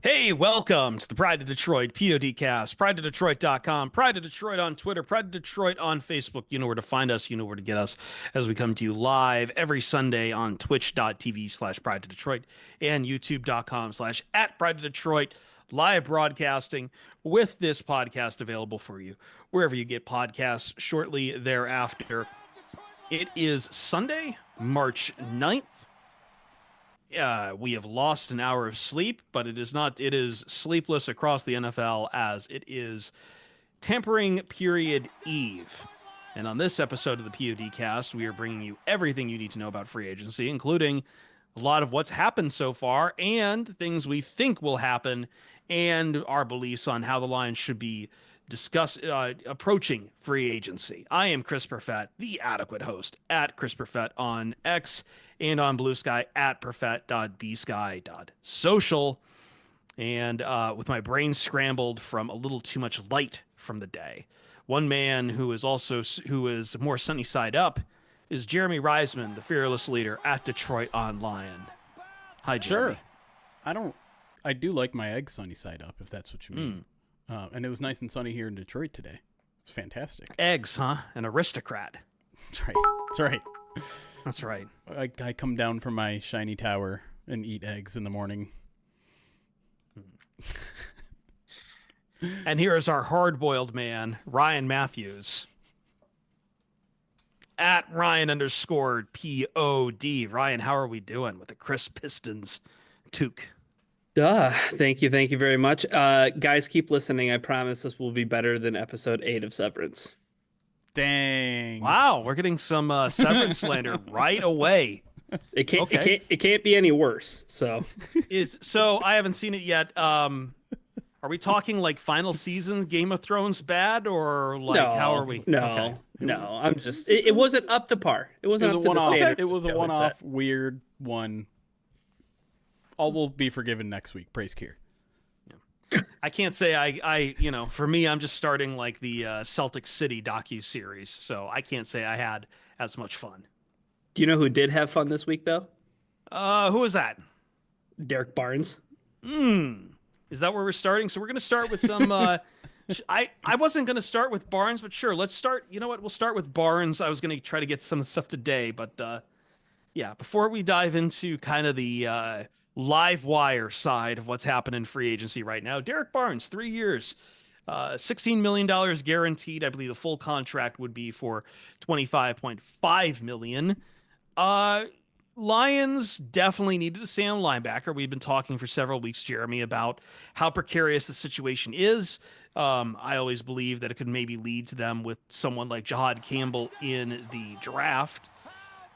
Hey, welcome to the Pride of Detroit PODcast, prideofdetroit.com, Pride of Detroit on Twitter, Pride of Detroit on Facebook. You know where to find us. You know where to get us as we come to you live every Sunday on twitch.tv/Pride of Detroit and youtube.com/at Pride of Detroit, live broadcasting with this podcast available for you wherever you get podcasts shortly thereafter. It is Sunday, March 9th. We have lost an hour of sleep, but it is sleepless across the NFL as it is tampering period eve. And on this episode of the POD cast, we are bringing you everything you need to know about free agency, including a lot of what's happened so far and things we think will happen and our beliefs on how the Lions should be approaching free agency. I am Chris Perfett, the adequate host at Chris Perfett on X and on Blue Sky at perfett.bsky.social. And with my brain scrambled from a little too much light from the day. One man who is more sunny side up is Jeremy Reisman, the fearless leader at Detroit Online. Hi, Jeremy. Sure. I do like my eggs sunny side up, if that's what you mean. And it was nice and sunny here in Detroit today. It's fantastic. Eggs, huh? An aristocrat. That's right. That's right. That's right. I come down from my shiny tower and eat eggs in the morning. And here is our hard-boiled man, Ryan Matthews. At Ryan_POD. Ryan, how are we doing with the Chris Pistons toque? Thank you very much. Guys, keep listening. I promise this will be better than episode 8 of Severance. Dang. Wow, we're getting some Severance slander right away. It can't be any worse. So I haven't seen it yet. Are we talking like final season Game of Thrones bad or like how are we? No. I'm just it wasn't up to par. It wasn't up to the standard. It was a one-off weird one. All will be forgiven next week. Praise Kier. Yeah. I can't say I for me, I'm just starting like the Celtic City docu-series, so I can't say I had as much fun. Do you know who did have fun this week, though? Who was that? Derek Barnes. Is that where we're starting? So we're going to start with some... I wasn't going to start with Barnes, but sure, let's start. You know what? We'll start with Barnes. I was going to try to get some stuff today, but yeah, before we dive into kind of the... live wire side of what's happening in free agency right now. Derek Barnes, 3 years, $16 million guaranteed. I believe the full contract would be for $25.5 million. Lions definitely needed a Sam linebacker. We've been talking for several weeks, Jeremy, about how precarious the situation is. I always believe that it could maybe lead to them with someone like Jahad Campbell in the draft.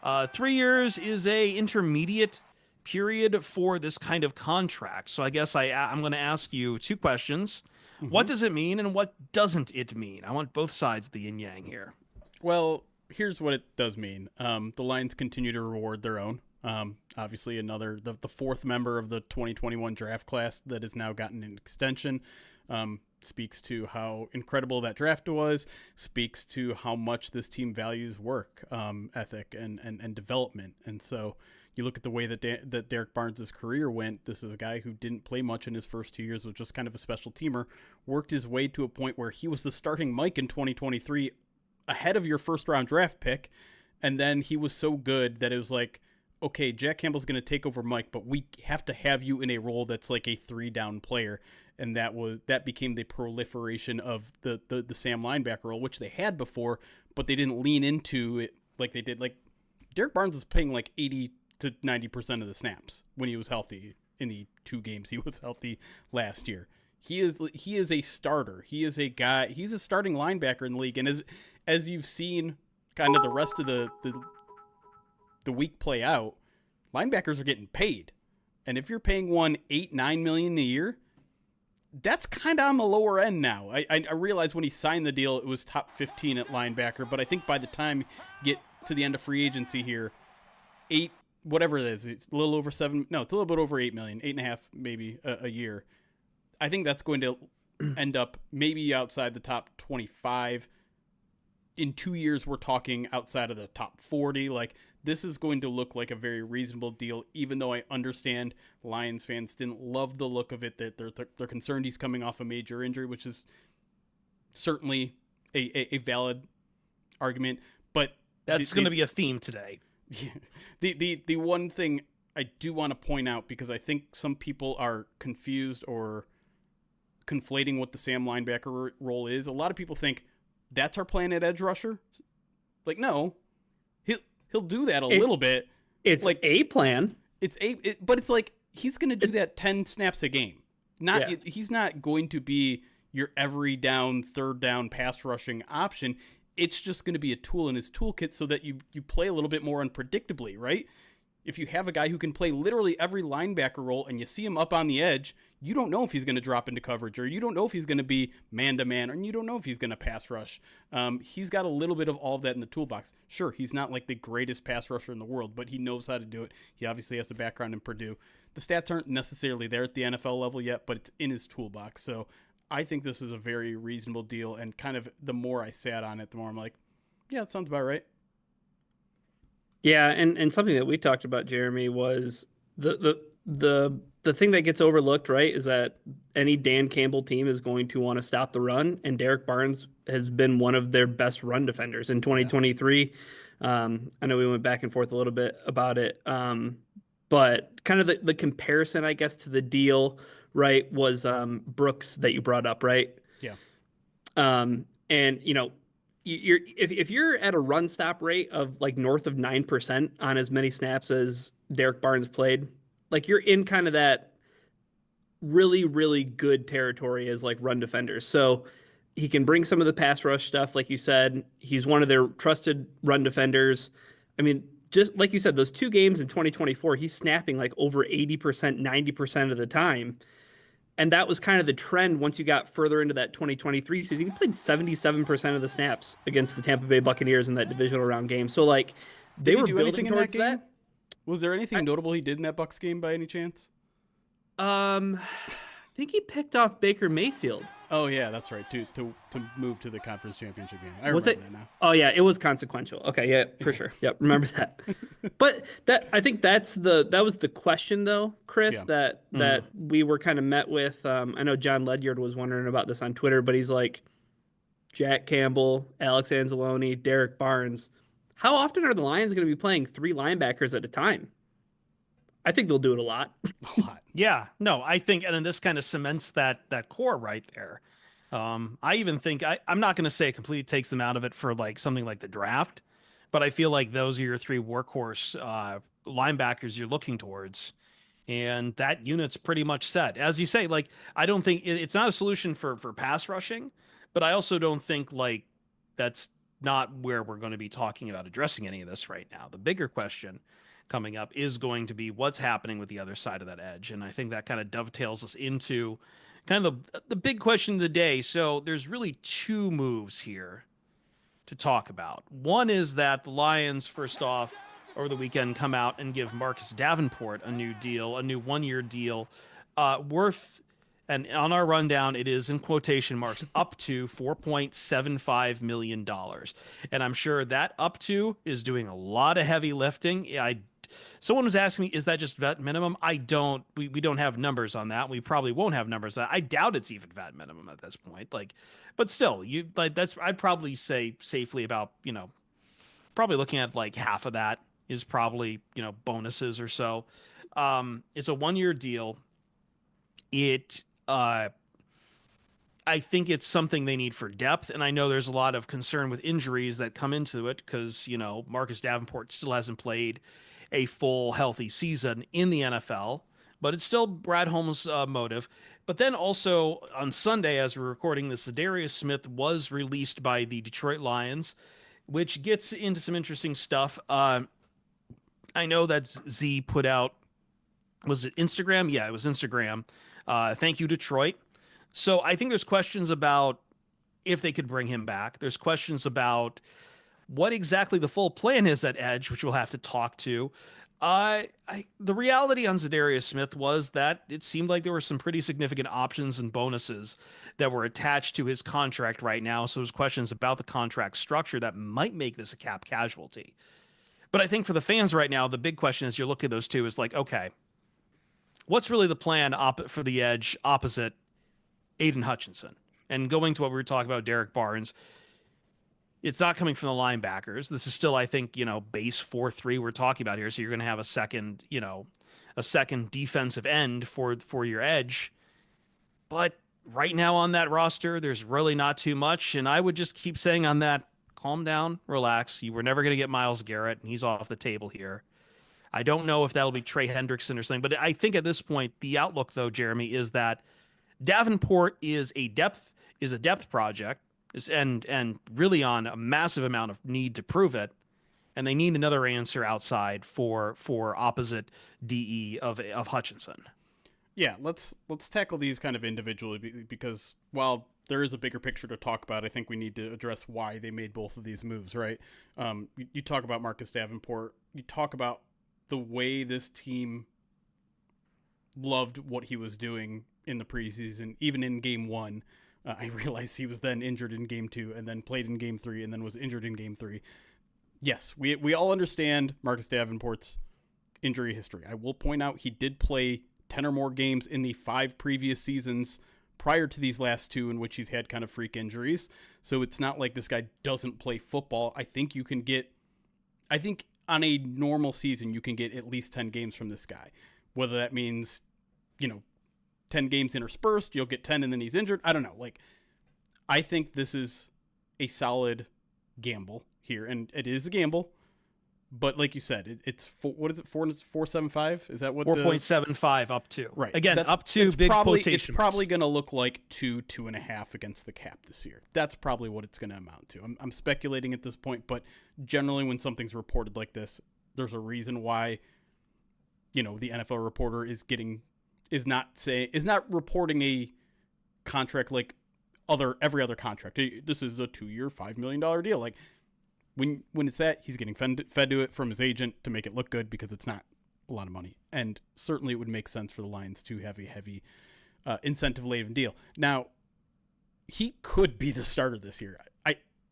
3 years is a intermediate period for this kind of contract. So I guess I'm going to ask you two questions. Mm-hmm. What does it mean and what doesn't it mean? I want both sides of the yin yang here. Well, here's what it does mean. The Lions continue to reward their own. Obviously, the fourth member of the 2021 draft class that has now gotten an extension speaks to how incredible that draft was, speaks to how much this team values work ethic and development. And so you look at the way that Derek Barnes' career went. This is a guy who didn't play much in his first 2 years, was just kind of a special teamer, worked his way to a point where he was the starting Mike in 2023 ahead of your first round draft pick. And then he was so good that it was like, okay, Jack Campbell's going to take over Mike, but we have to have you in a role that's like a 3-down player. And that became the proliferation of the Sam linebacker role, which they had before, but they didn't lean into it like they did. Like Derek Barnes is playing like 80 to 90% of the snaps when he was healthy in the 2 games he was healthy last year. He is a starter. He is a guy. He's a starting linebacker in the league. And as you've seen kind of the rest of the week play out, linebackers are getting paid. And if you're paying one $8-9 million a year, that's kind of on the lower end now. I realized when he signed the deal, it was top 15 at linebacker, but I think by the time you get to the end of free agency here, whatever it is, it's a little over 7. No, it's a little bit over 8 million, 8.5 maybe a year. I think that's going to end up maybe outside the top 25. In 2 years, we're talking outside of the top 40. Like this is going to look like a very reasonable deal, even though I understand Lions fans didn't love the look of it, that they're concerned he's coming off a major injury, which is certainly a valid argument. But that's going to be a theme today. The one thing I do want to point out, because I think some people are confused or conflating what the Sam linebacker role is. A lot of people think that's our plan at edge rusher. Like, no, he'll do that a little bit. It's like a plan. But it's like he's going to do that 10 snaps a game. He's not going to be your every down, third down pass rushing option. It's just going to be a tool in his toolkit so that you play a little bit more unpredictably, right? If you have a guy who can play literally every linebacker role and you see him up on the edge, you don't know if he's going to drop into coverage, or you don't know if he's going to be man-to-man, or you don't know if he's going to pass rush. He's got a little bit of all of that in the toolbox. Sure, he's not like the greatest pass rusher in the world, but he knows how to do it. He obviously has a background in Purdue. The stats aren't necessarily there at the NFL level yet, but it's in his toolbox. So I think this is a very reasonable deal, and kind of the more I sat on it, the more I'm like, yeah, that sounds about right. Yeah, and something that we talked about, Jeremy, was the thing that gets overlooked, right, is that any Dan Campbell team is going to want to stop the run, and Derek Barnes has been one of their best run defenders in 2023. Yeah. I know we went back and forth a little bit about it, but kind of the comparison, I guess, to the deal, right, was Brooks that you brought up, right? Yeah. And if you're at a run stop rate of like north of 9% on as many snaps as Derek Barnes played, like you're in kind of that really, really good territory as like run defenders. So he can bring some of the pass rush stuff. Like you said, he's one of their trusted run defenders. I mean, just like you said, those 2 games in 2024, he's snapping like over 80%, 90% of the time. And that was kind of the trend once you got further into that 2023 season. He played 77% of the snaps against the Tampa Bay Buccaneers in that divisional round game. So, like, they were building towards that. Was there anything notable he did in that Bucs game by any chance? I think he picked off Baker Mayfield. Oh yeah, that's right. To move to the conference championship game. I remember that now. Oh yeah, it was consequential. Okay, yeah, for sure. Yep, remember that. But I think that was the question though, Chris, yeah. that we were kind of met with. I know John Ledyard was wondering about this on Twitter, but he's like, Jack Campbell, Alex Anzalone, Derek Barnes. How often are the Lions going to be playing 3 linebackers at a time? I think they'll do it a lot. Yeah, no, I think, and this kind of cements that core right there. I even think I'm not going to say it completely takes them out of it for like something like the draft, but I feel like those are your 3 workhorse linebackers you're looking towards, and that unit's pretty much set. As you say, like I don't think it's not a solution for pass rushing, but I also don't think like that's not where we're going to be talking about addressing any of this right now. The bigger question coming up is going to be what's happening with the other side of that edge. And I think that kind of dovetails us into kind of the big question of the day. So there's really 2 moves here to talk about. One is that the Lions, first off, over the weekend come out and give Marcus Davenport a new deal, a new 1-year deal worth, and on our rundown, it is in quotation marks, up to $4.75 million. And I'm sure that up to is doing a lot of heavy lifting. Someone was asking me, is that just vet minimum? We don't have numbers on that. We probably won't have numbers on that. I doubt it's even vet minimum at this point. Like, but still, I'd probably say safely about, probably looking at like half of that is probably, bonuses or so. It's a 1-year deal. I think it's something they need for depth, and I know there's a lot of concern with injuries that come into it because, Marcus Davenport still hasn't played a full healthy season in the NFL, but it's still Brad Holmes' motive. But then also on Sunday, as we're recording this, Zadarius Smith was released by the Detroit Lions, which gets into some interesting stuff. I know that Z put out, was it Instagram? Yeah, it was Instagram. Thank you, Detroit. So I think there's questions about if they could bring him back. There's questions about what exactly the full plan is at edge, which we'll have to talk to. The reality on Zadarius Smith was that it seemed like there were some pretty significant options and bonuses that were attached to his contract right now. So there's questions about the contract structure that might make this a cap casualty. But I think for the fans right now, the big question is you're looking at those two is like, okay, what's really the plan for the edge opposite Aiden Hutchinson? And going to what we were talking about, Derek Barnes, it's not coming from the linebackers. This is still, I think, base 4-3 we're talking about here. So you're going to have a second defensive end for your edge. But right now on that roster, there's really not too much. And I would just keep saying on that, calm down, relax. You were never going to get Myles Garrett, and he's off the table here. I don't know if that'll be Trey Hendrickson or something, but I think at this point, the outlook, though, Jeremy, is that Davenport is a depth project, and really on a massive amount of need to prove it, and they need another answer outside for opposite DE of Hutchinson. Yeah, let's tackle these kind of individually, because while there is a bigger picture to talk about, I think we need to address why they made both of these moves, right? You talk about Marcus Davenport, you talk about the way this team loved what he was doing in the preseason, even in game 1. I realized he was then injured in game 2 and then played in game 3 and then was injured in game 3. Yes, we all understand Marcus Davenport's injury history. I will point out he did play 10 or more games in the 5 previous seasons prior to these last 2 in which he's had kind of freak injuries. So it's not like this guy doesn't play football. I think on a normal season, you can get at least 10 games from this guy. Whether that means, 10 games interspersed, you'll get 10 and then he's injured. I don't know. I think this is a solid gamble here, and it is a gamble. But like you said, it's what is it? 4.75? Is that what 4.75 up to? Right. Again, up to big quotation. It's probably going to look like 2.5 against the cap this year. That's probably what it's going to amount to. I'm speculating at this point, but generally when something's reported like this, there's a reason why, the NFL reporter is not reporting a contract like every other contract. This is a 2-year, $5 million deal. When it's that, he's getting fed to it from his agent to make it look good, because it's not a lot of money. And certainly it would make sense for the Lions to have a heavy incentive-laden deal. Now, he could be the starter this year.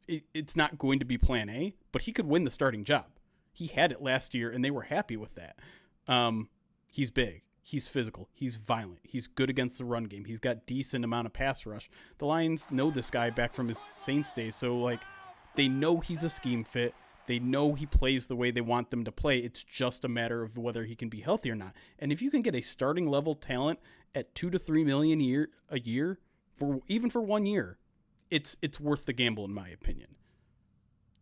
It's not going to be plan A, but he could win the starting job. He had it last year, and they were happy with that. He's big. He's physical. He's violent. He's good against the run game. He's got decent amount of pass rush. The Lions know this guy back from his Saints days, so they know he's a scheme fit. They know he plays the way they want them to play. It's just a matter of whether he can be healthy or not. And if you can get a starting level talent at $2 to $3 million a year for 1 year, it's worth the gamble, in my opinion.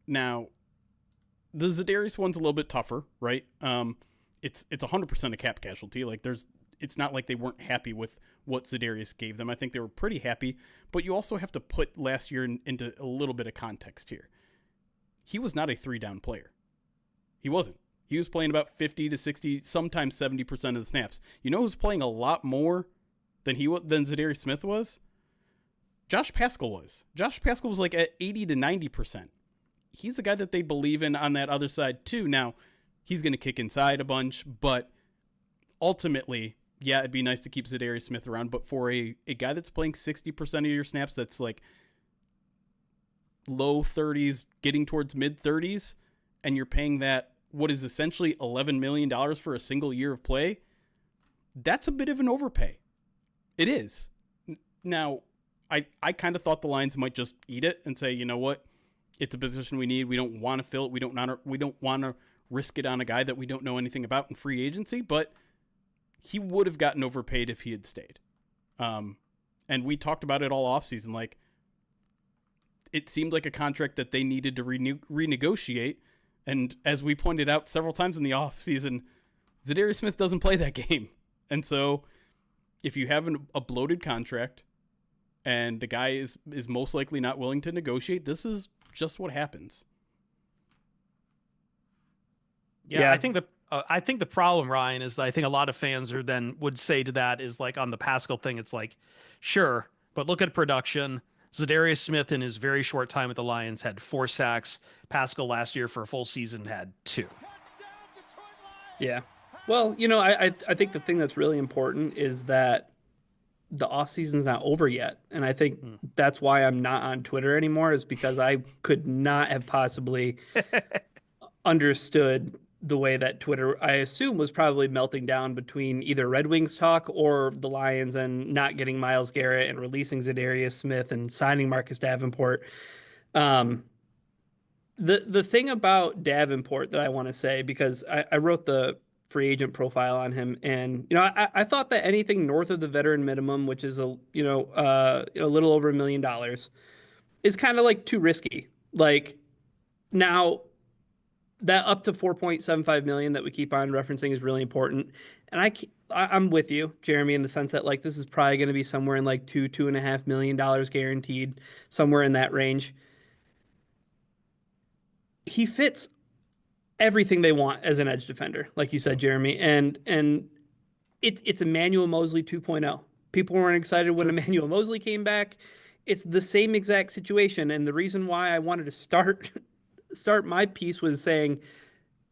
Now, the Za'Darius one's a little bit tougher, right? It's 100% a cap casualty. It's not like they weren't happy with what Za'Darius gave them. I think they were pretty happy, but you also have to put last year into a little bit of context here. He was not a 3-down player. He wasn't. He was playing about 50 to 60, sometimes 70% of the snaps. You know who's playing a lot more than Za'Darius Smith was? Josh Paschal was. Josh Paschal was at 80 to 90%. He's a guy that they believe in on that other side too. Now, he's going to kick inside a bunch, but ultimately, yeah, it'd be nice to keep Za'Darius Smith around, but for a guy that's playing 60% of your snaps, that's low 30s, getting towards mid 30s, and you're paying that what is essentially $11 million for a single year of play, that's a bit of an overpay. It is. Now, I kind of thought the Lions might just eat it and say, you know what, it's a position we need. We don't want to fill it. We don't want to risk it on a guy that we don't know anything about in free agency, but he would have gotten overpaid if he had stayed. And we talked about it all offseason. It seemed like a contract that they needed to renegotiate. And as we pointed out several times in the offseason, Za'Darius Smith doesn't play that game. And so if you have a bloated contract and the guy is most likely not willing to negotiate, this is just what happens. Yeah. I think the problem, Ryan, is that I think a lot of fans would say to that is on the Paschal thing. It's sure, but look at production. Za'Darius Smith in his very short time at the Lions had 4 sacks. Paschal last year for a full season had 2. Yeah. Well, I think the thing that's really important is that the offseason's not over yet. And I think that's why I'm not on Twitter anymore, is because I could not have possibly understood the way that Twitter, I assume, was probably melting down between either Red Wings talk or the Lions and not getting Myles Garrett and releasing Zadarius Smith and signing Marcus Davenport. Um, the thing about Davenport that I want to say, because I wrote the free agent profile on him, and I thought that anything north of the veteran minimum, which is a little over $1 million, is kind of like too risky. Like now that up to 4.75 million that we keep on referencing is really important. And I'm with you, Jeremy, in the sense that like this is probably going to be somewhere in like $2.5 million guaranteed, somewhere in that range. He fits everything they want as an edge defender, like you said, Jeremy. And it's Emmanuel Mosley 2.0. People weren't excited when Emmanuel Mosley came back. It's the same exact situation. And the reason why I wanted to start my piece was saying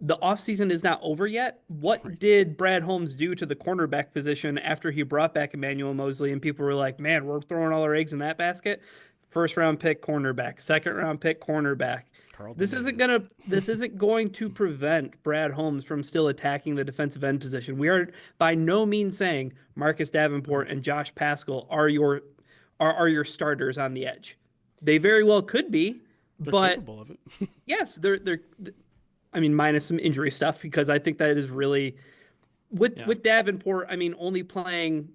the offseason is not over yet. What did Brad Holmes do to the cornerback position after he brought back Emmanuel Mosley? And people were like, man, we're throwing all our eggs in that basket. First round pick cornerback, second round pick cornerback. This isn't going to prevent Brad Holmes from still attacking the defensive end position. We are by no means saying Marcus Davenport and Josh Paschal are your starters on the edge. They very well could be, but capable of it. Yes, they're I mean, minus some injury stuff, because I think that is really with Davenport. I mean, only playing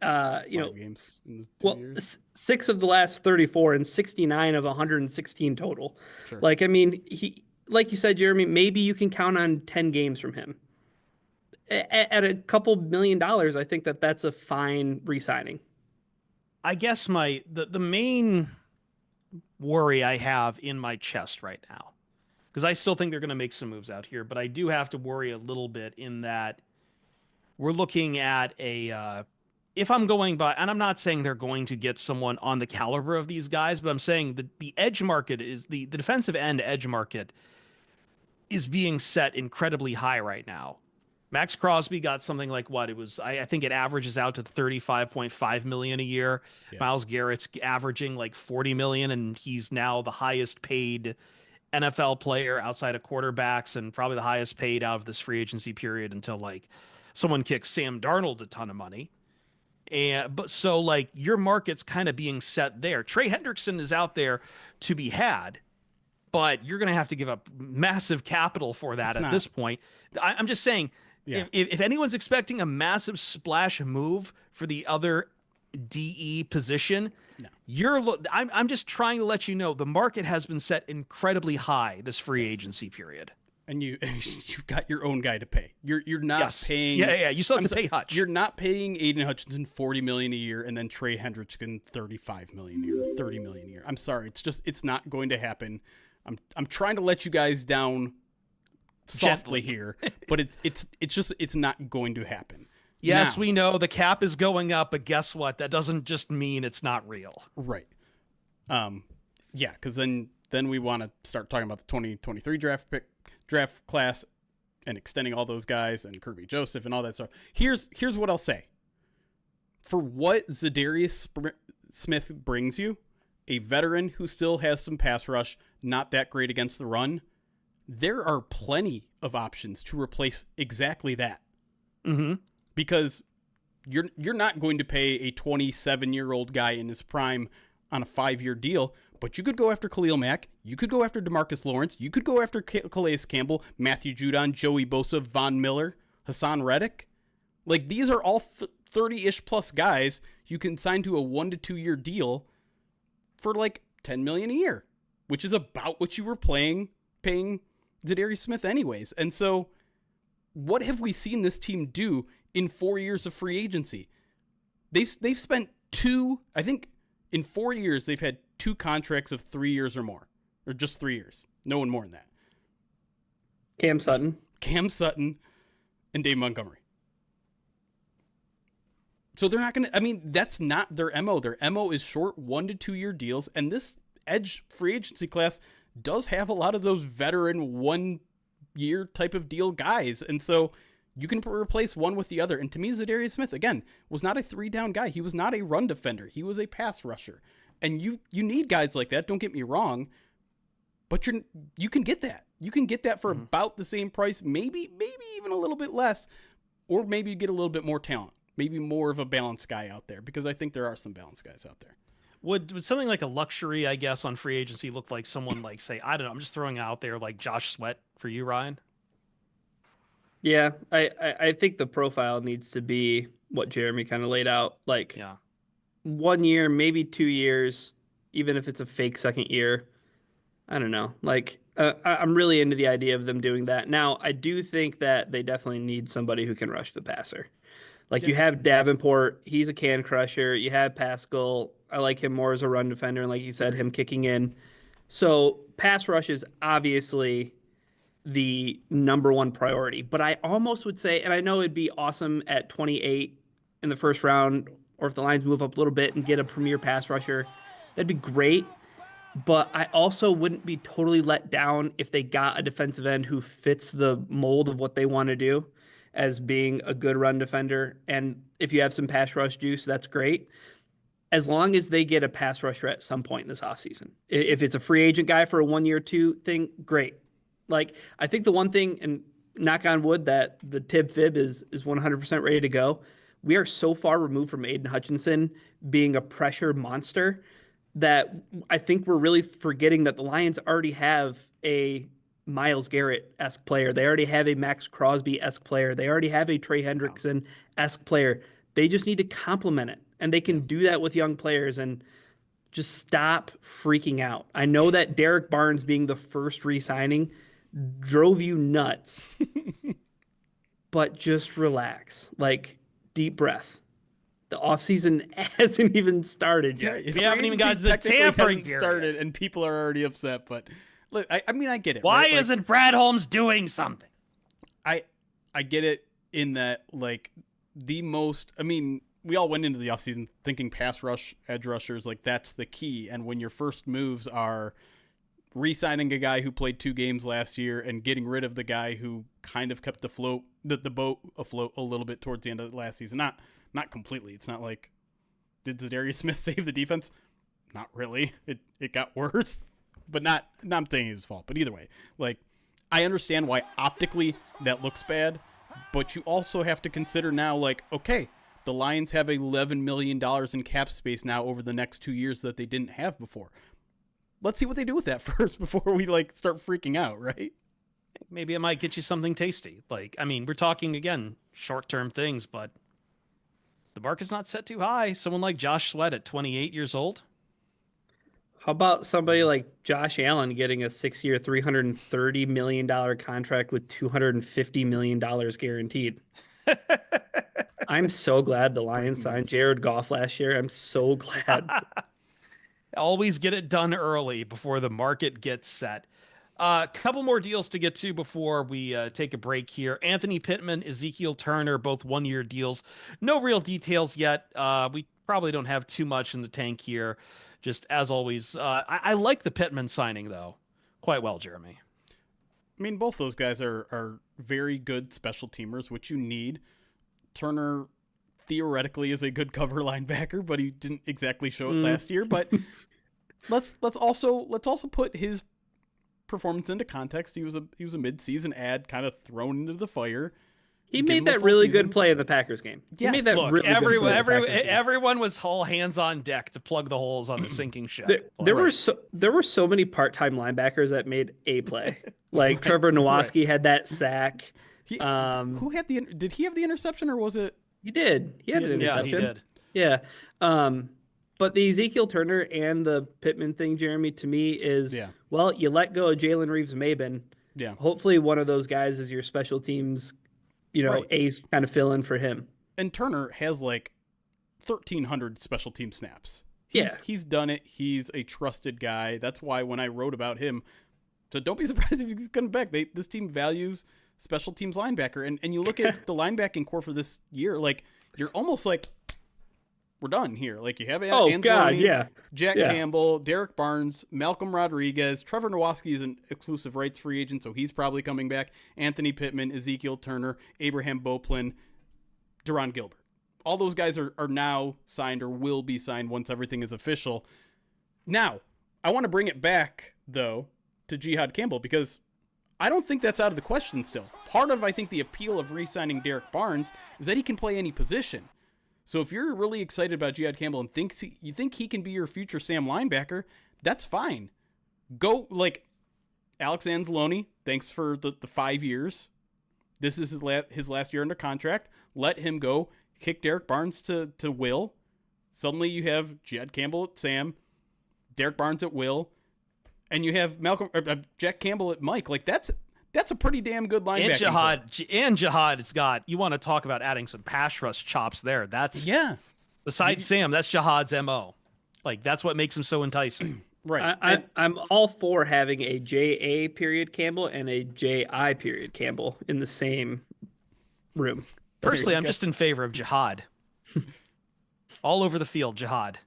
5 games in 2 years. 6 of the last 34 and 69 of 116 total. Sure. Like, I mean, he, like you said, Jeremy, maybe you can count on 10 games from him. At a couple $1 million, I think that's a fine re-signing. I guess the main worry I have in my chest right now, because I still think they're going to make some moves out here, but I do have to worry a little bit in that we're looking at if I'm going by, and I'm not saying they're going to get someone on the caliber of these guys, but I'm saying that the edge market is the defensive end edge market is being set incredibly high right now. Max Crosby got something like what it was. I think it averages out to 35.5 million a year. Yeah. Myles Garrett's averaging like 40 million, and he's now the highest paid NFL player outside of quarterbacks, and probably the highest paid out of this free agency period until like someone kicks Sam Darnold a ton of money. But so like your market's kind of being set there. Trey Hendrickson is out there to be had, but you're going to have to give up massive capital for that at this point. I'm just saying, if anyone's expecting a massive splash move for the other DE position, I'm just trying to let you know the market has been set incredibly high this free agency period. And you've got your own guy to pay. You're not paying. Yeah. You still have to pay Hutch. You're not paying Aiden Hutchinson $40 million a year and then Trey Hendrickson $35 million a year, $30 million a year. I'm sorry, it's not going to happen. I'm trying to let you guys down softly here, but it's not going to happen. Yes, we know the cap is going up, but guess what? That doesn't just mean it's not real. Right. Because then we want to start talking about the 2023 draft class and extending all those guys and Kirby Joseph and all that stuff. Here's what I'll say. For what Zadarius Smith brings you, a veteran who still has some pass rush, not that great against the run, there are plenty of options to replace exactly that. Mm-hmm. Because you're not going to pay a 27-year-old guy in his prime on a 5-year deal, but you could go after Khalil Mack, you could go after DeMarcus Lawrence, you could go after Calais Campbell, Matthew Judon, Joey Bosa, Von Miller, Hassan Reddick. Like, these are all 30-ish plus guys you can sign to a 1 to 2 year deal for like $10 million a year, which is about what you were paying Zadarius Smith anyways. And so what have we seen this team do in 4 years of free agency? They've spent I think in 4 years, they've had 2 contracts of 3 years or more, or just 3 years. No one more than that. Cam Sutton and Dave Montgomery. So they're not going to, that's not their MO. Their MO is short 1 to 2 year deals. And this edge free agency class does have a lot of those veteran 1 year type of deal guys. And so you can replace one with the other. And to me, Zadarius Smith, again, was not a 3-down guy. He was not a run defender. He was a pass rusher. And you need guys like that. Don't get me wrong. but you can get that. You can get that for about the same price, maybe even a little bit less, or maybe you get a little bit more talent, maybe more of a balanced guy out there, because I think there are some balanced guys out there. Would something like a luxury, I guess, on free agency look like someone like, say, I don't know, I'm just throwing out there like Josh Sweat for you, Ryan? Yeah, I think the profile needs to be what Jeremy kind of laid out. Like Yeah. 1 year, maybe 2 years, even if it's a fake second year. I don't know. Like, I'm really into the idea of them doing that. Now, I do think that they definitely need somebody who can rush the passer. Like, you have Davenport, he's a can crusher. You have Pascal. I like him more as a run defender, and like you said, him kicking in. So, pass rush is obviously the number one priority. But I almost would say, and I know it'd be awesome at 28 in the first round, or if the Lions move up a little bit and get a premier pass rusher, that'd be great. But I also wouldn't be totally let down if they got a defensive end who fits the mold of what they want to do as being a good run defender. And if you have some pass rush juice, that's great. As long as they get a pass rusher at some point in this offseason. If it's a free agent guy for a 1 year, 2 thing, great. Like, I think the one thing, and knock on wood, that the Tib Fib is 100% ready to go. We are so far removed from Aiden Hutchinson being a pressure monster that I think we're really forgetting that the Lions already have a Myles Garrett-esque player. They already have a Max Crosby-esque player. They already have a Trey Hendrickson-esque player. They just need to complement it, and they can do that with young players. And just stop freaking out. I know that Derek Barnes being the first re-signing drove you nuts, but just relax. Like, deep breath. The offseason hasn't even started yet. We haven't even got to the tampering period. Started, and people are already upset. But look, I mean, I get it. Why right? isn't Brad Holmes doing something? I get it in that, like, the most. I mean, we all went into the offseason thinking pass rush, edge rushers, like that's the key. And when your first moves are re-signing a guy who played 2 games last year and getting rid of the guy who kind of kept the boat afloat a little bit towards the end of last season, not completely. It's not like, did Zadarius Smith save the defense? Not really. It got worse, but not I'm saying his fault. But either way, like, I understand why optically that looks bad, but you also have to consider now, like, okay, the Lions have $11 million in cap space now over the next 2 years that they didn't have before. Let's see what they do with that first before we, like, start freaking out, right? Maybe it might get you something tasty. Like, I mean, we're talking, again, short-term things, but the market's not set too high. Someone like Josh Sweat at 28 years old. How about somebody like Josh Allen getting a 6-year, $330 million contract with $250 million guaranteed? I'm so glad the Lions signed Jared Goff last year. I'm so glad. Always get it done early before the market gets set. A couple more deals to get to before we take a break here. Anthony Pittman, Ezekiel Turner, both 1-year deals. No real details yet. We probably don't have too much in the tank here. Just as always, I like the Pittman signing, though, quite well, Jeremy. I mean, both those guys are very good special teamers, which you need. Turner theoretically is a good cover linebacker, but he didn't exactly show it last year. But let's also put his performance into context. He was a mid-season ad, kind of thrown into the fire. He made that really good play in the Packers game. He made that really good play. Everyone was all hands on deck to plug the holes on the sinking ship. There were so many part-time linebackers that made a play. Like Trevor Nowatzki had that sack. Who had did he have the interception, or was it? He did. He had an interception. Yeah, he did. Yeah. But the Ezekiel Turner and the Pittman thing, Jeremy, to me is, well, you let go of Jalen Reeves-Maybin. Yeah. Hopefully one of those guys is your special teams, ace, kind of fill in for him. And Turner has like 1,300 special team snaps. He's done it. He's a trusted guy. That's why when I wrote about him, so don't be surprised if he's coming back. This team values special teams linebacker. And you look at the linebacking core for this year, like, you're almost like, we're done here. Like, you have Anzalone, Jack Campbell, Derek Barnes, Malcolm Rodriguez, Trevor Nowatzki is an exclusive rights free agent, so he's probably coming back. Anthony Pittman, Ezekiel Turner, Abraham Beauplan, Deron Gilbert. All those guys are now signed or will be signed once everything is official. Now, I want to bring it back, though, to Jihad Campbell, because I don't think that's out of the question still. Part of, I think, the appeal of re-signing Derek Barnes is that he can play any position. So if you're really excited about Jihad Campbell and you think he can be your future Sam linebacker, that's fine. Go, like, Alex Anzalone, thanks for the 5 years. This is his last year under contract. Let him go. Kick Derek Barnes to Will. Suddenly you have Jihad Campbell at Sam, Derek Barnes at Will, and you have Jack Campbell at Mike. Like, that's a pretty damn good linebacker. And Jihad's got, you want to talk about adding some pass rush chops there. That's, yeah. Besides Sam, that's Jihad's MO. Like, that's what makes him so enticing. Right. I'm all for having a J.A. period Campbell and a J.I. period Campbell in the same room. Personally, I'm just in favor of Jihad. All over the field, Jihad.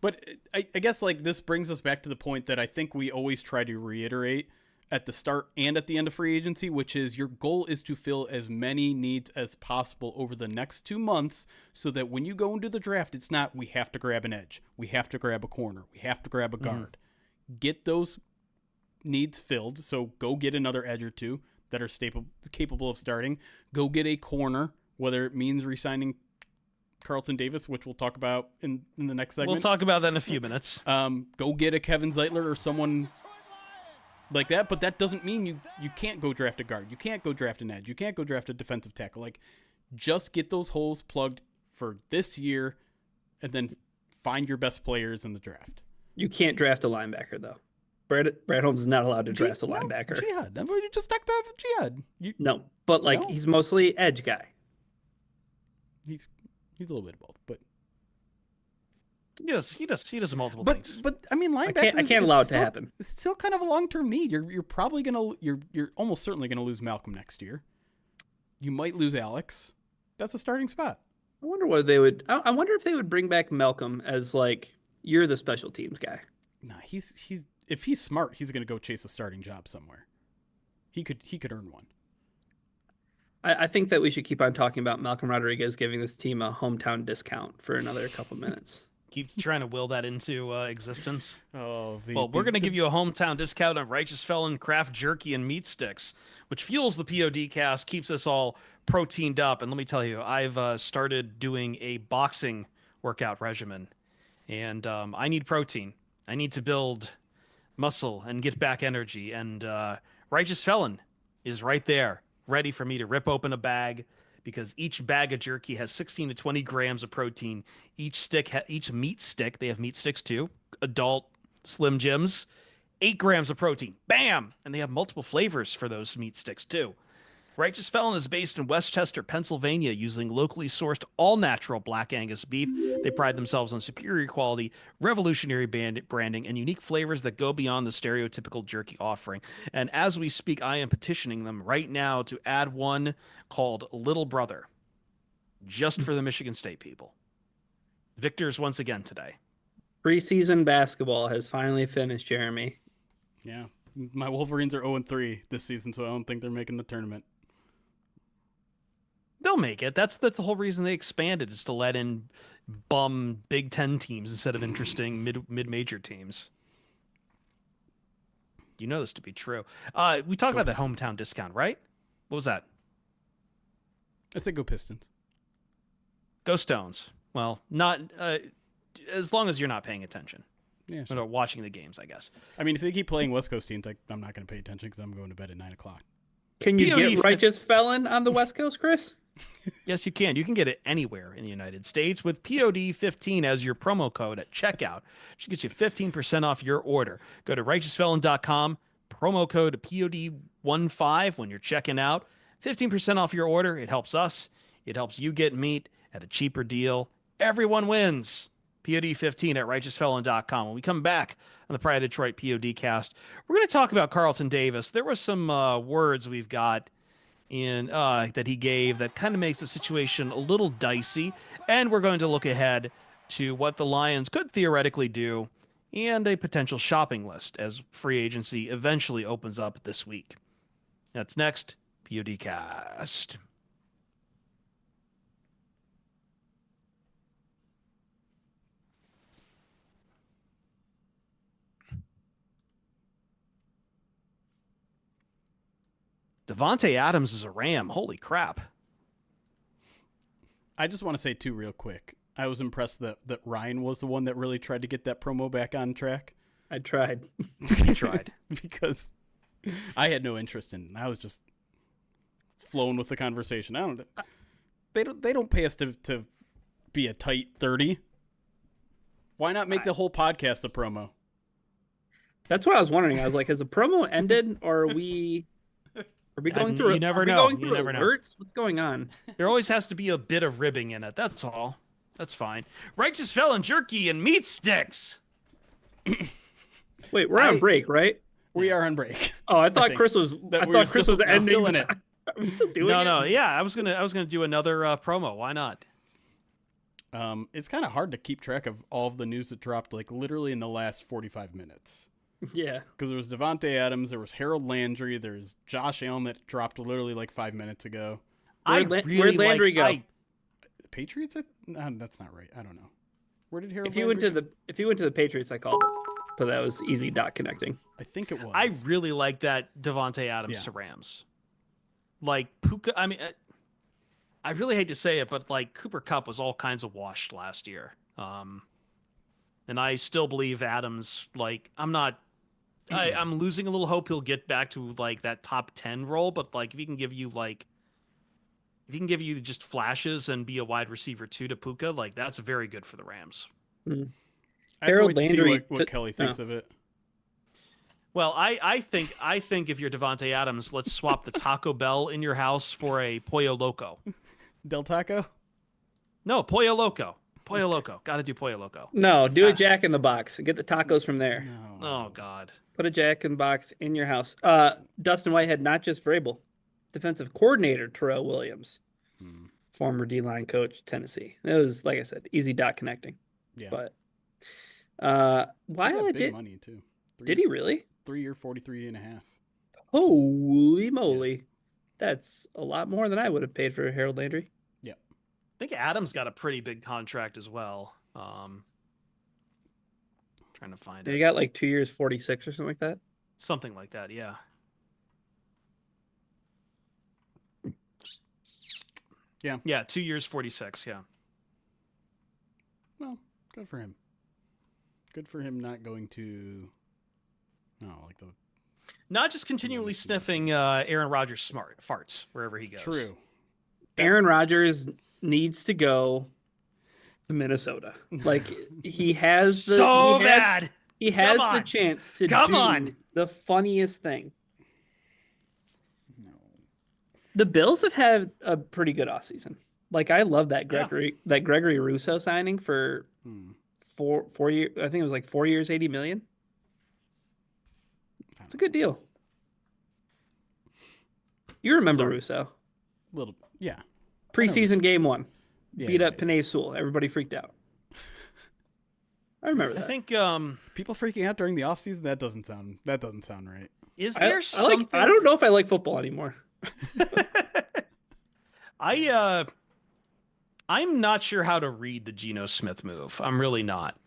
But I guess, like, this brings us back to the point that I think we always try to reiterate at the start and at the end of free agency, which is your goal is to fill as many needs as possible over the next 2 months, so that when you go into the draft, it's not, we have to grab an edge, we have to grab a corner, we have to grab a guard. Get those needs filled. So go get another edge or two that are capable of starting. Go get a corner, whether it means re-signing Carlton Davis, which we'll talk about in the next segment. We'll talk about that in a few minutes. Go get a Kevin Zeitler or someone like that, but that doesn't mean you can't go draft a guard. You can't go draft an edge. You can't go draft a defensive tackle. Like, just get those holes plugged for this year, and then find your best players in the draft. You can't draft a linebacker, though. Brad Holmes is not allowed to draft a linebacker. Jihad. You just talked about Jihad. No, but he's mostly edge guy. He's a little bit of both, but Yes, he does multiple things. But I mean, linebacker. I can't allow it to happen. It's still kind of a long-term need. You're probably you're almost certainly gonna lose Malcolm next year. You might lose Alex. That's a starting spot. I wonder what they would. I wonder if they would bring back Malcolm as, like, you're the special teams guy. Nah, he's if he's smart, he's gonna go chase a starting job somewhere. He could earn one. I think that we should keep on talking about Malcolm Rodriguez giving this team a hometown discount for another couple minutes. Keep trying to will that into existence. We're going to give you a hometown discount on Righteous Felon craft jerky and meat sticks, which fuels the POD cast, keeps us all proteined up. And let me tell you, I've started doing a boxing workout regimen, and I need protein. I need to build muscle and get back energy. And Righteous Felon is right there, ready for me to rip open a bag, because each bag of jerky has 16 to 20 grams of protein. Each meat stick, they have meat sticks too, adult Slim Jims, 8 grams of protein. Bam! And they have multiple flavors for those meat sticks too. Righteous Felon is based in Westchester, Pennsylvania, using locally sourced all-natural Black Angus beef. They pride themselves on superior quality, revolutionary branding, and unique flavors that go beyond the stereotypical jerky offering. And as we speak, I am petitioning them right now to add one called Little Brother, just for the Michigan State people. Victors once again today. Preseason basketball has finally finished, Jeremy. Yeah. My Wolverines are 0-3 this season, so I don't think they're making the tournament. They'll make it. That's the whole reason they expanded, is to let in bum Big Ten teams instead of interesting mid-major teams. You know this to be true. We talked about that hometown discount, right? What was that? I said go Pistons. Go Stones. Well, not as long as you're not paying attention. Yeah, sure. Or watching the games, I guess. I mean, if they keep playing West Coast teams, I'm not going to pay attention because I'm going to bed at 9 o'clock. Can you get Righteous Felon on the West Coast, Chris? Yes, you can. You can get it anywhere in the United States with POD15 as your promo code at checkout. It should get you 15% off your order. Go to righteousfelon.com, promo code POD15 when you're checking out. 15% off your order. It helps us. It helps you get meat at a cheaper deal. Everyone wins. POD15 at righteousfelon.com. When we come back on the Pride of Detroit POD cast, we're going to talk about Carlton Davis. There were some words we've got in that he gave that kind of makes the situation a little dicey, and we're going to look ahead to what the Lions could theoretically do and a potential shopping list as free agency eventually opens up this week. That's next, POD cast. Devontae Adams is a Ram. Holy crap. I just want to say, too, real quick. I was impressed that Ryan was the one that really tried to get that promo back on track. I tried. He tried. Because I had no interest in it. I was just flowing with the conversation. They don't pay us to be a tight 30. Why not make the whole podcast a promo? That's what I was wondering. I was like, has the promo ended, or are we going through? You never know. Going through you never alerts? What's going on? There always has to be a bit of ribbing in it. That's all. That's fine. Righteous Felon Jerky and Meat Sticks. Wait, we're on break, right? We are on break. Oh, I thought Chris was. I thought Chris was ending. Still in it. Are we still doing it? No. Yeah, I was gonna do another promo. Why not? It's kind of hard to keep track of all of the news that dropped, like literally in the last 45 minutes. Yeah, because there was Devontae Adams, there was Harold Landry, there's Josh Allen that dropped literally like 5 minutes ago. Where'd Landry go? Patriots? That's not right. I don't know. Where did Harold? If he went to the Patriots, I called it, but that was easy dot connecting. I think it was. I really like that Devontae Adams to Rams. Like Puka, I mean, I really hate to say it, but like Cooper Kupp was all kinds of washed last year. And I still believe Adams. Like I'm losing a little hope he'll get back to like that top 10 role, but like if he can give you just flashes and be a wide receiver too to Puka, like that's very good for the Rams. Harold Landry, what Kelly thinks of it. Well, I think if you're Devontae Adams, let's swap the Taco Bell in your house for a Pollo Loco. Del Taco? No, Pollo Loco. Pollo Loco. Got to do Pollo Loco. No, do a Jack in the Box and get the tacos from there. No. Oh God. Put a Jack in the Box in your house. Dustin Whitehead, not just Vrabel, defensive coordinator Terrell Williams, former D-line coach, Tennessee. It was, like I said, easy dot connecting. Yeah. But Whitehead did money too. Did he really? 3 year, 43.5. Holy moly. That's a lot more than I would have paid for Harold Landry. Yep. I think Adams got a pretty big contract as well. Trying to find it. He got like 2 years, 46 or something like that. Something like that, yeah. Yeah. Yeah, 2 years, 46, yeah. Well, good for him. Good for him not going to not just continually sniffing Aaron Rodgers' farts wherever he goes. True. Aaron Rodgers needs to go to Minnesota. Like he has the He has the chance to do the funniest thing. No. The Bills have had a pretty good offseason. Like I love that Gregory Rousseau signing for 4 years. I think it was like 4 years, 80 million. It's a good deal. You remember Rousseau? Little, yeah. Preseason game 1, beat up yeah. Penei Sewell. Everybody freaked out. I remember that. I think people freaking out during the offseason, that doesn't sound right. Is there something? I don't know if I like football anymore. I'm not sure how to read the Geno Smith move. I'm really not.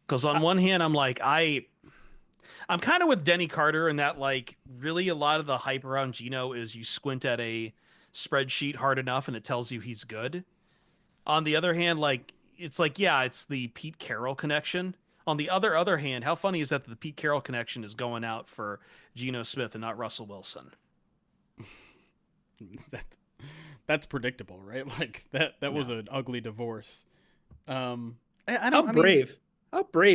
Because on one hand, I'm like, I'm kind of with Denny Carter in that, like, really a lot of the hype around Geno is you squint at a spreadsheet hard enough and it tells you he's good. On the other hand, like, it's like, yeah, it's the Pete Carroll connection. On the other hand, how funny is that the Pete Carroll connection is going out for Geno Smith and not Russell Wilson? That's predictable, right? Like that was an ugly divorce. How brave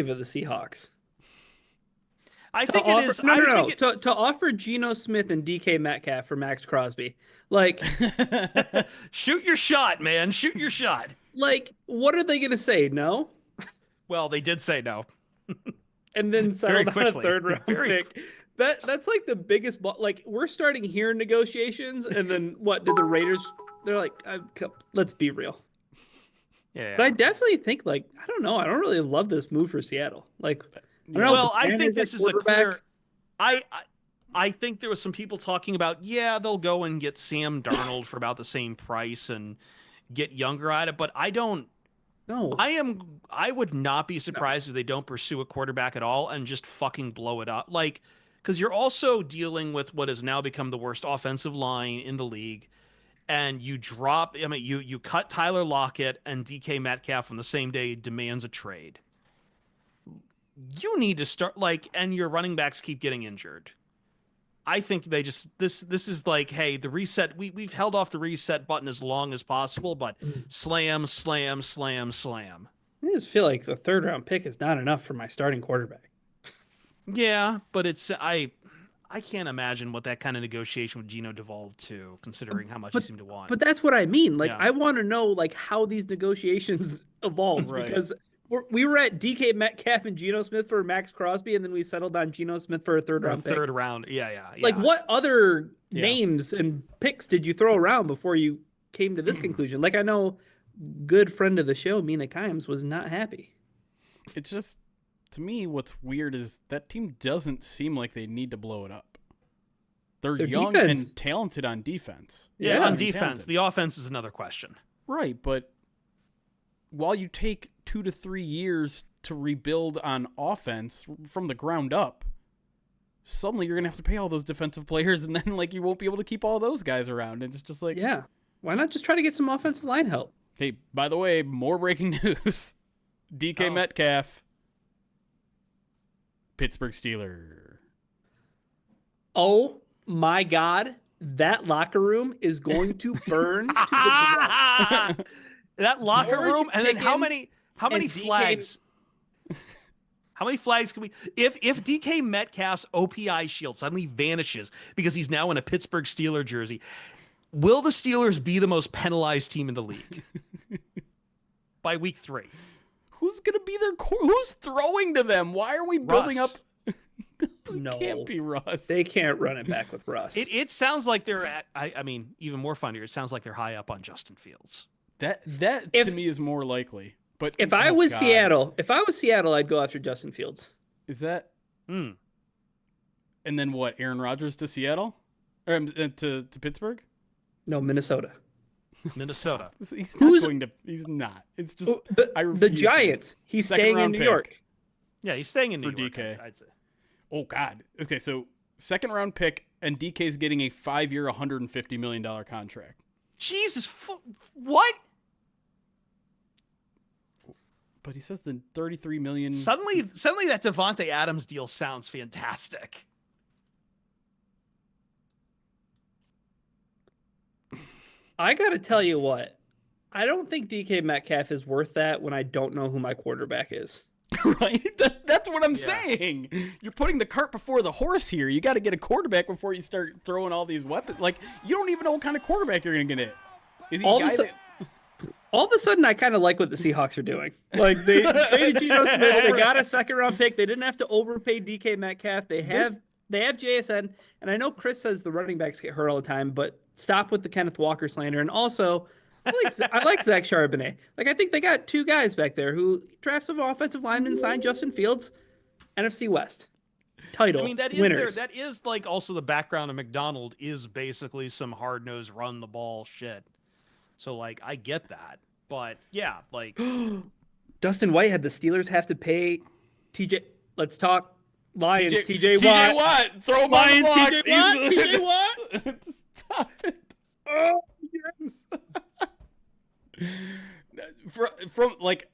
are the Seahawks? I think it is. To offer Geno Smith and DK Metcalf for Max Crosby, like, shoot your shot, man. Shoot your shot. Like, what are they going to say? No. Well, they did say no, and then settled on a third-round pick. That's like the biggest. Like, we're starting here in negotiations, and then what did the Raiders? They're like, let's be real. Yeah. But I definitely think, like, I don't know. I don't really love this move for Seattle. Like. I think this is a clear. I think there was some people talking about, they'll go and get Sam Darnold for about the same price and get younger at it, but I don't. No, I would not be surprised if they don't pursue a quarterback at all and just fucking blow it up. Like because you're also dealing with what has now become the worst offensive line in the league. And you drop, I mean, you cut Tyler Lockett, and DK Metcalf on the same day demands a trade. You need to start, like, and your running backs keep getting injured. I think they just this is like, hey, the reset, we've held off the reset button as long as possible, but slam, slam, slam, slam. I just feel like the 3rd round pick is not enough for my starting quarterback. Yeah, but it's I can't imagine what that kind of negotiation with Gino devolved to, considering how much he seemed to want. But that's what I mean. Like, Yeah. I want to know like how these negotiations evolved Right. because we were at DK Metcalf and Geno Smith for Max Crosby, and then we settled on Geno Smith for a 3rd round pick. Third round, yeah. Like, what other Yeah. names and picks did you throw around before you came to this conclusion? Like, I know good friend of the show, Mina Kimes, was not happy. It's just, to me, what's weird is that team doesn't seem like they need to blow it up. They're Their young defense- and talented on defense. Yeah, on and defense. talented. The offense is another question. Right, but while you take 2 to 3 years to rebuild on offense from the ground up, suddenly you're going to have to pay all those defensive players, and then like you won't be able to keep all those guys around. And it's just like, Yeah. Why not just try to get some offensive line help? hey, by the way, more breaking news. DK Oh. Metcalf, Pittsburgh Steeler. Oh my God. That locker room is going to burn to the ground. That locker George room, and then how Pickens many and DK flags? How many flags can we? If DK Metcalf's OPI shield suddenly vanishes because he's now in a Pittsburgh Steeler jersey, will the Steelers be the most penalized team in the league by week 3? Who's going to be their who's throwing to them? Why are we building Russ. up? No. Can't be Russ. They can't run it back with Russ. It sounds like they're at. I mean, even more funnier. It sounds like they're high up on Justin Fields. That If- to me is more likely. But If I oh, was God. Seattle, I'd go after Justin Fields. Is that Hmm. and then what? Aaron Rodgers to Seattle, or to Pittsburgh? No, Minnesota. Minnesota. He's not Who's- going to. He's not. It's just Oh, the I refuse to. Giants. He's Second staying in round New pick. York. Yeah, he's staying in New For York. DK. I'd say. Oh God. Okay, so 2nd round pick, and DK's getting a 5-year, $150 million contract. Jesus, what? But he says the 33 million. Suddenly that Devontae Adams deal sounds fantastic. I got to tell you what. I don't think DK Metcalf is worth that when I don't know who my quarterback is. Right? That's what I'm Yeah. saying. You're putting the cart before the horse here. You got to get a quarterback before you start throwing all these weapons. Like, you don't even know what kind of quarterback you're going to get. Is he All a of guy a that... All of a sudden, I kind of like what the Seahawks are doing. Like, they traded Geno Smith. They got a 2nd round pick. They didn't have to overpay DK Metcalf. They have JSN. And I know Chris says the running backs get hurt all the time, but stop with the Kenneth Walker slander. And also, I like Zach Charbonnet. Like, I think they got 2 guys back there who draft some offensive linemen, signed Justin Fields, NFC West title I mean, that is winners. that is like also the background of McDonald is basically some hard-nosed run the ball shit. So like I get that. But yeah, like Dustin White had the Steelers have to pay TJ. Let's talk Lions. TJ TJ Watt. Watt. Throw him Lions. on the block. TJ Watt. TJ Watt. Stop it. Oh, From like,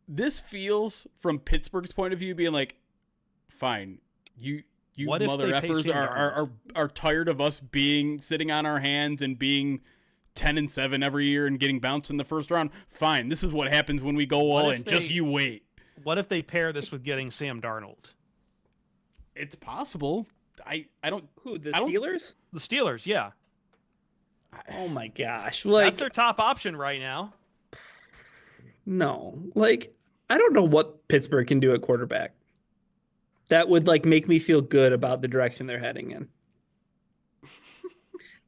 this feels from Pittsburgh's point of view being like, fine, you What if mother they pay effers Sam are tired of us sitting on our hands and being 10-7 every year and getting bounced in the 1st round. Fine, this is what happens when we go all if in. Just they- you wait. what if they pair this with getting Sam Darnold? It's possible. I don't. who? The I don't- Steelers? The Steelers, yeah. Oh my gosh! Like, That's their top option right now. no, like I don't know what Pittsburgh can do at quarterback. That would like make me feel good about the direction they're heading in,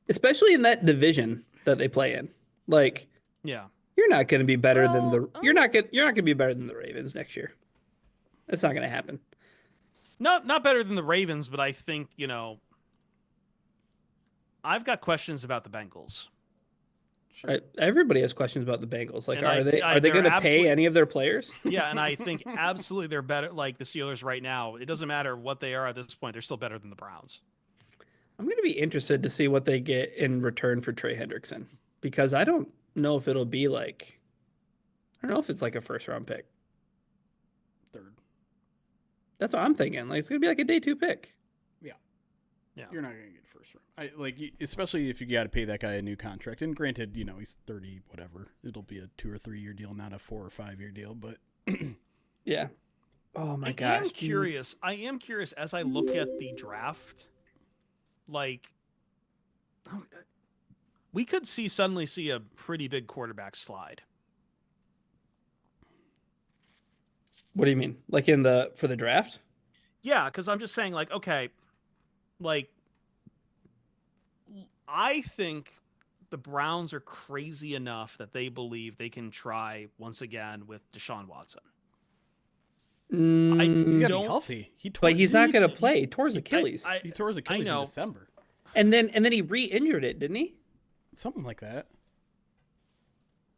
especially in that division that they play in. Like, Yeah. you're not going to be better than the Well, you're not going to be better than the Ravens next year. That's not going to happen. Not better than the Ravens, but I think, I've got questions about the Bengals. Sure. Everybody has questions about the Bengals. Like, And are they they're going to pay absolutely- any of their players? Yeah, and I think absolutely they're better. Like the Steelers right now, it doesn't matter what they are at this point; they're still better than the Browns. I'm going to be interested to see what they get in return for Trey Hendrickson, because I don't know if it'll be like, I don't know if it's like a first round pick. Third. That's what I'm thinking. Like, it's going to be like a day 2 pick. Yeah, You're not gonna get first round. Especially if you got to pay that guy a new contract. And granted, he's 30, whatever. It'll be a 2 or 3 year deal, not a 4 or 5 year deal. But Yeah. Oh my I gosh. am curious. I am curious as I look at the draft. Like, we could suddenly see a pretty big quarterback slide. What do you mean? Like for the draft? Yeah, because I'm just saying, like, okay, like, I think the Browns are crazy enough that they believe they can try once again with Deshaun Watson. he's gotta don't- be healthy. But he's not going to play. He tore his Achilles. He tore his Achilles in December. and then he re-injured it, didn't he? Something like that.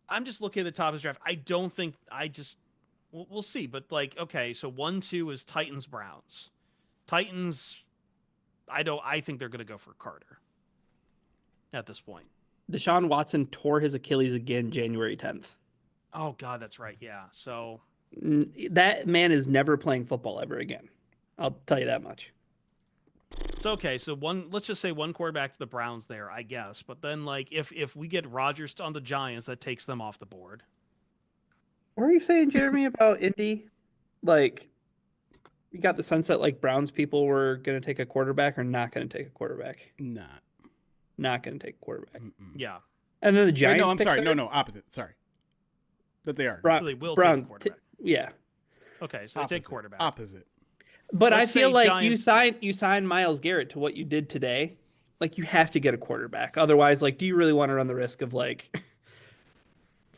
I'm just looking at the top of his draft. I don't think we'll see. But like, okay, so 1-2 is Titans Browns. Titans, I think they're gonna go for Carter at this point. Deshaun Watson tore his Achilles again January 10th. Oh God, that's right. Yeah. So That man is never playing football ever again. I'll tell you that much. it's okay. So let's just say one quarterback to the Browns there, I guess. But then like if we get Rodgers on the Giants, that takes them off the board. What are you saying, Jeremy, about Indy? Like, you got the sense that like Browns people were going to take a quarterback or not going to take a quarterback? Not going to take a quarterback. Mm-mm. Yeah. And then the Wait, Giants. no, I'm picked sorry. there? No, opposite. Sorry. But they are. So they will take a quarterback. Yeah. Okay, so they take quarterback. Opposite. But Let's I feel say like Giants- you signed Myles Garrett to what you did today. Like, you have to get a quarterback. Otherwise, like, do you really want to run the risk of like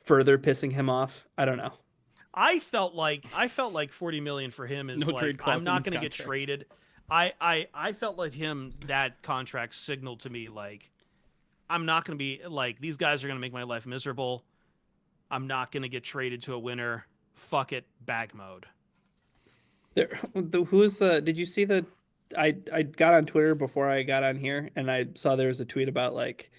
further pissing him off? I don't know. I felt like $40 million for him is No like trade clause I'm in not his going to get contract. traded. I felt like that contract signaled to me like I'm not going to be like these guys are going to make my life miserable. I'm not going to get traded to a winner. Fuck it, bag mode. Did you see I got on Twitter before I got on here and I saw there was a tweet about like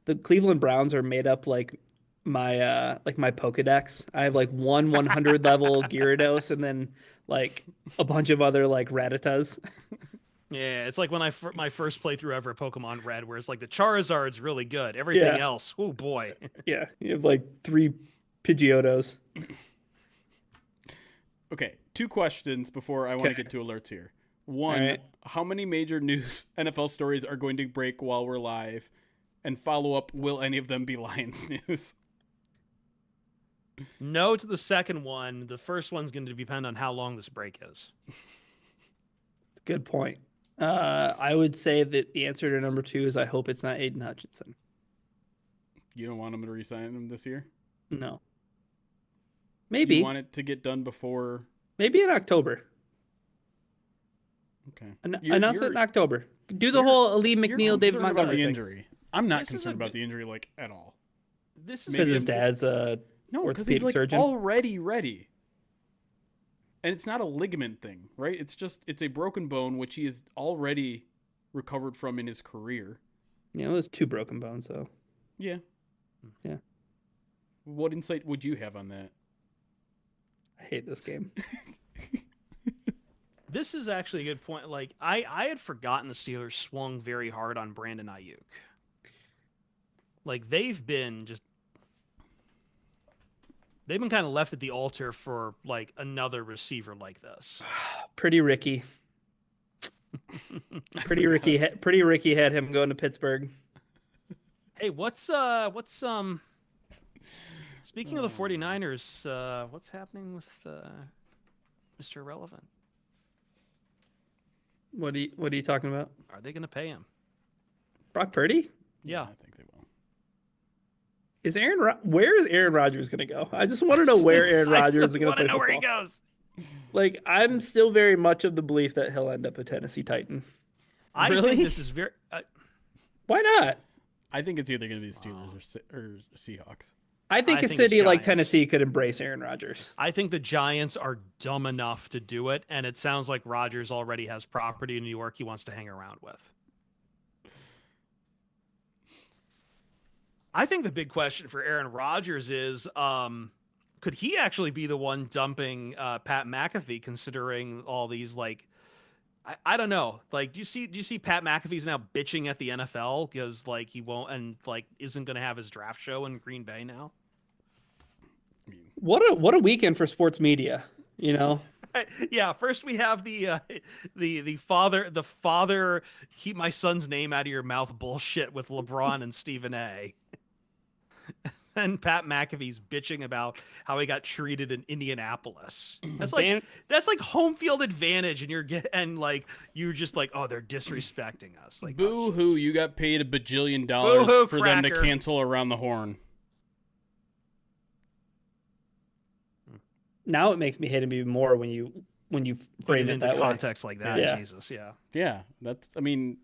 the Cleveland Browns are made up like my Pokedex. I have like 100 level Gyarados and then like a bunch of other like Rattatas. Yeah, it's like when my first playthrough ever of Pokemon Red, where it's like the Charizard's really good. Everything else, oh boy. Yeah, you have like 3 Pidgeotos. Okay, 2 questions before I want to get to alerts here. One, right. How many major news NFL stories are going to break while we're live? And follow up, will any of them be Lions news? No to the second one. The first one's going to depend on how long this break is. It's a good point. I would say that the answer to number 2 is I hope it's not Aiden Hutchinson. You don't want him to re-sign him this year? No. Do Maybe. you want it to get done before? Maybe in October. Okay. Announce it in October. Do the whole Ali You're McNeil, David concerned about Montgomery the thing. injury. I'm not This is concerned a about bit- the injury like at all. This is Because Maybe his dad's a No, because he's orthopedic like surgeon. already ready. And it's not a ligament thing, right? It's a broken bone which he is already recovered from in his career. You know, it was 2 broken bones, though. Yeah. Yeah. What insight would you have on that? I hate this game. This is actually a good point. Like I had forgotten the Steelers swung very hard on Brandon Ayuk. Like they've been kind of left at the altar for like another receiver like this. Pretty Ricky. Pretty Ricky had him going to Pittsburgh. Hey, what's speaking of the 49ers, what's happening with Mr. Irrelevant? What are you talking about? Are they going to pay him? Brock Purdy? Yeah. I think they will. Where is Aaron Rodgers going to go? I just want to know where Aaron Rodgers is going to want play to know where he football. goes. Like, I'm still very much of the belief that he'll end up a Tennessee Titan. I Really? think this is very. Why not? I think it's either going to be Steelers or Seahawks. I think a think city it's like Giants. Tennessee could embrace Aaron Rodgers. I think the Giants are dumb enough to do it, and it sounds like Rodgers already has property in New York he wants to hang around with. I think the big question for Aaron Rodgers is, could he actually be the one dumping Pat McAfee, considering all these, like, I don't know. Like, do you see Pat McAfee's now bitching at the NFL because, like, he won't and, like, isn't going to have his draft show in Green Bay now? What a weekend for sports media, you know? Yeah, first we have the father keep my son's name out of your mouth bullshit with LeBron and Stephen A. And Pat McAfee's bitching about how he got treated in Indianapolis. That's like home field advantage, and you're just like, oh, they're disrespecting us. Like, boo hoo, you got paid $1 bajillion Boo-hoo, for them to cancel Around the Horn. Now it makes me hate him even more when you frame it in that the way. context like that. Yeah. Jesus, yeah. Yeah, I mean,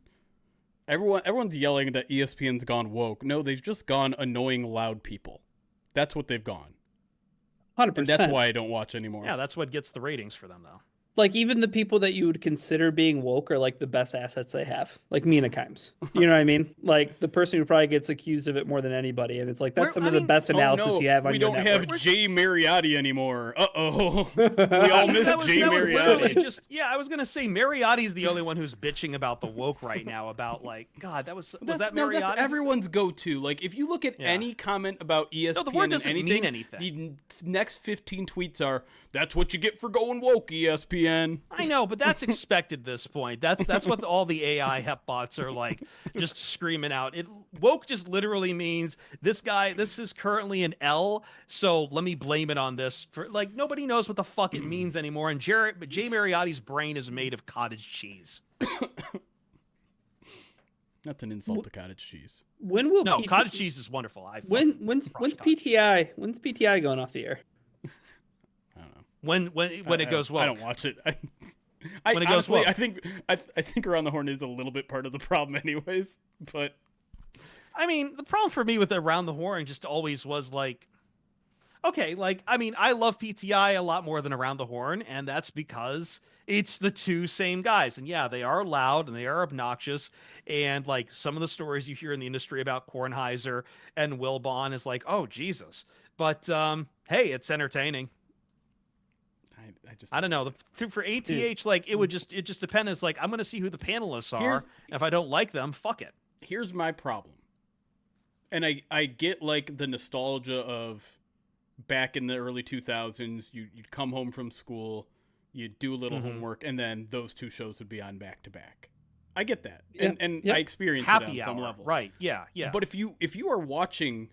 everyone's yelling that ESPN's gone woke. No, they've just gone annoying loud people. That's what they've gone. 100%. And that's why I don't watch anymore. Yeah, that's what gets the ratings for them, though. Like, even the people that you would consider being woke are like the best assets they have. Like Mina Kimes. You know what I mean? Like the person who probably gets accused of it more than anybody. And it's like, that's the best analysis you have on your network. We don't have Jay Mariotti anymore. Uh-oh. We all miss Jay Mariotti. I was going to say Mariotti's the only one who's bitching about the woke right now about, like, God, was that Mariotti? No, that's everyone's go-to. Like, if you look at any comment about ESPN the word doesn't mean anything. The next 15 tweets are, that's what you get for going woke, ESPN. I know, but that's expected at this point. That's what all the AI hep bots are like, just screaming out. Woke just literally means this is currently an L, so let me blame it on this. For like, nobody knows what the fuck it means anymore. And Jay Mariotti's brain is made of cottage cheese. That's an insult to cottage cheese. Cottage cheese is wonderful. When's PTI going off the air? When it goes well, I don't watch it. Honestly, I think Around the Horn is a little bit part of the problem, anyways. But I mean, the problem for me with Around the Horn just always was like, okay, like, I mean, I love PTI a lot more than Around the Horn, and that's because it's the two same guys. And yeah, they are loud and they are obnoxious. And like some of the stories you hear in the industry about Kornheiser and Wilbon is like, oh Jesus. But hey, it's entertaining. I don't know. For ATH, like it just depends. It's like, I'm going to see who the panelists are. If I don't like them, fuck it. Here's my problem. And I get like the nostalgia of back in the early 2000s, you'd come home from school, you'd do a little homework, and then those two shows would be on back to back. I get that. And I experienced Happy it on hour. some level. Right. Yeah. But if you are watching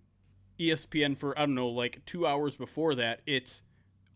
ESPN for, I don't know, like 2 hours before that, it's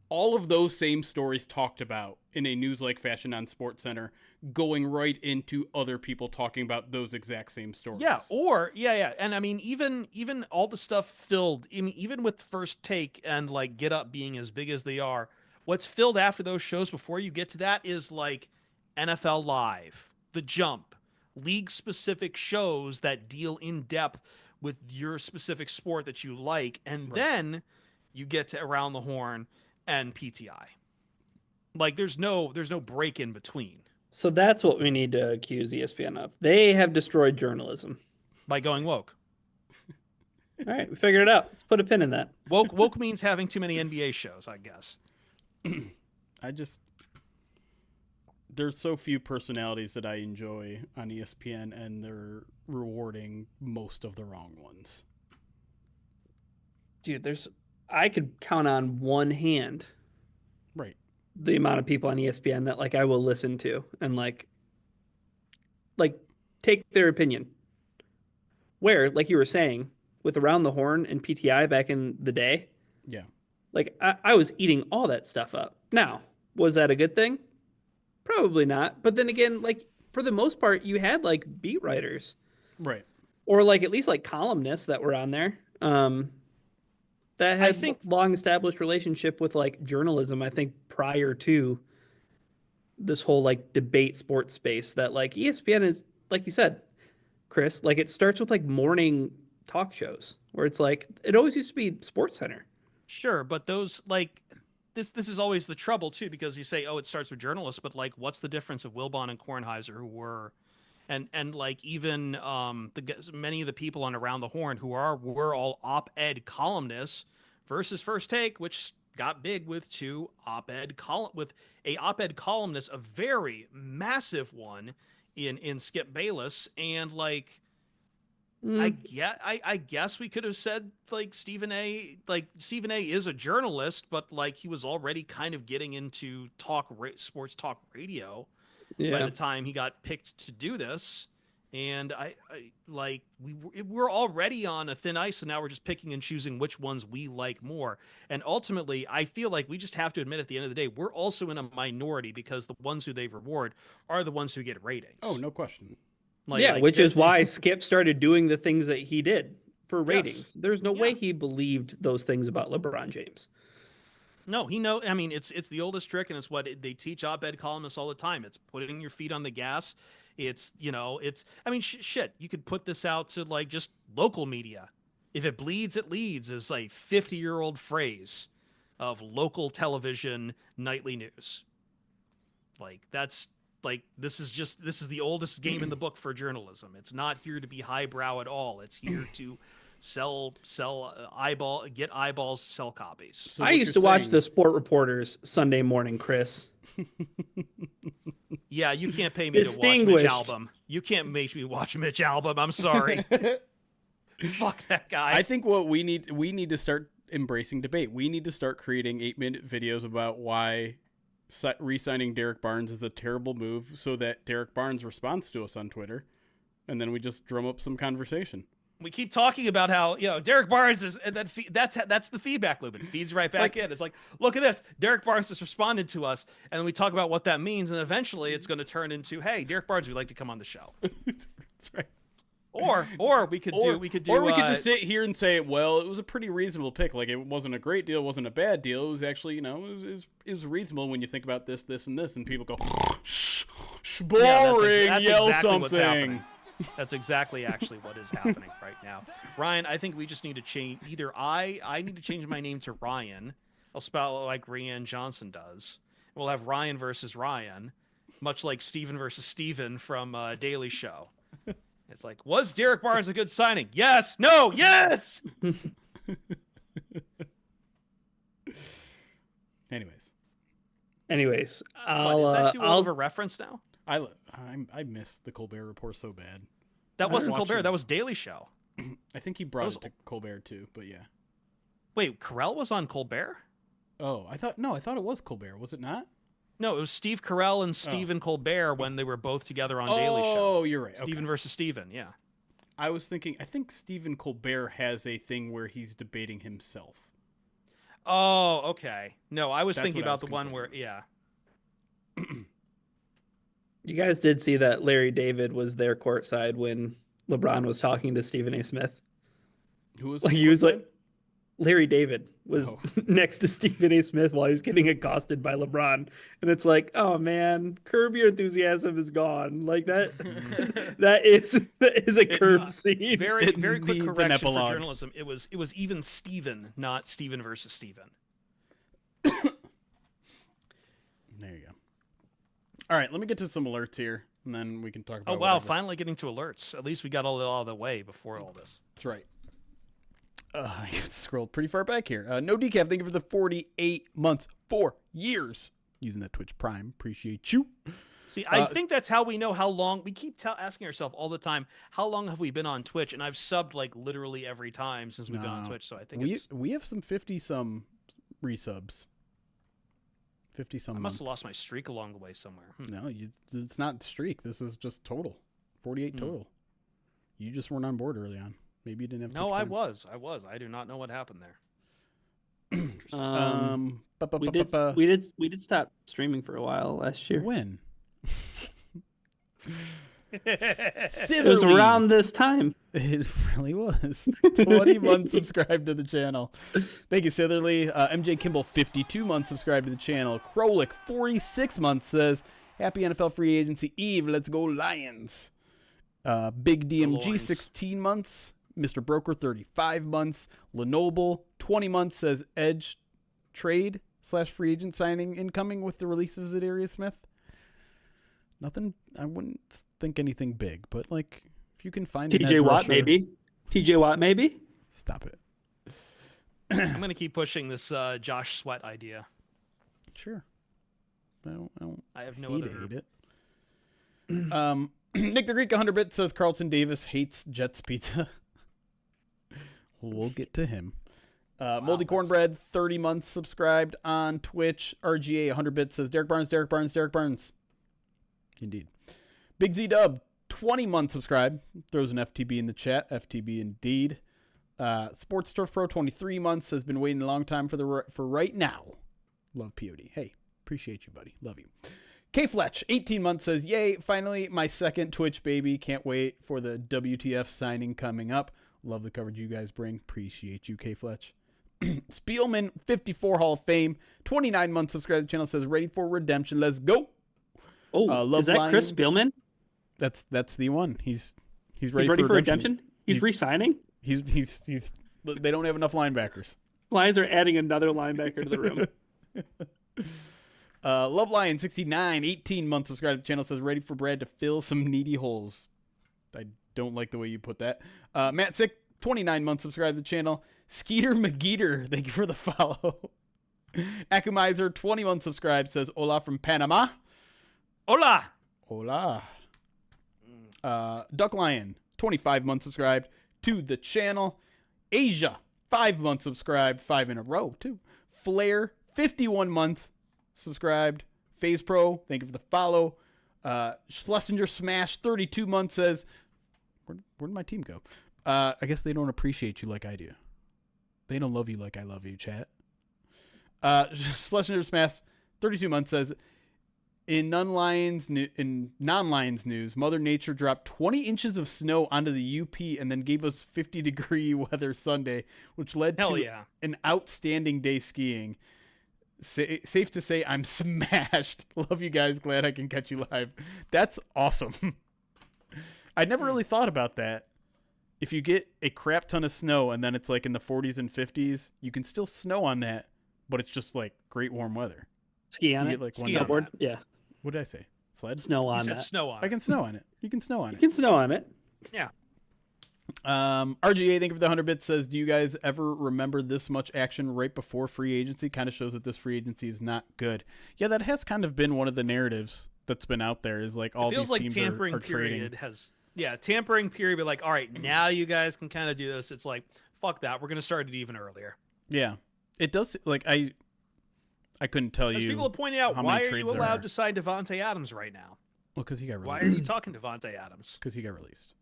all of those same stories talked about in a news-like fashion on SportsCenter, going right into other people talking about those exact same stories. Yeah. And I mean, even all the stuff filled, even with First Take and like Get Up being as big as they are, what's filled after those shows before you get to that is like NFL Live, The Jump, league-specific shows that deal in depth with your specific sport that you like, and then you get to Around the Horn and PTI. Like there's no break in between. So that's what we need to accuse ESPN of. They have destroyed journalism by going woke. All right, we figured it out. Let's put a pin in that. Woke means having too many NBA shows, I guess. There's so few personalities that I enjoy on ESPN, and they're rewarding most of the wrong ones. Dude, I could count on one hand, right, the amount of people on ESPN that like I will listen to and like take their opinion. Where, like you were saying, with Around the Horn and PTI back in the day, yeah, like I was eating all that stuff up. Now, was that a good thing? Probably not. But then again, like for the most part, you had like beat writers, right, or like at least like columnists that were on there. That had, I think, long established relationship with like journalism. I think prior to this whole like debate sports space, that like ESPN is, like you said, Chris. Like it starts with like morning talk shows where it's like it always used to be Sports Center. Sure, but those like this is always the trouble too, because you say, oh, it starts with journalists, but like, what's the difference of Wilbon and Kornheiser, who were, and like even many of the people on Around the Horn who were all op-ed columnists versus First Take, which got big with with a op-ed columnist, a very massive one in Skip Bayless, and like. I guess we could have said like Stephen A. is a journalist, but like he was already kind of getting into sports talk radio by the time he got picked to do this. And I like we're already on a thin ice, and now we're just picking and choosing which ones we like more. And ultimately, I feel like we just have to admit at the end of the day, we're also in a minority, because the ones who they reward are the ones who get ratings. Oh, no question. Which is why Skip started doing the things that he did for ratings. Yes. There's no way he believed those things about LeBron James. No, I mean, it's the oldest trick, and it's what they teach op-ed columnists all the time. It's putting your feet on the gas. It's, I mean, shit, you could put this out to like just local media. If it bleeds, it leads is a 50-year-old phrase of local television nightly news. Like that's. Like this is the oldest game in the book for journalism. It's not here to be highbrow at all. It's here to get eyeballs, sell copies. So I used to watch the sport reporters Sunday morning, Chris. Yeah, you can't pay me to watch Mitch Albom. You can't make me watch Mitch Albom. I'm sorry. Fuck that guy. I think what we need to start embracing debate. We need to start creating 8-minute videos about why re-signing Derek Barnes is a terrible move, so that Derek Barnes responds to us on Twitter, and then we just drum up some conversation. We keep talking about how Derek Barnes is, and that's the feedback loop. It feeds right back in. It's like, look at this, Derek Barnes has responded to us, and then we talk about what that means, and eventually it's going to turn into, hey, Derek Barnes, we'd like to come on the show. That's right. Or we could just sit here and say, well, it was a pretty reasonable pick. Like, it wasn't a great deal, it wasn't a bad deal. It was actually, it was reasonable when you think about this, and this, and people go, boring, that's yell exactly something. That's exactly actually what is happening right now. Ryan, I think we just need to change. Either I need to change my name to Ryan. I'll spell it like Rianne Johnson does. We'll have Ryan versus Ryan, much like Steven versus Steven from Daily Show. It's like, was Derek Barnes a good signing? Yes. No. Yes. Anyways, is that too old of a reference now? I miss the Colbert Report so bad. That wasn't Colbert. That was Daily Show. I think he brought it to Colbert too, but yeah. Wait, Carell was on Colbert? Oh, I thought it was Colbert. Was it not? No, it was Steve Carell and Stephen Colbert when they were both together on Daily Show. Oh, you're right. Steven versus Steven, yeah. I was thinking, I think Stephen Colbert has a thing where he's debating himself. Oh, okay. No, I was thinking about the one where, yeah. You guys did see that Larry David was there courtside when LeBron was talking to Stephen A. Smith. Who was? Like, he was like, Larry David was next to Stephen A. Smith while he was getting accosted by LeBron. And it's like, oh man, Curb Your Enthusiasm is gone. Like that is a Curb scene. Very quick correction for journalism. It was even Steven, not Steven versus Steven. There you go. All right, let me get to some alerts here, and then we can talk about. Oh wow, finally getting to alerts. At least we got all out of the way before all this. That's right. I scrolled pretty far back here. No decaf, thank you for the 48 months, 4 years using that Twitch Prime. Appreciate you. See, I think that's how we know how long. We keep asking ourselves all the time, how long have we been on Twitch? And I've subbed like literally every time since we've been on Twitch. So I think we have some 50-some resubs. 50-some. I must have lost my streak along the way somewhere. No, it's not streak. This is just total. 48 total. You just weren't on board early on. Maybe you didn't have. No, I was. I do not know what happened there. We did stop streaming for a while last year. When? It was around this time. It really was. 20 months subscribed to the channel. Thank you, Sitherly. MJ Kimball, 52 months subscribed to the channel. Krolik, 46 months, says, happy NFL free agency eve. Let's go Lions. Big DMG, Loins. 16 months. Mr. Broker, 35 months. Lenoble, 20 months, says Edge trade / free agent signing incoming with the release of Zadarius Smith. Nothing, I wouldn't think anything big, but like if you can find an edge TJ Watt, rusher, maybe. TJ Watt, maybe. Stop it. I'm going to keep pushing this Josh Sweat idea. Sure. I have no hate other. it. Nick the Greek 100-bit says Carlton Davis hates Jets pizza. We'll get to him. Moldy Cornbread, 30 months subscribed on Twitch. RGA 100-bit says Derek Barnes. Indeed. Big Z Dub, 20 months subscribed. Throws an FTB in the chat. FTB indeed. Sports Turf Pro, 23 months, has been waiting a long time for right now. Love POD. Hey, appreciate you, buddy. Love you. K Fletch, 18 months, says, yay, finally my second Twitch baby. Can't wait for the WTF signing coming up. Love the coverage you guys bring. Appreciate you, K Fletch. Spielman, 54 Hall of Fame, 29 months subscribed to the channel, says, ready for redemption. Let's go. Oh, is that Lion. Chris Spielman? That's the one. He's ready, for redemption? He's re-signing? He's they don't have enough linebackers. Lions are adding another linebacker to the room. Love Lion 69, 18 months subscribed to the channel, says ready for Brad to fill some needy holes. I don't like the way you put that. Matt Sick, 29 months subscribed to the channel. Skeeter McGeeter, thank you for the follow. Akumizer, 20 months subscribed, says hola from Panama. Hola. Duck Lion, 25 months subscribed to the channel. Asia, 5 months subscribed, 5 in a row too. Flair, 51 months subscribed. FaZe Pro, thank you for the follow. Schlesinger Smash, 32 months, says, where'd my team go? I guess they don't appreciate you like I do. They don't love you like I love you, chat. Schlesinger Smash, 32 months, says, in non-Lions news, Mother Nature dropped 20 inches of snow onto the UP and then gave us 50-degree weather Sunday, which led to an outstanding day skiing. Safe to say I'm smashed. Love you guys. Glad I can catch you live. That's awesome. I never really thought about that. If you get a crap ton of snow and then it's like in the 40s and 50s, you can still snow on that, but it's just like great warm weather. Ski on you it? Like Snowboard? Yeah. What did I say? Sled? Snow on You that. said snow on I can snow on it. You can snow on it. You can snow on it. Yeah. RGA, thank you for the 100 bits, says, do you guys ever remember this much action right before free agency? Kind of shows that this free agency is not good. Yeah, that has kind of been one of the narratives that's been out there, is like all these teams tampering are period trading. tampering period, but like, all right, now you guys can kind of do this. It's like, fuck that. We're going to start it even earlier. Yeah. It does, like, I couldn't tell you. People have pointed out, how why many are you trades there allowed are. to sign Devontae Adams right now? Well, because he got released. Why are you talking Devontae Adams? Because he got released.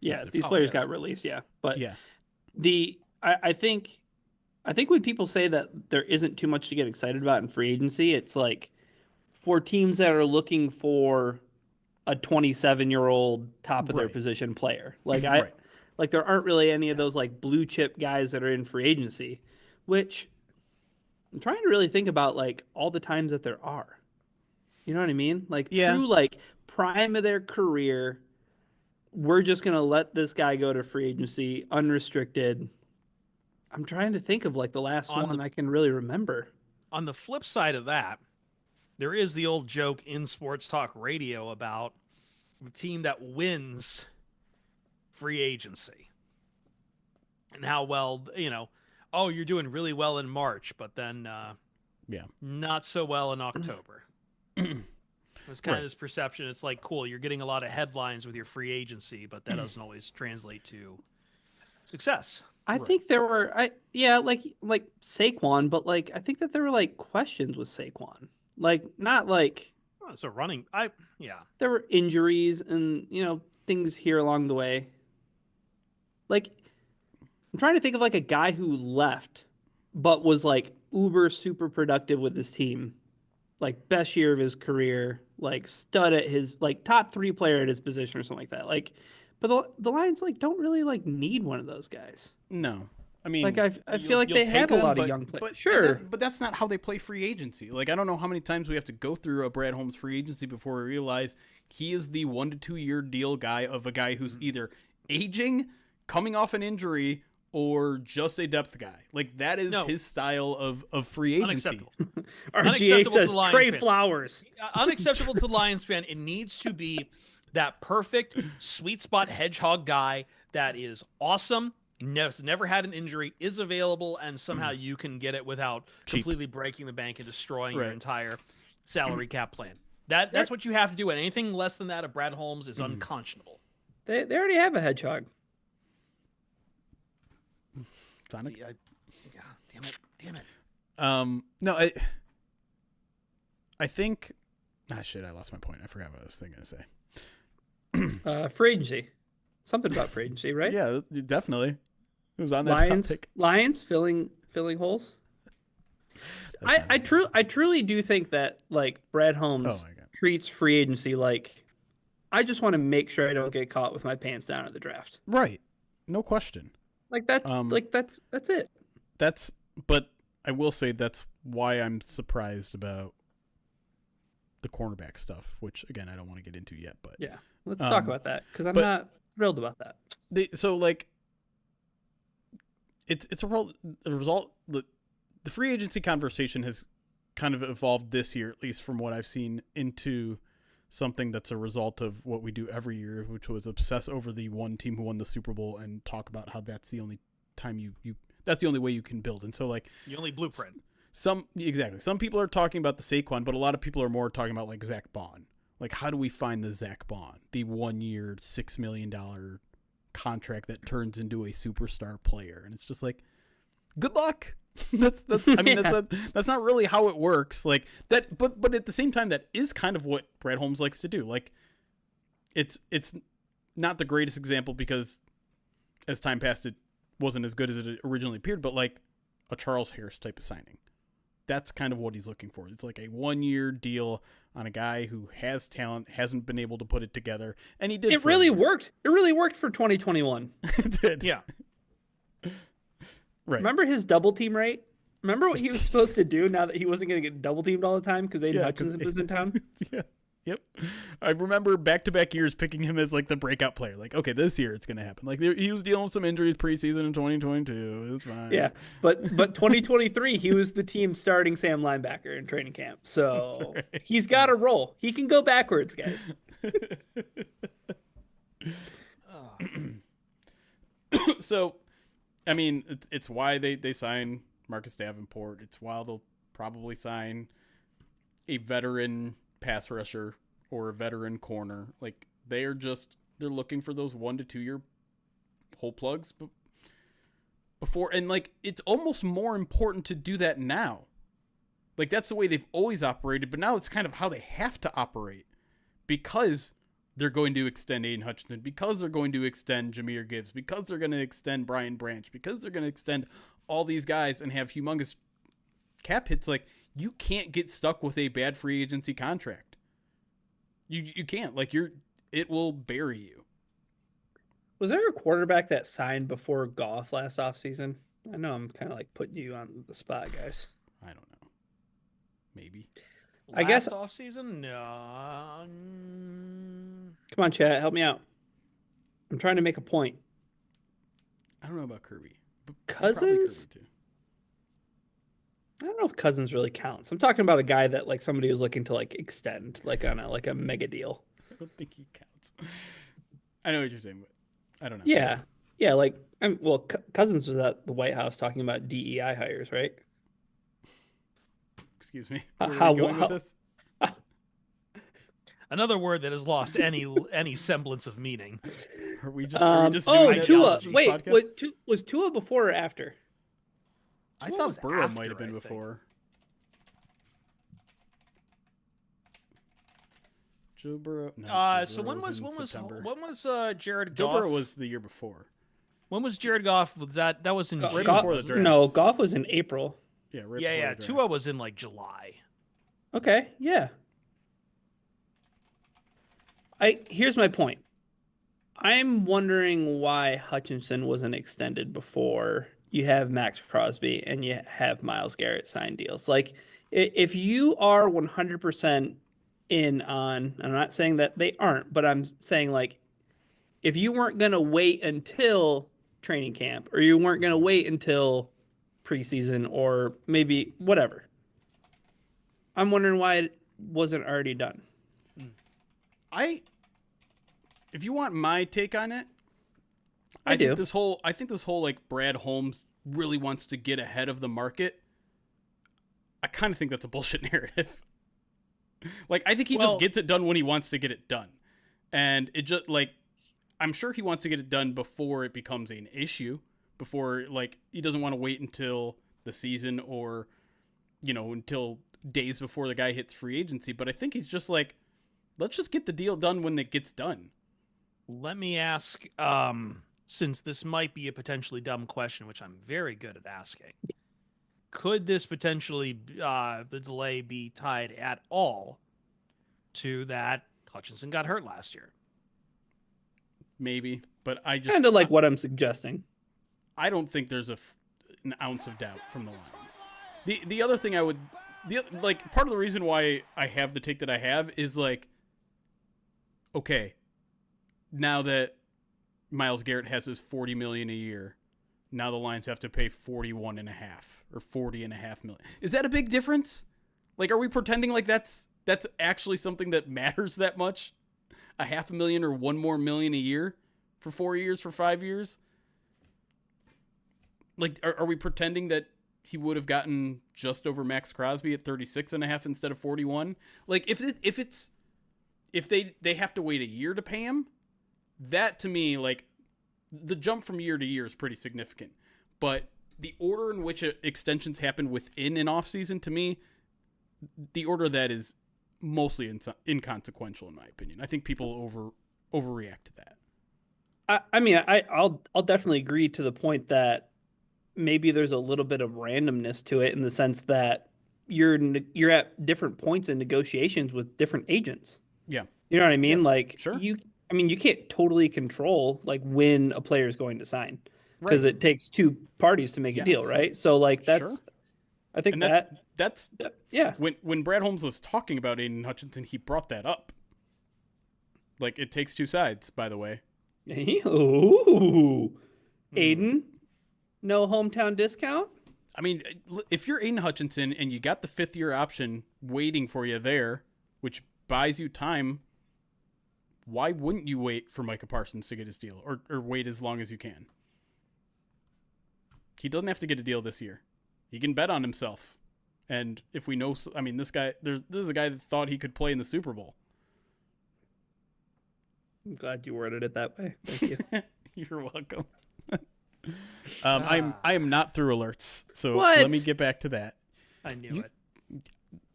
Yeah, Yes, these players got released, yeah. But Yeah. I think when people say that there isn't too much to get excited about in free agency, it's like for teams that are looking for a 27-year-old top of their Right. position player. Like Right. like there aren't really any of those like blue chip guys that are in free agency, which I'm trying to really think about like all the times that there are. You know what I mean? Like Yeah. true like prime of their career, we're just going to let this guy go to free agency unrestricted. I'm trying to think of like the last one I can really remember. On the flip side of that, there is the old joke in sports talk radio about the team that wins free agency and how well, oh, you're doing really well in March, but then not so well in October. It's kind of this perception. It's like, cool, you're getting a lot of headlines with your free agency, but that doesn't always translate to success. I think there were, like Saquon, but like I think that there were like questions with Saquon, like not like there were injuries and things here along the way. Like I'm trying to think of like a guy who left, but was like uber super productive with his team, like best year of his career, like stud at his like top 3 player at his position or something like that. Like, but the Lions like don't really like need one of those guys. No. I mean, Like I feel like you'll they take have a them, lot but, of young players. but Sure. but that's not how they play free agency. Like I don't know how many times we have to go through a Brad Holmes free agency before we realize he is the 1 to 2 year deal guy of a guy who's either aging, coming off an injury, or just a depth guy. Like that is his style of free agency. Unacceptable. RGA to says the Lions Trey fan. Flowers. Unacceptable to the Lions fan. It needs to be that perfect sweet spot hedgehog guy that is awesome, never had an injury, is available, and somehow you can get it without completely breaking the bank and destroying your entire salary cap plan. That's what you have to do. And anything less than that of Brad Holmes is unconscionable. They already have a hedgehog. Sonic? See, damn it. No, I think. Shit! I lost my point. I forgot what I was thinking to say. Free agency. Something about free agency, right? Yeah, definitely. It was on that topic. Lions filling holes. I truly do think that like Brad Holmes treats free agency like I just want to make sure I don't get caught with my pants down at the draft. Right. No question. Like that's that's it. But I will say that's why I'm surprised about the cornerback stuff, which again I don't want to get into yet. But yeah, let's talk about that because I'm not thrilled about that. It's a result. The free agency conversation has kind of evolved this year, at least from what I've seen, into something that's a result of what we do every year, which was obsess over the one team who won the Super Bowl and talk about how that's the only time that's the only way you can build. And so like the only blueprint. Some people are talking about the Saquon, but a lot of people are more talking about like Zach Bond. Like, how do we find the Zach Bond, the 1 year, $6 million contract that turns into a superstar player? And it's just like, good luck. That's not really how it works. Like that, but at the same time, that is kind of what Brad Holmes likes to do. Like, it's not the greatest example because as time passed, it wasn't as good as it originally appeared. But like a Charles Harris type of signing, that's kind of what he's looking for. It's like a 1 year deal on a guy who has talent, hasn't been able to put it together, and he did. It really worked. It really worked for 2021. It did. Yeah. Right. Remember his double team rate? Remember what he was supposed to do now that he wasn't going to get double teamed all the time because Aiden Hutchinson was in town? Yeah. Yep. I remember back-to-back years picking him as like the breakout player. Like, okay, this year it's going to happen. Like he was dealing with some injuries preseason in 2022. It's fine. Yeah. But 2023, he was the team starting Sam linebacker in training camp. So he's got a role. He can go backwards, guys. So, I mean, it's why they sign Marcus Davenport. It's why they'll probably sign a veteran pass rusher or a veteran corner. Like they're looking for those 1 to 2 year hole plugs before, and like it's almost more important to do that now. Like that's the way they've always operated, but now it's kind of how they have to operate because they're going to extend Aiden Hutchinson, because they're going to extend Jahmyr Gibbs, because they're going to extend Brian Branch, because they're going to extend all these guys and have humongous cap hits. Like you can't get stuck with a bad free agency contract. You can't. Like it will bury you. Was there a quarterback that signed before Goff last offseason? I know I'm kind of like putting you on the spot, guys. I don't know. Maybe. I guess off season. No. Come on, chat, help me out. I'm trying to make a point. I don't know about Kirby. Cousins? Kirby too. I don't know if Cousins really counts. I'm talking about a guy that like somebody was looking to like extend, like on a mega deal. I don't think he counts. I know what you're saying, but I don't know. Yeah. Like, Cousins was at the White House talking about DEI hires, right? Excuse me. How with this? Another word that has lost any semblance of meaning. Are we just doing Tua. Wait, podcast? was Tua before or after? I thought Burrow might have been before. Joe Burrow. No, so when was Jared Goff? Joe Burrow was the year before. When was Jared Goff? That was in June, before the draft. No, Goff was in April. Yeah, yeah. Tua was in like July. Okay, yeah. Here's my point. I'm wondering why Hutchinson wasn't extended before you have Max Crosby, and you have Myles Garrett sign deals. Like, if you are 100% in on, I'm not saying that they aren't, but I'm saying, like, if you weren't going to wait until training camp, or you weren't going to wait until preseason, or maybe whatever, I'm wondering why it wasn't already done. If you want my take on it, I do. I think this whole like Brad Holmes really wants to get ahead of the market. I kind of think that's a bullshit narrative. Like, I think he just gets it done when he wants to get it done. And it just, like, I'm sure he wants to get it done before it becomes an issue, before, like, he doesn't want to wait until the season or, you know, until days before the guy hits free agency. But I think he's just like, let's just get the deal done when it gets done. Let me ask, since this might be a potentially dumb question, which I'm very good at asking, could this potentially, the delay be tied at all to that Hutchinson got hurt last year? Maybe, but I just... Kind of like what I'm suggesting. I don't think there's an ounce of doubt from the Lions. The other thing I would... like, part of the reason why I have the take that I have is, like, okay, now that Myles Garrett has his $40 million a year, now the Lions have to pay 41.5 or 40.5 million. Is that a big difference? Like, are we pretending like that's actually something that matters that much? $500,000 or $1 more million a year for 4 years, for 5 years? Like, are we pretending that he would have gotten just over Max Crosby at 36.5 instead of 41? Like, if they have to wait a year to pay him, that to me, like, the jump from year to year is pretty significant. But the order in which extensions happen within an offseason, to me, the order of that is mostly inconsequential, in my opinion. I think people overreact to that. I mean, I'll definitely agree to the point that maybe there's a little bit of randomness to it, in the sense that you're at different points in negotiations with different agents. Yeah. You know what I mean? Yes, like, sure. you can't totally control, like, when a player is going to sign, because it takes two parties to make a deal, right? So, like, that's, sure. I think and that's yeah. When Brad Holmes was talking about Aiden Hutchinson, he brought that up. Like, it takes two sides, by the way. Ooh, Aiden, no hometown discount? I mean, if you're Aiden Hutchinson and you got the 5th-year option waiting for you there, which buys you time, why wouldn't you wait for Micah Parsons to get his deal, or wait as long as you can? He doesn't have to get a deal this year. He can bet on himself. And if we know, I mean, this is a guy that thought he could play in the Super Bowl. I'm glad you worded it that way. Thank you. You're welcome. I am not through alerts, so What? Let me get back to that. I knew it.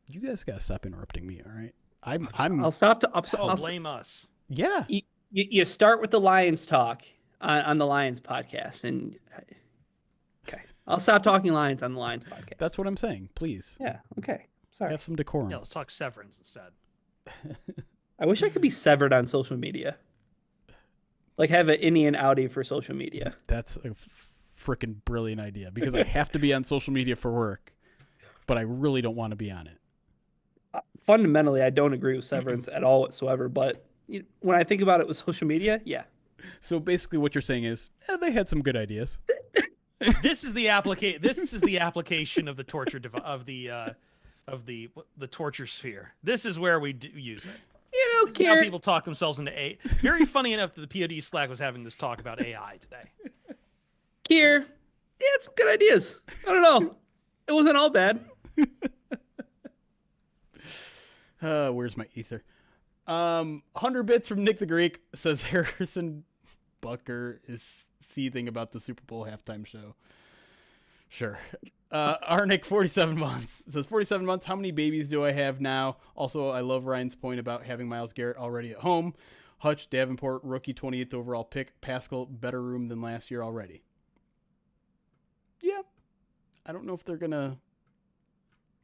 You guys gotta stop interrupting me, all right? I'll stop. I'll blame us. Yeah. You start with the Lions talk on the Lions podcast, and okay, I'll stop talking Lions on the Lions podcast. That's what I'm saying. Please. Yeah. Okay. Sorry. Have some decorum. Yeah, let's talk severance instead. I wish I could be severed on social media. Like, have an innie and outie for social media. That's a freaking brilliant idea, because I have to be on social media for work, but I really don't want to be on it. Fundamentally, I don't agree with severance at all whatsoever, but when I think about it with social media, yeah. So basically what you're saying is, they had some good ideas. This is the application of the torture of the torture sphere. This is where we use it. You know, This is how people talk themselves into AI. Very funny enough that the POD Slack was having this talk about AI today. Kier, yeah, it's good ideas. I don't know. It wasn't all bad. Where's my ether? 100 bits from Nick the Greek says Harrison Bucker is seething about the Super Bowl halftime show. Sure. Arnick, 47 months. Says 47 months. How many babies do I have now? Also, I love Ryan's point about having Myles Garrett already at home. Hutch, Davenport, rookie 28th overall pick. Pascal, better room than last year already. Yeah. I don't know if they're going to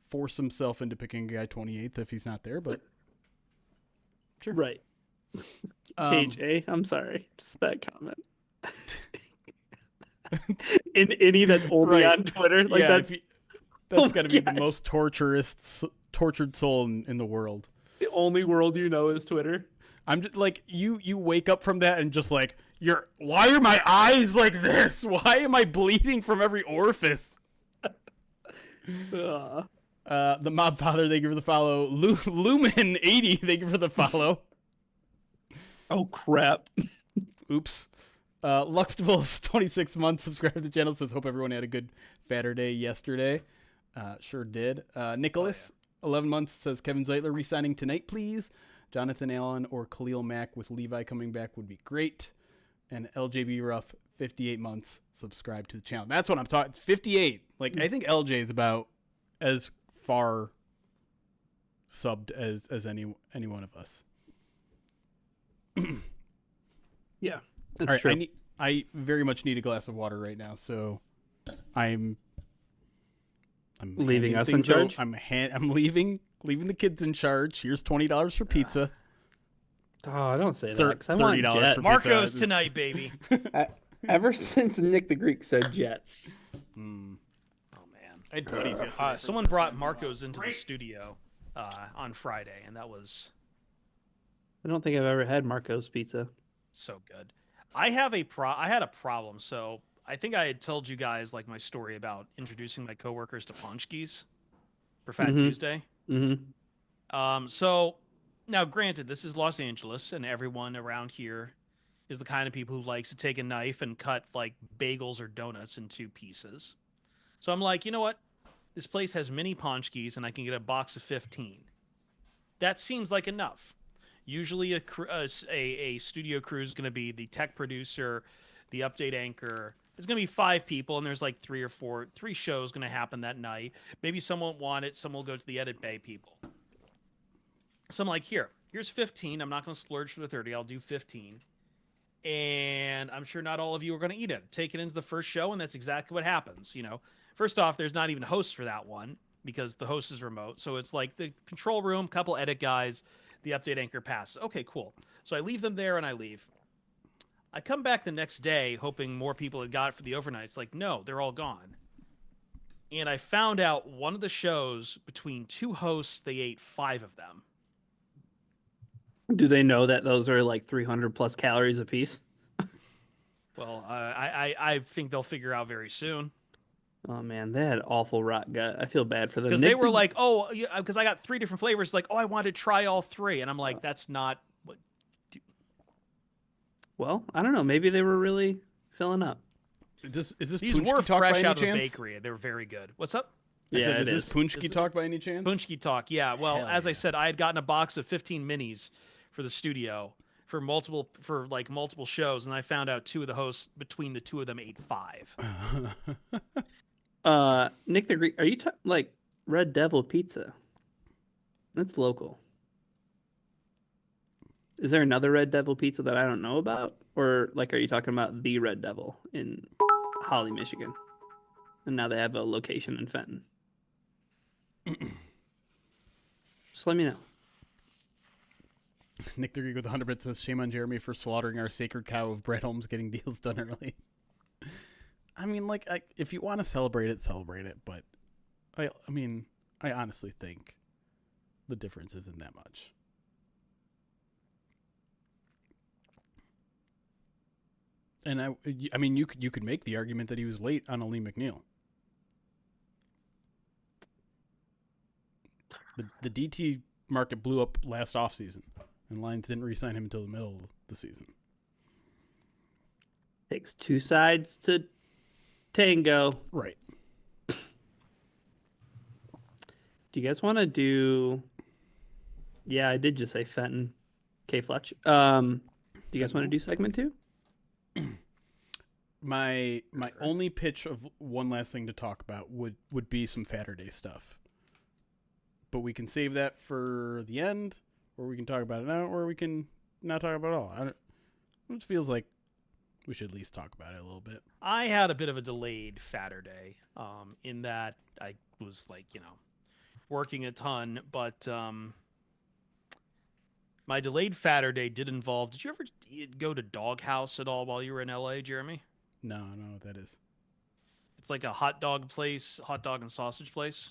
force himself into picking a guy 28th if he's not there, but sure. Right. KJ, I'm sorry. Just that comment. In any that's only Right. on Twitter. Like Yeah, that's that's oh got to my be the gosh. most tortured soul in the world. The only world you know is Twitter. I'm just like you wake up from that and just like why are my eyes like this? Why am I bleeding from every orifice? Ugh. The Mob Father, thank you for the follow. Lumen80, thank you for the follow. Oh crap. Oops. Luxtable's 26 months, subscribe to the channel, says hope everyone had a good fatter day yesterday. Sure did. Nicholas, 11 months, says Kevin Zeitler re-signing tonight, please. Jonathan Allen or Khalil Mack with Levi coming back would be great. And LJB Ruff, 58 months, subscribe to the channel. That's what I'm talking. 58. Like, I think LJ is about as far subbed as any one of us. Yeah. All That's right, true. I very much need a glass of water right now, so I'm Leaving handing us in things charge? I'm leaving the kids in charge. Here's $20 for pizza. Oh, don't say that. 'Cause I want $30 for Jets. pizza. Marco's tonight, baby. Ever since Nick the Greek said Jets. Oh man. I had buddies yesterday. Someone brought Marco's into the studio on Friday, and that was I don't think I've ever had Marco's pizza. so good. I had a problem. So I think I had told you guys like my story about introducing my coworkers to Paczkis for Fat Tuesday. Mm-hmm. So now, granted, this is Los Angeles, and everyone around here is the kind of people who likes to take a knife and cut like bagels or donuts in two pieces. So I'm like, you know what? This place has mini Paczkis, and I can get a box of 15. That seems like enough. Usually, a studio crew is going to be the tech producer, the update anchor. There's going to be 5 people, and there's like 3 shows going to happen that night. Maybe someone won't want it. Some will go to the edit bay people. So I'm like, here's 15. I'm not going to splurge for the 30. I'll do 15. And I'm sure not all of you are going to eat it. Take it into the first show, and that's exactly what happens. You know, first off, there's not even hosts for that one because the host is remote. So it's like the control room, couple edit guys, the update anchor passes. Okay, cool. So I leave them there and I leave. I come back the next day hoping more people had got it for the overnight. It's like, no, they're all gone. And I found out one of the shows, between 2 hosts, they ate 5 of them. Do they know that those are like 300 plus calories a piece? Well, I think they'll figure out very soon. Oh man, they had awful rot gut. I feel bad for them. Because they were like, oh, because I got 3 different flavors. Like, oh, I wanted to try all 3. And I'm like, that's not what. Well, I don't know. Maybe they were really filling up. Is this These Punchki were talk fresh by any out of the chance? bakery. They were very good. What's up? I said, Yeah, is this Punchki talk by any chance? Punchki talk. Yeah. Well, Hell as I yeah. said, I had gotten a box of 15 minis for the studio for multiple shows, and I found out 2 of the hosts, between the 2 of them, ate 5. Nick the Greek, are you like Red Devil Pizza? That's local. Is there another Red Devil Pizza that I don't know about? Or like, are you talking about the Red Devil in Holly, Michigan? And now they have a location in Fenton. Just let me know. Nick the Greek with 100 bits says, shame on Jeremy for slaughtering our sacred cow of Brett Holmes getting deals done early. I mean, like, if you want to celebrate it, but I mean, I honestly think the difference isn't that much. And I mean, you could make the argument that he was late on Ali McNeil. The DT market blew up last offseason, and Lions didn't re-sign him until the middle of the season. Takes 2 sides to tango. Right. Do you guys want to do? Yeah, I did just say Fenton. K Fletch. Do you guys want to do segment 2? My only pitch of one last thing to talk about would be some Saturday stuff. But we can save that for the end, or we can talk about it now, or we can not talk about it all. It feels like we should at least talk about it a little bit. I had a bit of a delayed Saturday, in that I was like, working a ton, but my delayed Saturday did involve. Did you ever go to Doghouse at all while you were in LA, Jeremy? No, I don't know what that is. It's like a hot dog and sausage place.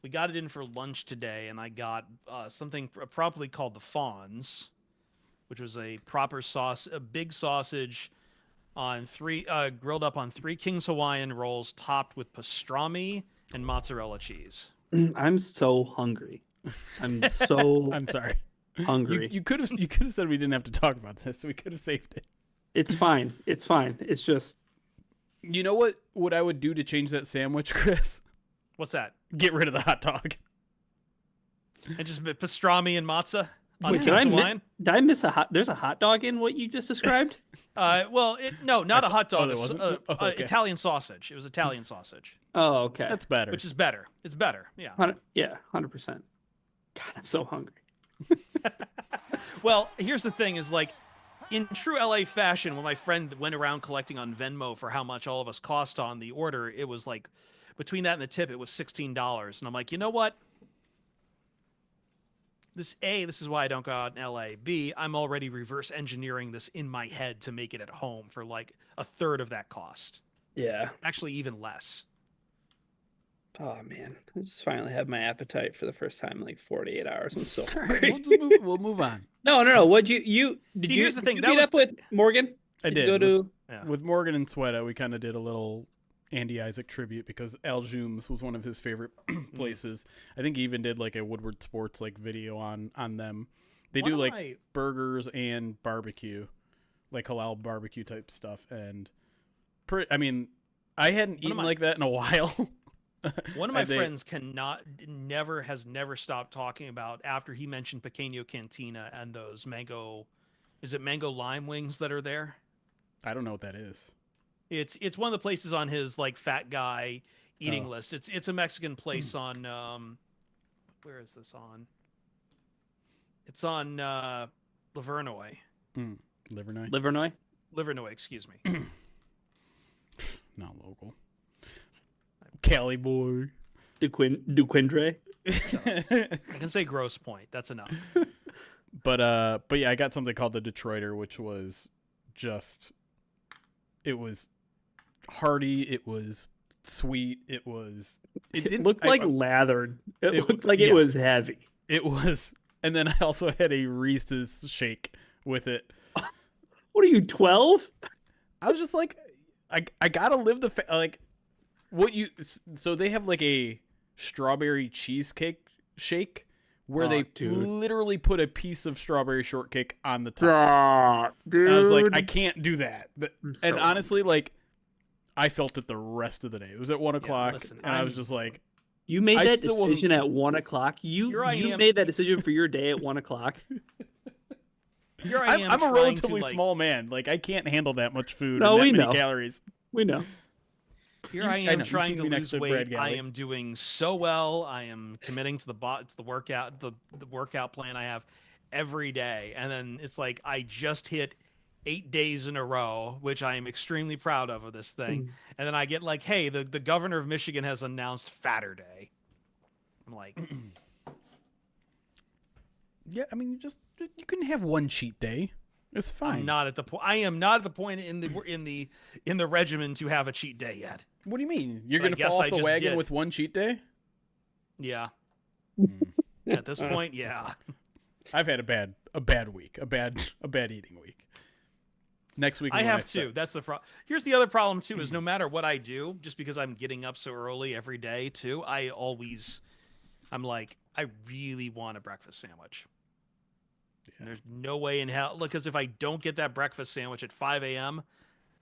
We got it in for lunch today, and I got something properly called the Fawns, which was a big sausage on grilled up on 3 King's Hawaiian rolls, topped with pastrami and mozzarella cheese. I'm so hungry. I'm so I'm sorry. hungry. You could have said we didn't have to talk about this. We could have saved it. It's fine. It's fine. It's just. You know what I would do to change that sandwich, Chris? What's that? Get rid of the hot dog. And just pastrami and matzah on Wait, King's Hawaiian? Did I miss there's a hot dog in what you just described? No, not a hot dog. Okay. Italian sausage. It was Italian sausage. Oh, okay. That's better. Which is better. It's better. Yeah. 100%. God, I'm so hungry. Well, here's the thing is like, in true LA fashion, when my friend went around collecting on Venmo for how much all of us cost on the order, it was like, between that and the tip, it was $16. And I'm like, you know what? This is why I don't go out in LA. B, I'm already reverse engineering this in my head to make it at home for like a third of that cost. Yeah. Actually, even less. Oh man, I just finally have my appetite for the first time in like 48 hours. I'm so All hungry. right, we'll move on. No. What'd you did See, you here's the thing, did that you meet was up with Morgan? I You did. go to With Morgan and Sweta, we kind of did a little Andy Isaac tribute because Al Jooms was one of his favorite places. I think he even did like a Woodward Sports like video on them. They do like burgers and barbecue, like halal barbecue type stuff. And I mean, I hadn't eaten like that in a while. One of my friends has never stopped talking about after he mentioned Pequeño Cantina and those mango lime wings that are there. I don't know what that is. It's one of the places on his like fat guy eating list. It's a Mexican place on where is this on? It's on Livernois. Livernois? Livernois. Excuse me. Not local. Cali boy. Duquindre. I can say Grosse Point. That's enough. But yeah, I got something called the Detroiter, which was just, it was hearty, it was sweet, it looked like lathered. It looked like it was heavy. It was, and then I also had a Reese's shake with it. What are you, 12? I was just like, I gotta live like so they have like a strawberry cheesecake shake where they literally put a piece of strawberry shortcake on the top. Dude. And I was like, I can't do that. But honestly, like, I felt it the rest of the day. It was at 1 o'clock, and I was just like, you made that decision at 1 o'clock. You made that decision for your day at 1 o'clock. Here I am. I'm a relatively small man. Like, I can't handle that much food No, and that many calories. We know. Here I am trying to lose weight. I am doing so well. I am committing to the workout plan I have every day. And then it's like I just hit 8 days in a row, which I am extremely proud of this thing. And then I get like, hey, the governor of Michigan has announced Fatter Day. I'm like, yeah, I mean, you can have one cheat day. It's fine. I am not at the point in the regimen to have a cheat day yet. What do you mean? You're going to fall off the wagon with one cheat day? Yeah. At this point, yeah. I've had a bad week, a bad eating week. Next week I have too. That's the problem. Here's the other problem too: is no matter what I do, just because I'm getting up so early every day too, I'm like, I really want a breakfast sandwich. And there's no way in hell, because if I don't get that breakfast sandwich at 5 a.m.,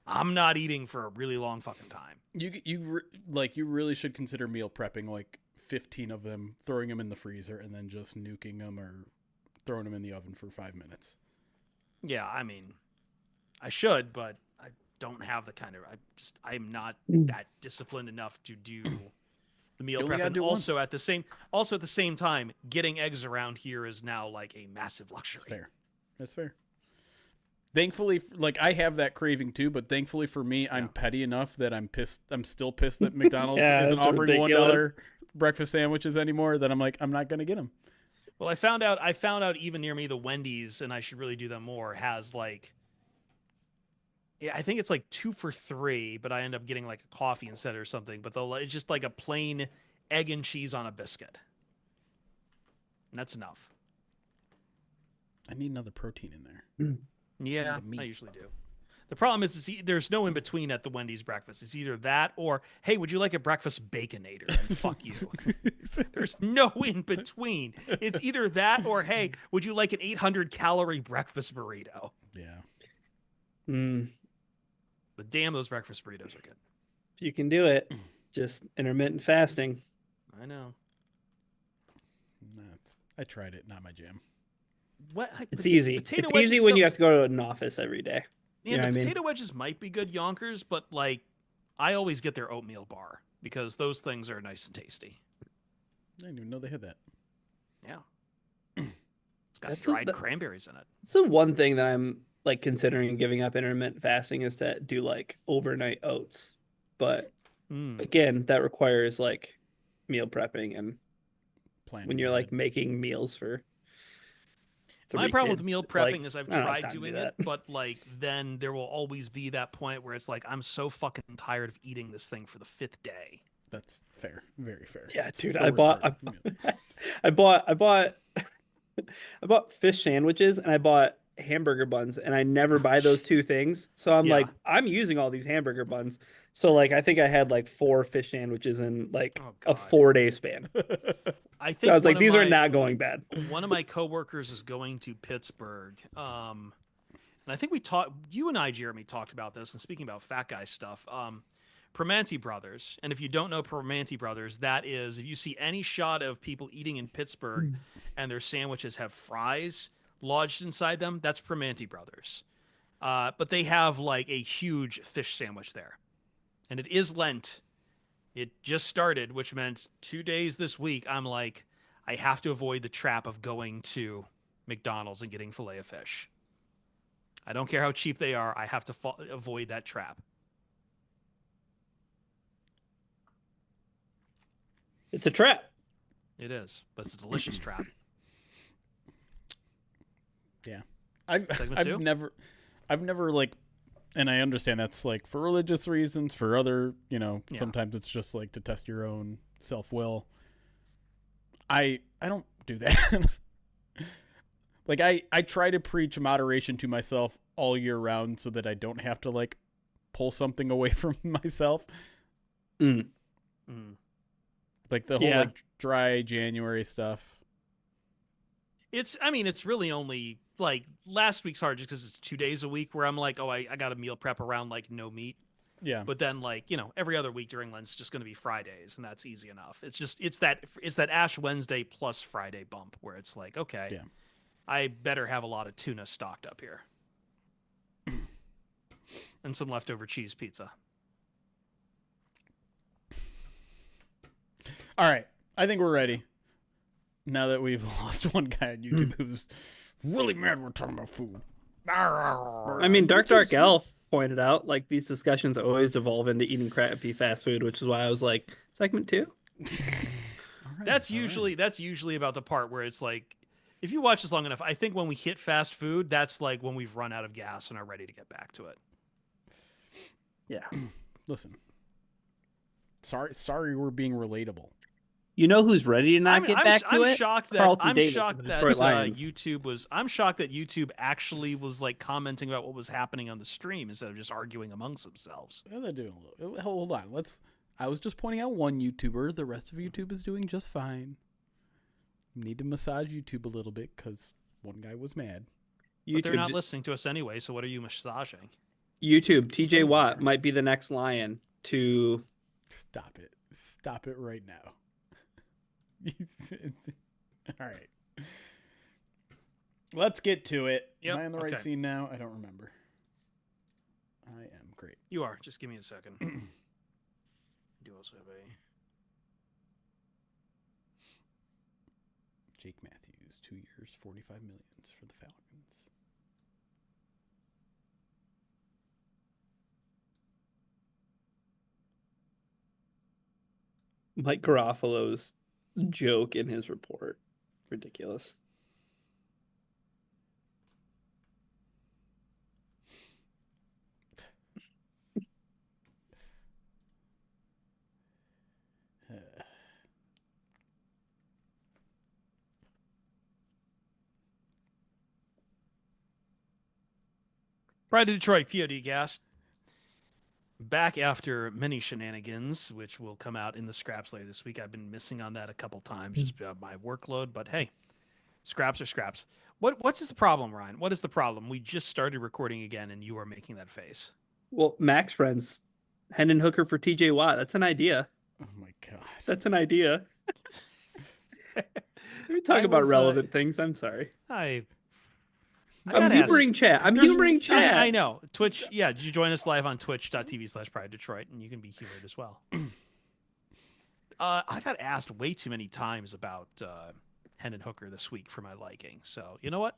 I'm not eating for a really long fucking time. You really should consider meal prepping, like 15 of them, throwing them in the freezer, and then just nuking them or throwing them in the oven for 5 minutes. Yeah, I mean, I should, but I don't have the kind of. I'm not that disciplined enough to do the meal prep. And also at the same time, getting eggs around here is now like a massive luxury. That's fair. Thankfully, like, I have that craving too, but thankfully for me, I'm petty enough that I'm still pissed that McDonald's isn't offering $1 breakfast sandwiches anymore, that I'm like, I'm not going to get them. Well, I found out even near me, the Wendy's, and I should really do them more, has like Yeah, I think it's like 2 for $3, but I end up getting like a coffee instead or something. But it's just like a plain egg and cheese on a biscuit, and that's enough. I need another protein in there. Yeah, meat. I usually do. The problem is there's no in between at the Wendy's breakfast. It's either that or, hey, would you like a breakfast baconator? And fuck you. There's no in between. It's either that or, hey, would you like an 800-calorie breakfast burrito? Yeah. But damn, those breakfast burritos are good. If you can do it, just intermittent fasting. I know. I tried it. Not my jam. What? It's easy. It's easy when you have to go to an office every day. Yeah, the potato wedges might be good, Yonkers, but like, I always get their oatmeal bar because those things are nice and tasty. I didn't even know they had that. Yeah. It's got dried cranberries in it. It's the one thing that I'm like considering giving up intermittent fasting is to do like overnight oats. But again, that requires like meal prepping and planning when you're like making meals for my problem with meal prepping is I've tried doing it, but like then there will always be that point where it's like I'm so fucking tired of eating this thing for the 5th day. That's fair, very fair. Yeah, dude, I bought I bought fish sandwiches and I bought hamburger buns, and I never buy those two things. So I'm like, I'm using all these hamburger buns. So like, I think I had like 4 fish sandwiches in like a 4-day span. I think I was like, these are not going bad. One of my coworkers is going to Pittsburgh. And I think you and I, Jeremy, talked about this. And speaking about fat guy stuff, Primanti Brothers. And if you don't know Primanti Brothers, that is, if you see any shot of people eating in Pittsburgh and their sandwiches have fries lodged inside them, that's Primanti Brothers. But they have like a huge fish sandwich there. And it is Lent. It just started, which meant 2 days this week. I'm like, I have to avoid the trap of going to McDonald's and getting filet of fish. I don't care how cheap they are. I have to avoid that trap. It's a trap. It is, but it's a delicious trap. Yeah. I've never like, and I understand that's like for religious reasons, for other, sometimes it's just like to test your own self-will. I don't do that. Like I try to preach moderation to myself all year round so that I don't have to like pull something away from myself. Like the whole like dry January stuff. It's really only like last week's hard just because it's 2 days a week where I'm like, oh, I got a meal prep around like no meat. Yeah. But then like, every other week during Lent's just going to be Fridays, and that's easy enough. It's that Ash Wednesday plus Friday bump where it's like, okay, I better have a lot of tuna stocked up here. And some leftover cheese pizza. All right. I think we're ready. Now that we've lost one guy on YouTube who's really mad we're talking about food. I mean, Dark Elf pointed out, like, these discussions always devolve into eating crappy fast food, which is why I was like, segment 2? That's usually about the part where it's like, if you watch this long enough, I think when we hit fast food, that's like when we've run out of gas and are ready to get back to it. Yeah. Listen. Sorry we're being relatable. You know who's ready to not get back to it? I'm shocked that YouTube actually was like commenting about what was happening on the stream instead of just arguing amongst themselves. Well, they're doing a little. Hold on. I was just pointing out one YouTuber. The rest of YouTube is doing just fine. Need to massage YouTube a little bit because one guy was mad. But they're not listening to us anyway, so what are you massaging? YouTube, TJ Watt might be the next lion to... Stop it. Stop it right now. All right. Let's get to it. Yep. Am I on the right scene now? I don't remember. I am great. You are. Just give me a second. Do also have a... Jake Matthews, 2 years, $45 million for the Falcons. Mike Garofalo's joke in his report. Ridiculous. Pride of Detroit POD back after many shenanigans, which will come out in the scraps later this week. I've been missing on that a couple times, just my workload. But hey, scraps are scraps. What's the problem, Ryan? What is the problem? We just started recording again, and you are making that face. Well, Max friends, Hendon Hooker for TJ Watt. That's an idea. Oh my god. That's an idea. We talk about relevant things. I'm sorry. I'm humoring chat. I'm humoring chat. I know. Twitch. Yeah. Did you join us live on twitch.tv/Pride Detroit? And you can be humored as well. I got asked way too many times about Hendon Hooker this week for my liking. So, you know what?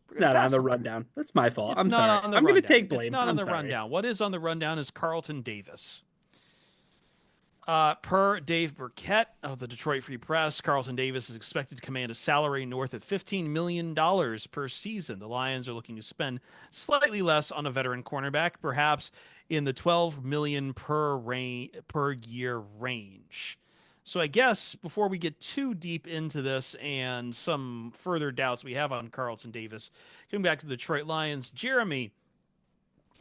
It's not on the rundown. That's my fault. It's I'm not sorry. On the I'm going to take blame. It's not on the rundown. What is on the rundown is Carlton Davis. Per Dave Burkett of the Detroit Free Press, Carlton Davis is expected to command a salary north of $15 million per season. The Lions are looking to spend slightly less on a veteran cornerback, perhaps in the $12 million per year range. So I guess before we get too deep into this and some further doubts we have on Carlton Davis, coming back to the Detroit Lions, Jeremy,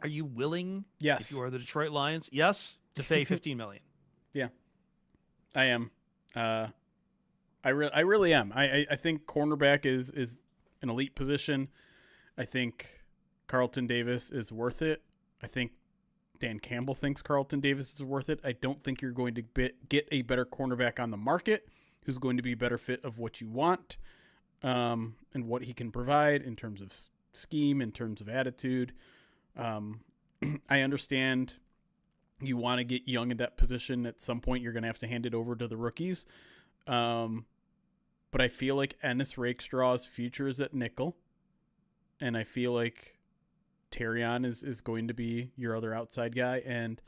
are you willing? Yes. If you are the Detroit Lions, yes, to pay $15 million. Yeah, I am. I really am. I think cornerback is an elite position. I think Carlton Davis is worth it. I think Dan Campbell thinks Carlton Davis is worth it. I don't think you're going to get a better cornerback on the market who's going to be a better fit of what you want and what he can provide in terms of scheme, in terms of attitude. I understand you want to get young in that position. At some point, you're going to have to hand it over to the rookies. But I feel like Ennis Rakestraw's future is at nickel. And I feel like Terrion is going to be your other outside guy. And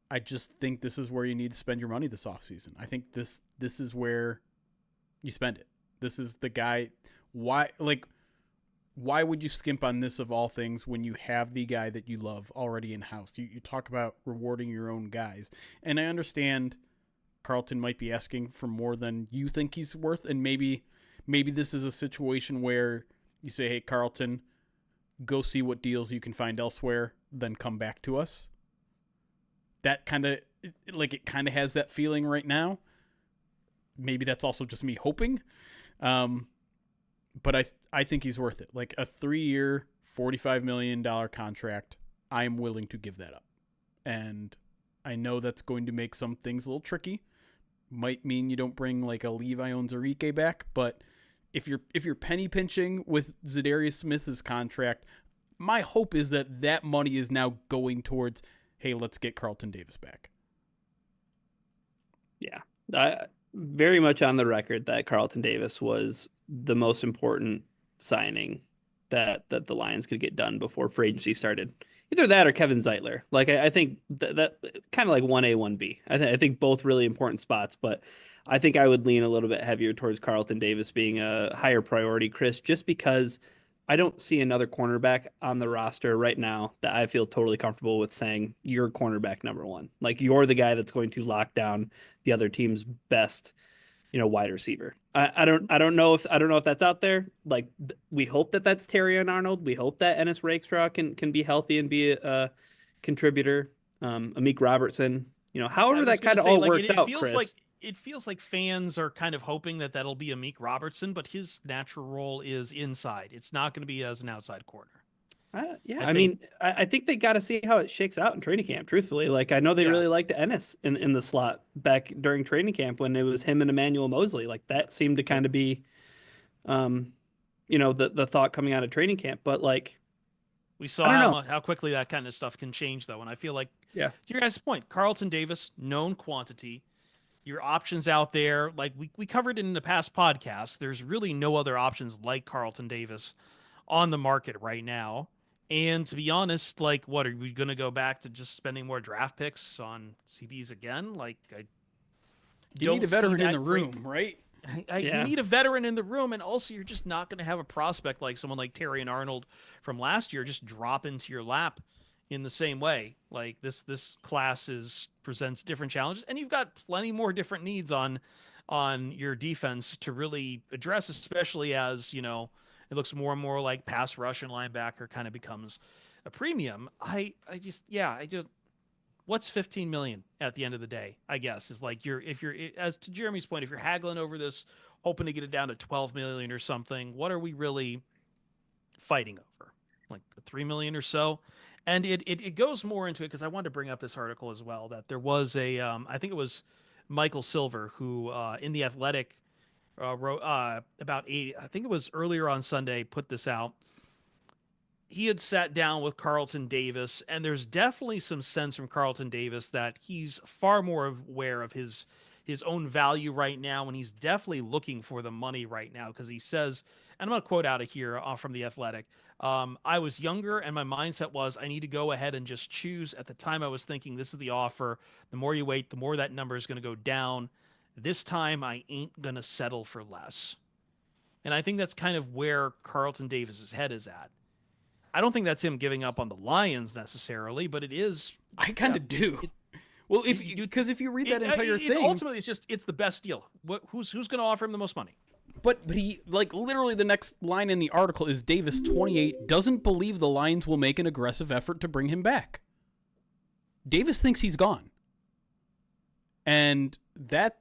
I just think this is where you need to spend your money this offseason. I think this is where you spend it. This is the guy. Why would you skimp on this of all things when you have the guy that you love already in-house? You talk about rewarding your own guys. And I understand Carlton might be asking for more than you think he's worth. And maybe this is a situation where you say, hey, Carlton, go see what deals you can find elsewhere, then come back to us. That kind of, it kind of has that feeling right now. Maybe that's also just me hoping. But I think he's worth it. Like a 3-year, $45 million contract, I'm willing to give that up. And I know that's going to make some things a little tricky. Might mean you don't bring like a Levi Onwuzurike back, but if you're penny pinching with Zadarius Smith's contract, my hope is that money is now going towards, hey, let's get Carlton Davis back. Yeah. Very much on the record that Carlton Davis was the most important signing that the Lions could get done before free agency started. Either that or Kevin Zeitler. Like I think that kind of like 1A, 1B. I think both really important spots, but I think I would lean a little bit heavier towards Carlton Davis being a higher priority, Chris, just because I don't see another cornerback on the roster right now that I feel totally comfortable with saying you're cornerback number one. Like you're the guy that's going to lock down the other team's best, wide receiver. I don't know if that's out there. Like we hope that that's Terrion Arnold. We hope that Ennis Rakestraw can be healthy and be a contributor. Amik Robertson, however that kind of all works out, Chris. It feels like fans are kind of hoping that that'll be Amik Robertson, but his natural role is inside. It's not going to be as an outside corner. I think they got to see how it shakes out in training camp, truthfully. Like, I know they really liked Ennis in the slot back during training camp when it was him and Emmanuel Mosley. Like, that seemed to kind of be, the thought coming out of training camp. But, like, we saw how quickly that kind of stuff can change, though. And I feel like, to your guys' point, Carlton Davis, known quantity. Your options out there, like we covered in the past podcast, there's really no other options like Carlton Davis on the market right now. And to be honest, like, what are we going to go back to just spending more draft picks on CBs again? Like, you need a veteran in the room, right? You need a veteran in the room, and also you're just not going to have a prospect like someone like Terrion Arnold from last year just drop into your lap in the same way. Like this class presents different challenges, and you've got plenty more different needs on your defense to really address, especially as it looks more and more like pass rush and linebacker kind of becomes a premium. I just what's 15 million at the end of the day, I guess, is like if you're as to Jeremy's point, if you're haggling over this, hoping to get it down to 12 million or something, what are we really fighting over? Like 3 million or so? And it goes more into it because I wanted to bring up this article as well, that there was I think it was Michael Silver who in the Athletic wrote about I think it was earlier on Sunday, put this out. He had sat down with Carlton Davis, and there's definitely some sense from Carlton Davis that he's far more aware of his own value right now, and he's definitely looking for the money right now because he says, and I'm going to quote out of here from The Athletic, I was younger, and my mindset was I need to go ahead and just choose. At the time, I was thinking this is the offer. The more you wait, the more that number is going to go down. This time, I ain't going to settle for less. And I think that's kind of where Carlton Davis's head is at. I don't think that's him giving up on the Lions necessarily, but it is. I kind of do. Well, if you read that entire thing, ultimately it's the best deal. Who's going to offer him the most money? But he, like, literally the next line in the article is Davis, 28, doesn't believe the Lions will make an aggressive effort to bring him back. Davis thinks he's gone, and that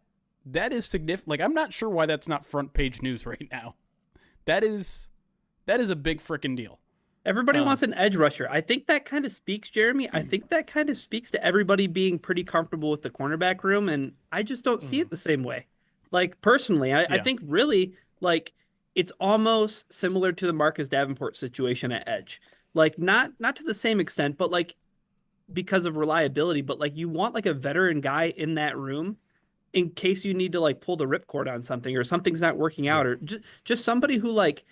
is significant. Like, I'm not sure why that's not front page news right now. That is a big freaking deal. Everybody wants an edge rusher. I think that kind of speaks, Jeremy. I think that kind of speaks to everybody being pretty comfortable with the cornerback room, and I just don't see it the same way. Like, personally, I think really, like, it's almost similar to the Marcus Davenport situation at edge. Like, not to the same extent, but, like, because of reliability, but, like, you want, like, a veteran guy in that room in case you need to, like, pull the ripcord on something or something's not working out, or just somebody who, like,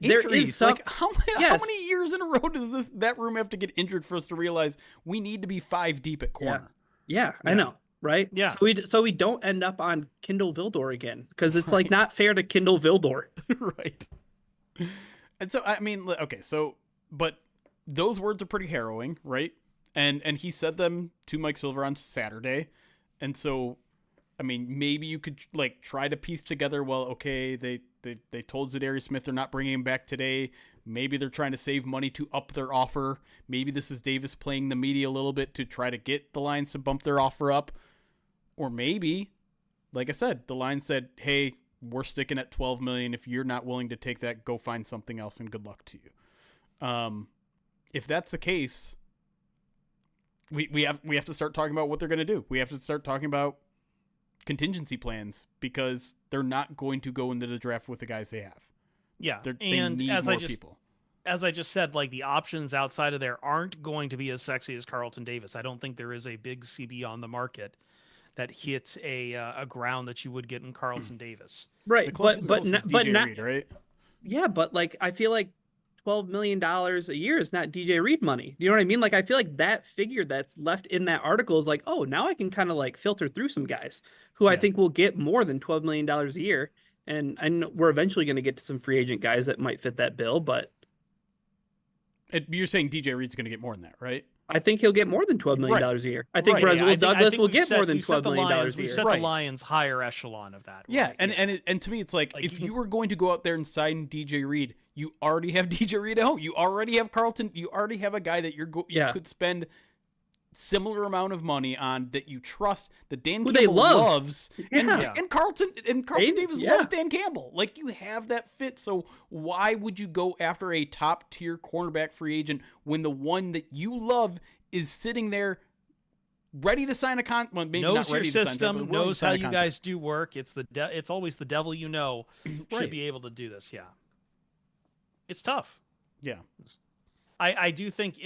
there is some, like how many years in a row does that room have to get injured for us to realize we need to be 5 deep at corner? Yeah. I know, right? Yeah. So we don't end up on Kindle Vildor again because it's like not fair to Kindle Vildor. Right. And so I mean, okay, so but those words are pretty harrowing, right? And he said them to Mike Silver on Saturday, and so I mean, maybe you could like try to piece together. Well, okay, they told Zadarius Smith they're not bringing him back today. Maybe they're trying to save money to up their offer. Maybe this is Davis playing the media a little bit to try to get the Lions to bump their offer up. Or maybe, like I said, the Lions said, hey, we're sticking at $12 million. If you're not willing to take that, go find something else and good luck to you. If that's the case, we have to start talking about what they're going to do. We have to start talking about contingency plans because they're not going to go into the draft with the guys they have. Yeah. They need more people. As I just said, like the options outside of there aren't going to be as sexy as Carlton Davis. I don't think there is a big CB on the market that hits a ground that you would get in Carlton Davis. Right. But not Reed, right? Yeah, but like I feel like $12 million a year is not DJ Reed money. You know what I mean? Like, I feel like that figure that's left in that article is like, oh, now I can kind of like filter through some guys who I think will get more than $12 million a year. And I know we're eventually going to get to some free agent guys that might fit that bill, but you're saying DJ Reed's going to get more than that, right? I think he'll get more than $12 million a year. I think Brezwell Douglas will get more than $12 million a year. We've set the Lions higher echelon of that. Yeah, right? And to me, it's like if you were going to go out there and sign DJ Reed, you already have DJ Reed at home. You already have Carlton. You already have a guy that you could spend similar amount of money on that you trust, that Dan Campbell loves, and Carlton Davis loves Dan Campbell. Like, you have that fit. So why would you go after a top tier cornerback free agent when the one that you love is sitting there ready to sign a contract? Well, maybe knows not ready your to system, sign, knows how you guys do work. It's it's always the devil should be able to do this. Yeah, it's tough. Yeah, I do think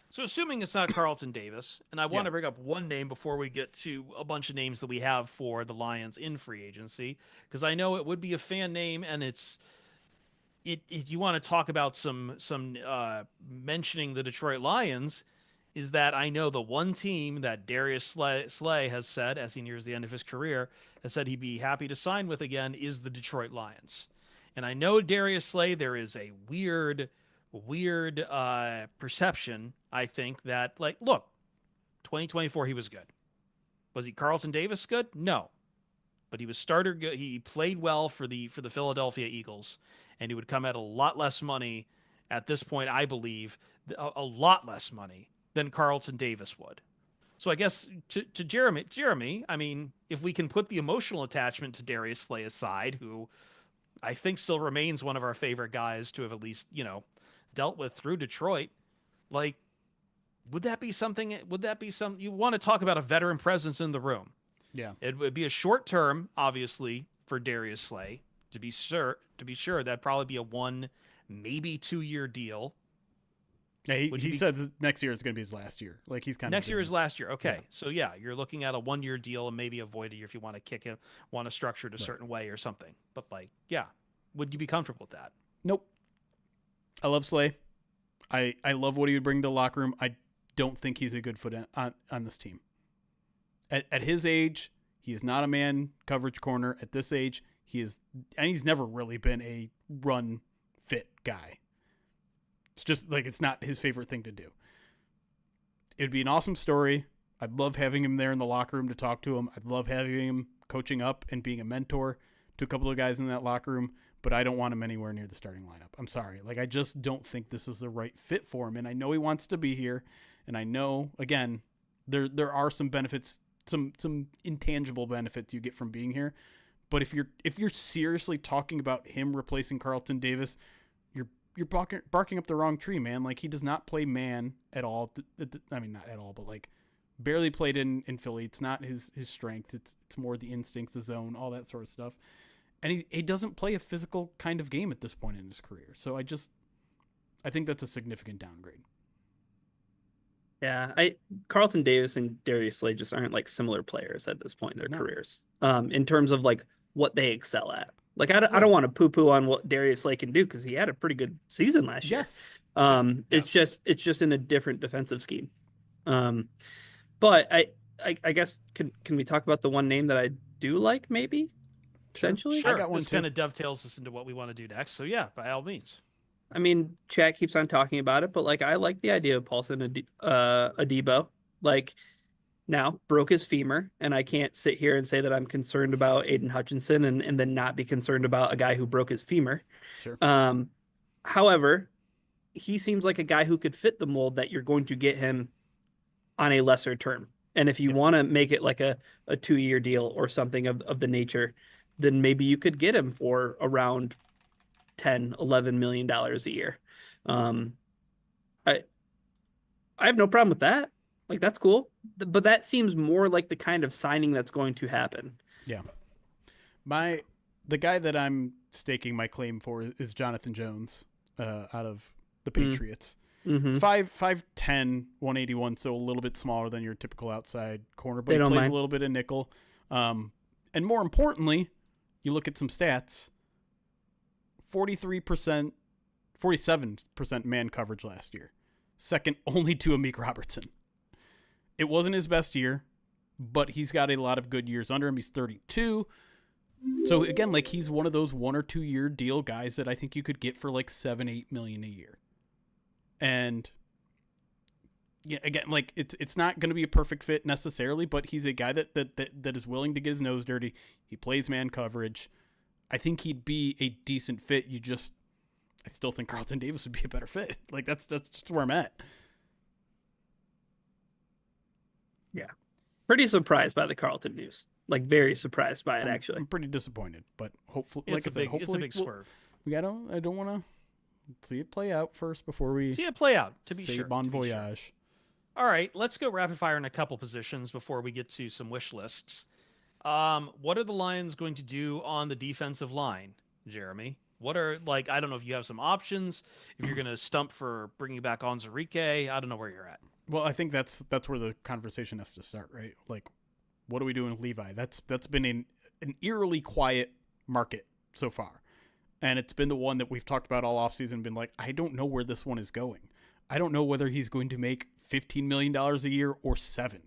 so assuming it's not Carlton Davis, and I want to bring up one name before we get to a bunch of names that we have for the Lions in free agency, because I know it would be a fan name, and you want to talk about some mentioning the Detroit Lions, is that I know the one team that Darius Slay has said, as he nears the end of his career, has said he'd be happy to sign with again, is the Detroit Lions. And I know Darius Slay, there is a weird perception, I think, that, like, look, 2024 he was good. Was he Carlton Davis good? No. but he was starter. He played well for the Philadelphia Eagles, and he would come at a lot less money at this point, I believe, a lot less money than Carlton Davis would. So I guess to Jeremy, I mean, if we can put the emotional attachment to Darius Slay aside, who I think still remains one of our favorite guys to have at least, dealt with through Detroit, like, would that be something you want to talk about a veteran presence in the room? Yeah. It would be a short term, obviously, for Darius Slay. To be sure, that'd probably be a 1, maybe 2-year deal. Yeah, he said next year is going to be his last year. Like he's kind of next year is last year. Okay, yeah. So yeah, you're looking at a 1-year deal and maybe avoid a year if you want to kick him, want to structure it a certain way or something. But like, yeah, would you be comfortable with that? Nope. I love Slay. I love what he would bring to the locker room. I don't think he's a good fit on this team. At his age, he is not a man coverage corner. At this age, he's never really been a run fit guy. It's just like it's not his favorite thing to do. It'd be an awesome story. I'd love having him there in the locker room to talk to him. I'd love having him coaching up and being a mentor to a couple of guys in that locker room, but I don't want him anywhere near the starting lineup. I'm sorry. Like, I just don't think this is the right fit for him. And I know he wants to be here. And I know, again, there are some benefits, some intangible benefits you get from being here. But if you're seriously talking about him replacing Carlton Davis, you're barking up the wrong tree, man. Like, he does not play man at all. I mean, not at all, but like barely played in Philly. It's not his strength. It's more the instincts, the zone, all that sort of stuff. And he doesn't play a physical kind of game at this point in his career. So I think that's a significant downgrade. Yeah, Carlton Davis and Darius Slay just aren't like similar players at this point in their careers. In terms of like what they excel at. Like I don't want to poo-poo on what Darius Slay can do because he had a pretty good season last year. It's just in a different defensive scheme. But I guess can we talk about the one name that I do like maybe? Essentially, sure. I got one. This kind of dovetails us into what we want to do next. So yeah, by all means. I mean, Chat keeps on talking about it, but like I like the idea of Paulson Adebo. Like, now broke his femur, and I can't sit here and say that I'm concerned about Aiden Hutchinson and then not be concerned about a guy who broke his femur. Sure. However, he seems like a guy who could fit the mold that you're going to get him on a lesser term. And if you want to make it like a 2-year deal or something of the nature, then maybe you could get him for around $10-11 million a year. I have no problem with that. Like, that's cool. But that seems more like the kind of signing that's going to happen. Yeah. The guy that I'm staking my claim for is Jonathan Jones out of the Patriots. Mm-hmm. It's 5'10", 181, so a little bit smaller than your typical outside corner, but he plays a little bit of nickel. And more importantly, you look at some stats, 47% man coverage last year. Second only to Amik Robertson. It wasn't his best year, but he's got a lot of good years under him. He's 32. So again, like, he's one of those 1 or 2 year deal guys that I think you could get for like $7-8 million a year. And yeah, again, like it's not going to be a perfect fit necessarily, but he's a guy that is willing to get his nose dirty. He plays man coverage. I think he'd be a decent fit. I still think Carlton Davis would be a better fit. Like, that's just where I'm at. Yeah. Pretty surprised by the Carlton news. Like, very surprised by it, actually. I'm pretty disappointed, but hopefully, it's a big swerve. I don't want to see it play out first before we see it play out, to be sure. Bon voyage. Sure. All right, let's go rapid fire in a couple positions before we get to some wish lists. What are the Lions going to do on the defensive line, Jeremy? What are, like, I don't know if you have some options, if you're going to stump for bringing back Onwuzurike. I don't know where you're at. Well, I think that's where the conversation has to start, right? Like, what are we doing with Levi? That's been an eerily quiet market so far. And it's been the one that we've talked about all offseason and been like, I don't know where this one is going. I don't know whether he's going to make $15 million a year or $7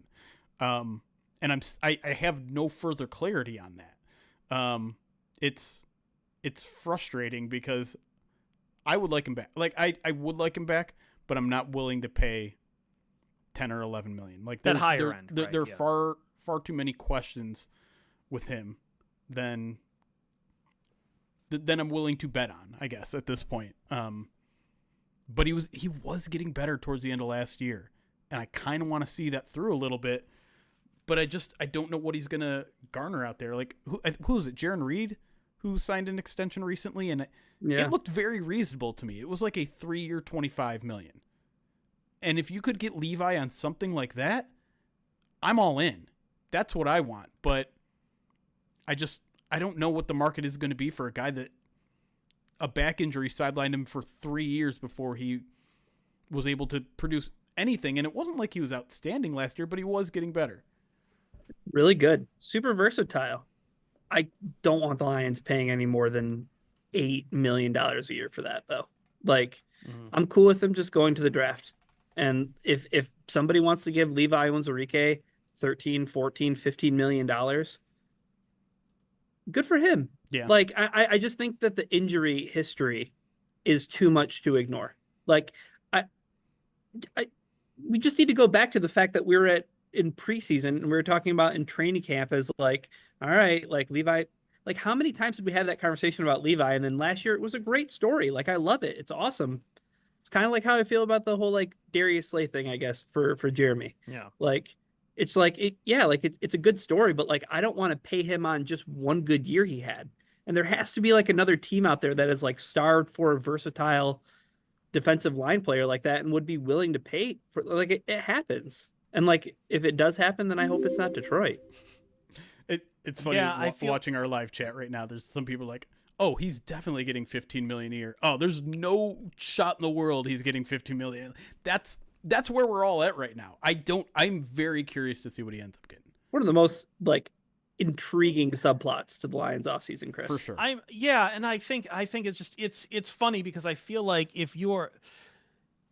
million. And I have no further clarity on that. It's frustrating because I would like him back. Like, I would like him back, but I'm not willing to pay 10 or 11 million. Like, that higher end. There are far too many questions with him then I'm willing to bet on, I guess, at this point. But he was getting better towards the end of last year, and I kind of want to see that through a little bit. But I don't know what he's gonna garner out there. Like who is it? Jaron Reed, who signed an extension recently, and it looked very reasonable to me. It was like a 3-year, $25 million. And if you could get Levi on something like that, I'm all in. That's what I want. But I don't know what the market is going to be for a guy that a back injury sidelined him for 3 years before he was able to produce anything. And it wasn't like he was outstanding last year, but he was getting better. Really good. Super versatile. I don't want the Lions paying any more than $8 million a year for that, though. Like, I'm cool with them just going to the draft. And if somebody wants to give Levi Onwuzurike $13, $14, $15 million, good for him. Yeah. Like, I just think that the injury history is too much to ignore. Like, we just need to go back to the fact that we're in preseason and we were talking about in training camp as like, all right, like Levi, like how many times did we have that conversation about Levi? And then last year it was a great story. Like, I love it. It's awesome. It's kind of like how I feel about the whole like Darius Slay thing, I guess, for Jeremy. Yeah. Like, it's like it's a good story, but like I don't want to pay him on just one good year he had. And there has to be like another team out there that is like starved for a versatile defensive line player like that and would be willing to pay for, like, it happens. And like if it does happen, then I hope it's not Detroit. It's funny watching our live chat right now. There's some people like, oh, he's definitely getting $15 million a year. Oh, there's no shot in the world he's getting $15 million. That's where we're all at right now. I'm very curious to see what he ends up getting. One of the most like intriguing subplots to the Lions offseason, Chris. For sure. And I think it's just it's funny because I feel like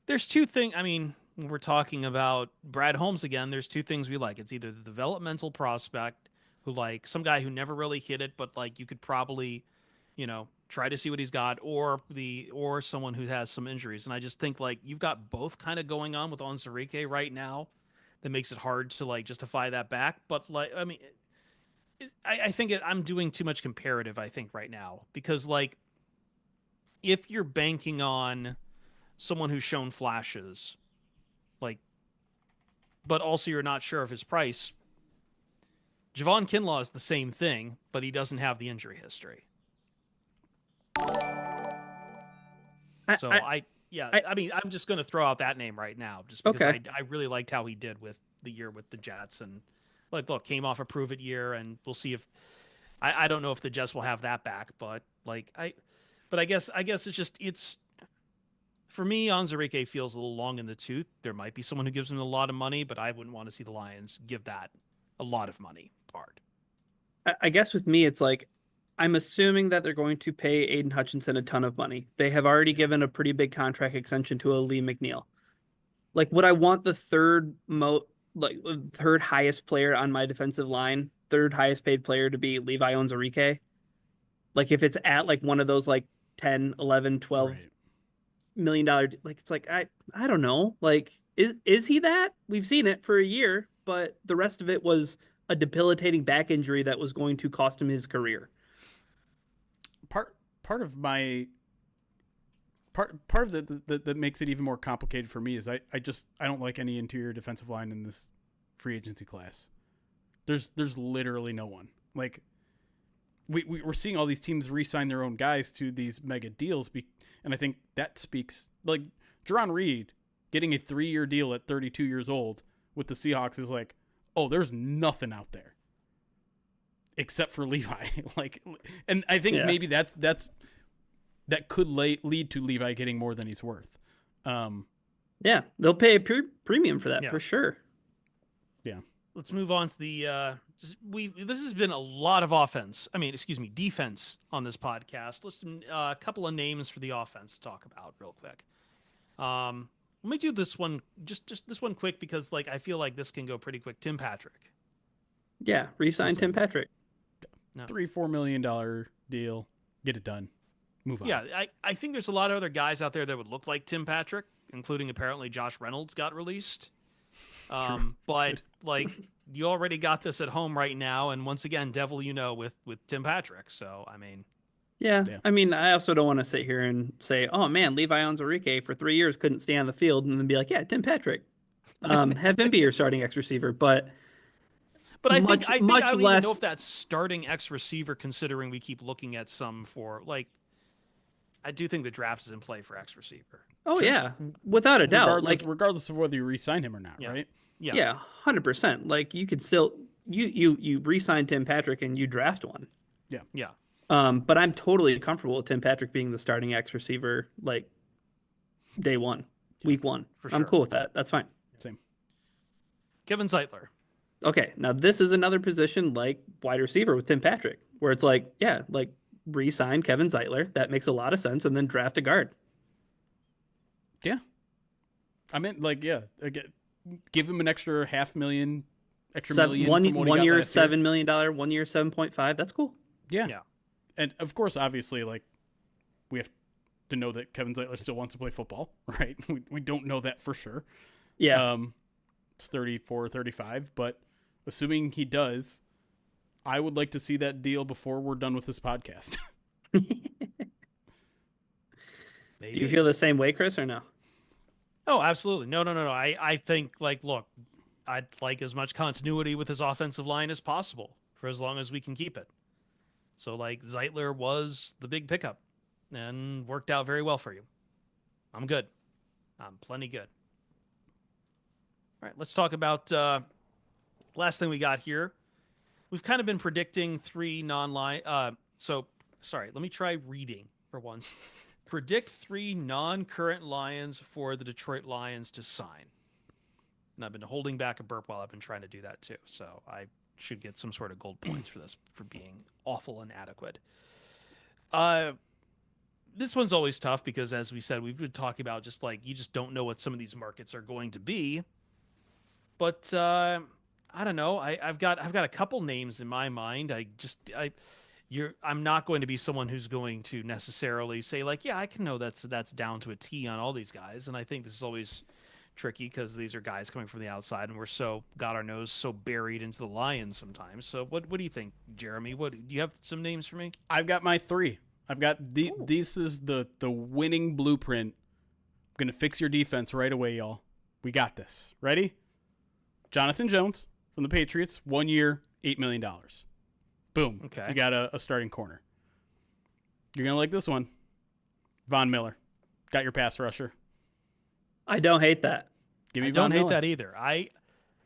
there's two things. I mean, when we're talking about Brad Holmes again, there's two things we like. It's either the developmental prospect, who like some guy who never really hit it, but like you could probably, try to see what he's got, or someone who has some injuries. And I just think like you've got both kind of going on with Onwuzurike right now that makes it hard to like justify that back. But like, I mean, I think I'm doing too much comparative, I think, right now, because like if you're banking on someone who's shown flashes, like, but also you're not sure of his price, Javon Kinlaw is the same thing, but he doesn't have the injury history. I mean, I'm just going to throw out that name right now just because I really liked how he did with the year with the Jets. And like, look, came off a prove it year, and we'll see if I don't know if the Jets will have that back, but like I guess it's for me, Onwuzurike feels a little long in the tooth. There might be someone who gives him a lot of money, but I wouldn't want to see the Lions give that a lot of money part. I guess with me, it's like, I'm assuming that they're going to pay Aiden Hutchinson a ton of money. They have already given a pretty big contract extension to a Lee McNeil. Like, would I want the third highest player on my defensive line, third highest paid player to be Levi Onwuzurike? Like, if it's at like one of those like 10, 11, 12 right. million dollar, like, it's like, I don't know. Like, is he that? We've seen it for a year, but the rest of it was a debilitating back injury that was going to cost him his career. Part of that makes it even more complicated for me is I don't like any interior defensive line in this free agency class. There's literally no one. Like we're seeing all these teams re-sign their own guys to these mega deals, and I think that speaks, like, Jaron Reed getting a 3-year deal at 32 years old with the Seahawks is like, oh, there's nothing out there except for Levi. Like, and I think maybe that could lead to Levi getting more than he's worth. Yeah, they'll pay a premium for that for sure. Yeah. Let's move on to the this has been a lot of defense on this podcast. Let's a couple of names for the offense to talk about real quick. Let me do this one just this one quick because like I feel like this can go pretty quick. Tim Patrick. Yeah, re-sign Tim Patrick. No. $3-4 million deal. Get it done. Move on. Yeah, I think there's a lot of other guys out there that would look like Tim Patrick, including apparently Josh Reynolds got released. True. But like you already got this at home right now, and once again, devil you know with Tim Patrick. So I mean, Yeah, Yeah. I mean, I also don't want to sit here and say, "Oh man, Levi Onwuzurike for 3 years couldn't stay on the field," and then be like, "Yeah, Tim Patrick, have him be your starting X receiver." But but I think I much don't even know less. if that's starting X receiver, considering we keep looking at some for like. I do think the draft is in play for X receiver. Oh Sure. yeah, without a doubt. Regardless of whether you re-sign him or not, Yeah, right? yeah, Yeah, 100%. Like you could still you re-sign Tim Patrick and you draft one. Yeah. yeah. But I'm totally comfortable with Tim Patrick being the starting X receiver like day one, week one. For I'm sure. cool with that. That's fine. Same. Kevin Zeitler. Okay, now this is another position like wide receiver with Tim Patrick, where it's like, yeah, like re-sign Kevin Zeitler. That makes a lot of sense, and then draft a guard. Yeah. I mean, like, yeah, again, give him an extra $500,000, extra million. One from what he one got year last year. $7 million, 1 year 7.5. That's cool. Yeah. Yeah. And of course, obviously, like, we have to know that Kevin Zeitler still wants to play football, right? We don't know that for sure. Yeah. It's 34, 35, but assuming he does, I would like to see that deal before we're done with this podcast. Maybe. Do you feel the same way, Chris, or no? Oh, absolutely. No. I think like, look, I'd like as much continuity with his offensive line as possible for as long as we can keep it. So like Zeitler was the big pickup and worked out very well for you. I'm good. I'm plenty good. All right, let's talk about last thing we got here. We've kind of been predicting three non-line. Sorry, let me try reading for once. Predict three non-current Lions for the Detroit Lions to sign. And I've been holding back a burp while I've been trying to do that too. So I should get some sort of gold points for this, for being awful and inadequate. This one's always tough because, as we said, we've been talking about just like you just don't know what some of these markets are going to be. But I don't know. I've got a couple names in my mind. I'm not going to be someone who's going to necessarily say like, yeah, I can know that's down to a T on all these guys. And I think this is always tricky because these are guys coming from the outside, and we're so got our nose so buried into the Lions sometimes. So what do you think, Jeremy? What do you have some names for me? I've got my three. I've got this is the winning blueprint. I'm gonna fix your defense right away, y'all. We got this. Ready? Jonathan Jones from the Patriots, 1 year, $8 million. Boom. Okay. You got a starting corner. You're going to like this one. Von Miller. Got your pass rusher. I don't hate that. Give me I Von don't hate Miller. that either. I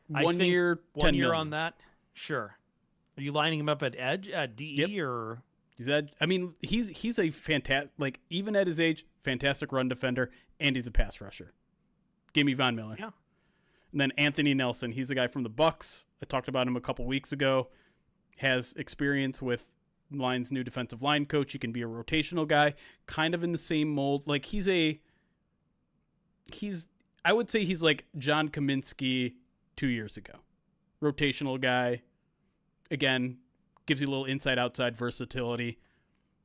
1 think year, 1 $10 year million. on that. Sure. Are you lining him up at edge at DE or? He's a fantastic, like, even at his age, fantastic run defender, and he's a pass rusher. Give me Von Miller. Yeah. And then Anthony Nelson, he's a guy from the Bucks. I talked about him a couple weeks ago. Has experience with Lions' new defensive line coach. He can be a rotational guy, kind of in the same mold. Like I would say he's like John Kaminsky 2 years ago. Rotational guy. Again, gives you a little inside-outside versatility.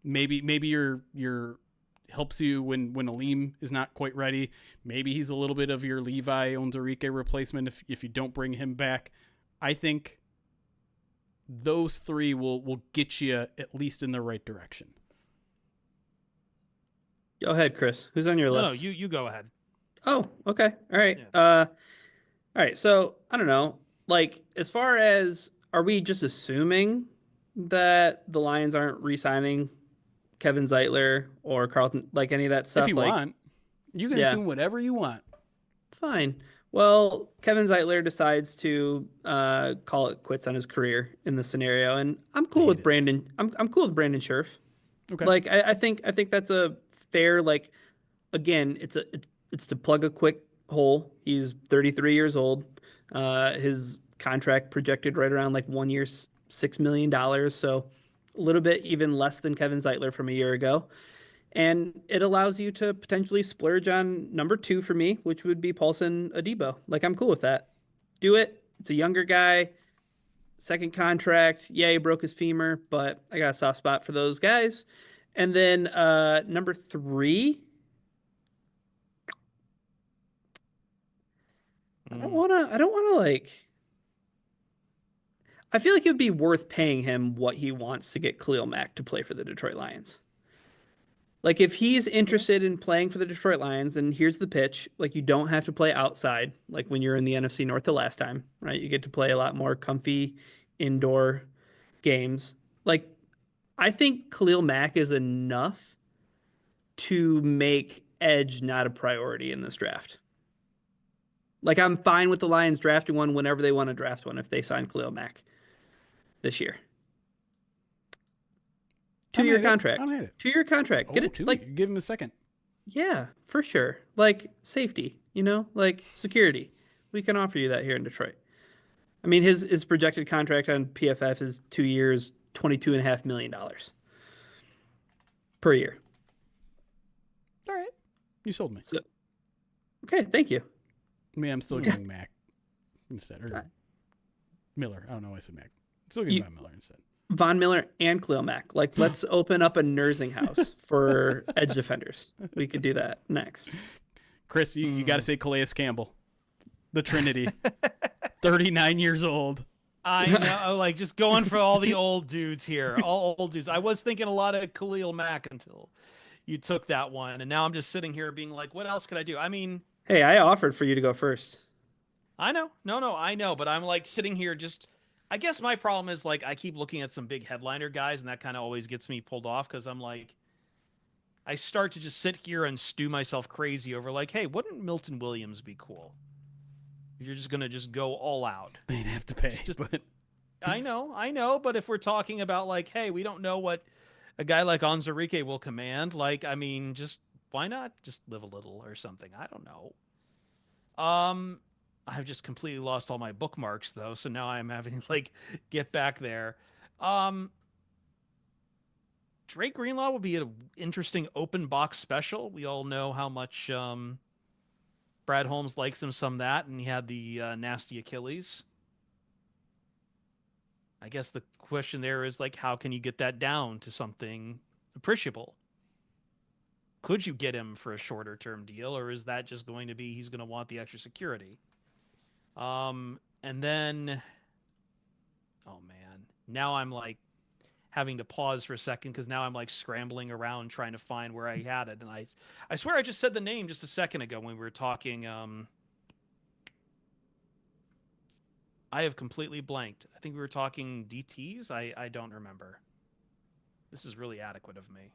Maybe your helps you when Aleem is not quite ready. Maybe he's a little bit of your Levi Onwuzurike replacement if you don't bring him back. I think those three will get you at least in the right direction. Go ahead, Chris. Who's on your No, list? you go ahead. Oh, okay. All right. Yeah. All right. So I don't know. Like, as far as, are we just assuming that the Lions aren't re-signing Kevin Zeitler or Carlton, like any of that stuff? If you like, want, you can Yeah. assume whatever you want. Fine. Well, Kevin Zeitler decides to call it quits on his career in this scenario, and I'm cool hate with it. Brandon. I'm cool with Brandon Scherf. Okay. Like, I think that's a fair, like, again, it's to plug a quick hole. He's 33 years old. His contract projected right around like 1 year, $6 million. So a little bit even less than Kevin Zeitler from a year ago. And it allows you to potentially splurge on number 2 for me, which would be Paulson Adebo. Like, I'm cool with that. Do it. It's a younger guy. Second contract. Yeah, he broke his femur, but I got a soft spot for those guys. And then number 3. I don't wanna like I feel like it would be worth paying him what he wants to get Khalil Mack to play for the Detroit Lions. Like if he's Okay. interested in playing for the Detroit Lions, and here's the pitch, like you don't have to play outside like when you're in the NFC North the last time, right? You get to play a lot more comfy indoor games. Like I think Khalil Mack is enough to make edge not a priority in this draft. Like I'm fine with the Lions drafting one whenever they want to draft one if they sign Khalil Mack this year. Two I'm year at it. I'm contract. at it. 2 year contract. Get Oh, it two. like Give him a second. yeah, for sure. Like safety, like security. We can offer you that here in Detroit. I mean, his projected contract on PFF is 2 years, $22.5 million per year. All right. You sold me. So, okay, thank you. I mean, I'm still Yeah. giving Mac instead. Or Right. Miller. I don't know why I said Mac. I'm still giving You, Von Miller instead. Von Miller and Khalil Mack. Like, let's open up a nursing house for edge defenders. We could do that next. Chris, you got to say Calais Campbell. The Trinity. 39 years old. I know, like just going for all the old dudes here, all old dudes. I was thinking a lot of Khalil Mack until you took that one, and now I'm just sitting here being like, what else could I do? I mean, Hey, I offered for you to go first. I know, no, I know, but I'm like sitting here just. I guess my problem is like I keep looking at some big headliner guys, and that kind of always gets me pulled off because I'm like, I start to just sit here and stew myself crazy over like, hey, wouldn't Milton Williams be cool? If you're just gonna just go all out. They'd have to pay. Just But I know, but if we're talking about like, hey, we don't know what a guy like Onzarike will command, like, I mean, just why not just live a little or something? I don't know. I've just completely lost all my bookmarks though, so now I'm having to like get back there. Um, Drake Greenlaw would be an interesting open box special. We all know how much Brad Holmes likes him some that, and he had the nasty Achilles. I guess the question there is like, how can you get that down to something appreciable? Could you get him for a shorter term deal, or is that just going to be he's going to want the extra security? And then, oh man, now I'm like having to pause for a second because now I'm like scrambling around trying to find where I had it, and I swear I just said the name just a second ago when we were talking. I have completely blanked. I think we were talking DTs. I don't remember. This is really adequate of me.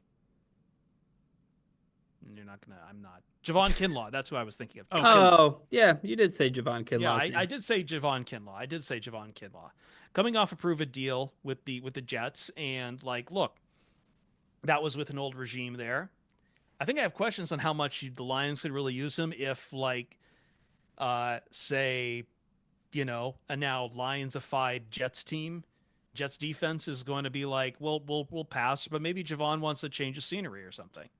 And you're not gonna. I'm not. Javon Kinlaw. That's who I was thinking of. Oh, Oh, yeah, you did say Javon Kinlaw. Yeah, I did say Javon Kinlaw. I did say Javon Kinlaw. Coming off a prove-it deal with the Jets, and like, look, that was with an old regime there. I think I have questions on how much the Lions could really use him if, like, say, a now Lions-ified Jets team, Jets defense is going to be like, well, we'll pass, but maybe Javon wants to change the scenery or something.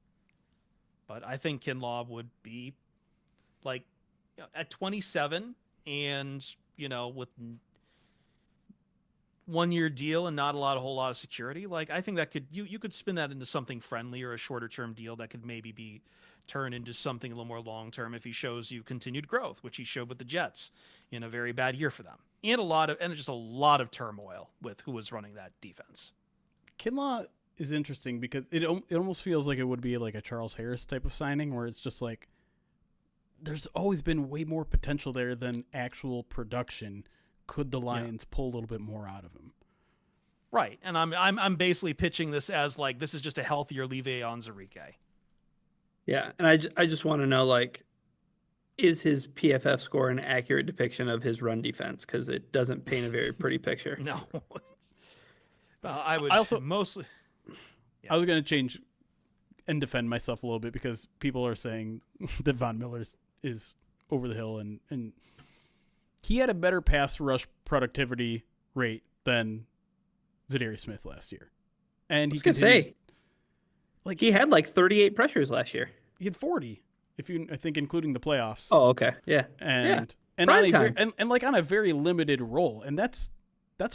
But I think Kinlaw would be like at 27 and, with 1 year deal and not a whole lot of security. Like, I think that you could spin that into something friendly or a shorter term deal that could maybe be turned into something a little more long term if he shows you continued growth, which he showed with the Jets in a very bad year for them. And just a lot of turmoil with who was running that defense. Kinlaw is interesting because it almost feels like it would be like a Charles Harris type of signing where it's just like there's always been way more potential there than actual production. Could the Lions pull a little bit more out of him? Right, and I'm basically pitching this as like this is just a healthier Levi Onzarike. Yeah, and I just want to know, like, is his PFF score an accurate depiction of his run defense? Because it doesn't paint a very pretty picture. No. I would mostly... Yeah. I was going to change and defend myself a little bit because people are saying that Von Miller is over the hill, and he had a better pass rush productivity rate than Zadarius Smith last year. And he continues, like he had like 38 pressures last year. He had 40, I think including the playoffs. Oh, okay, yeah, and on a very limited role, and that's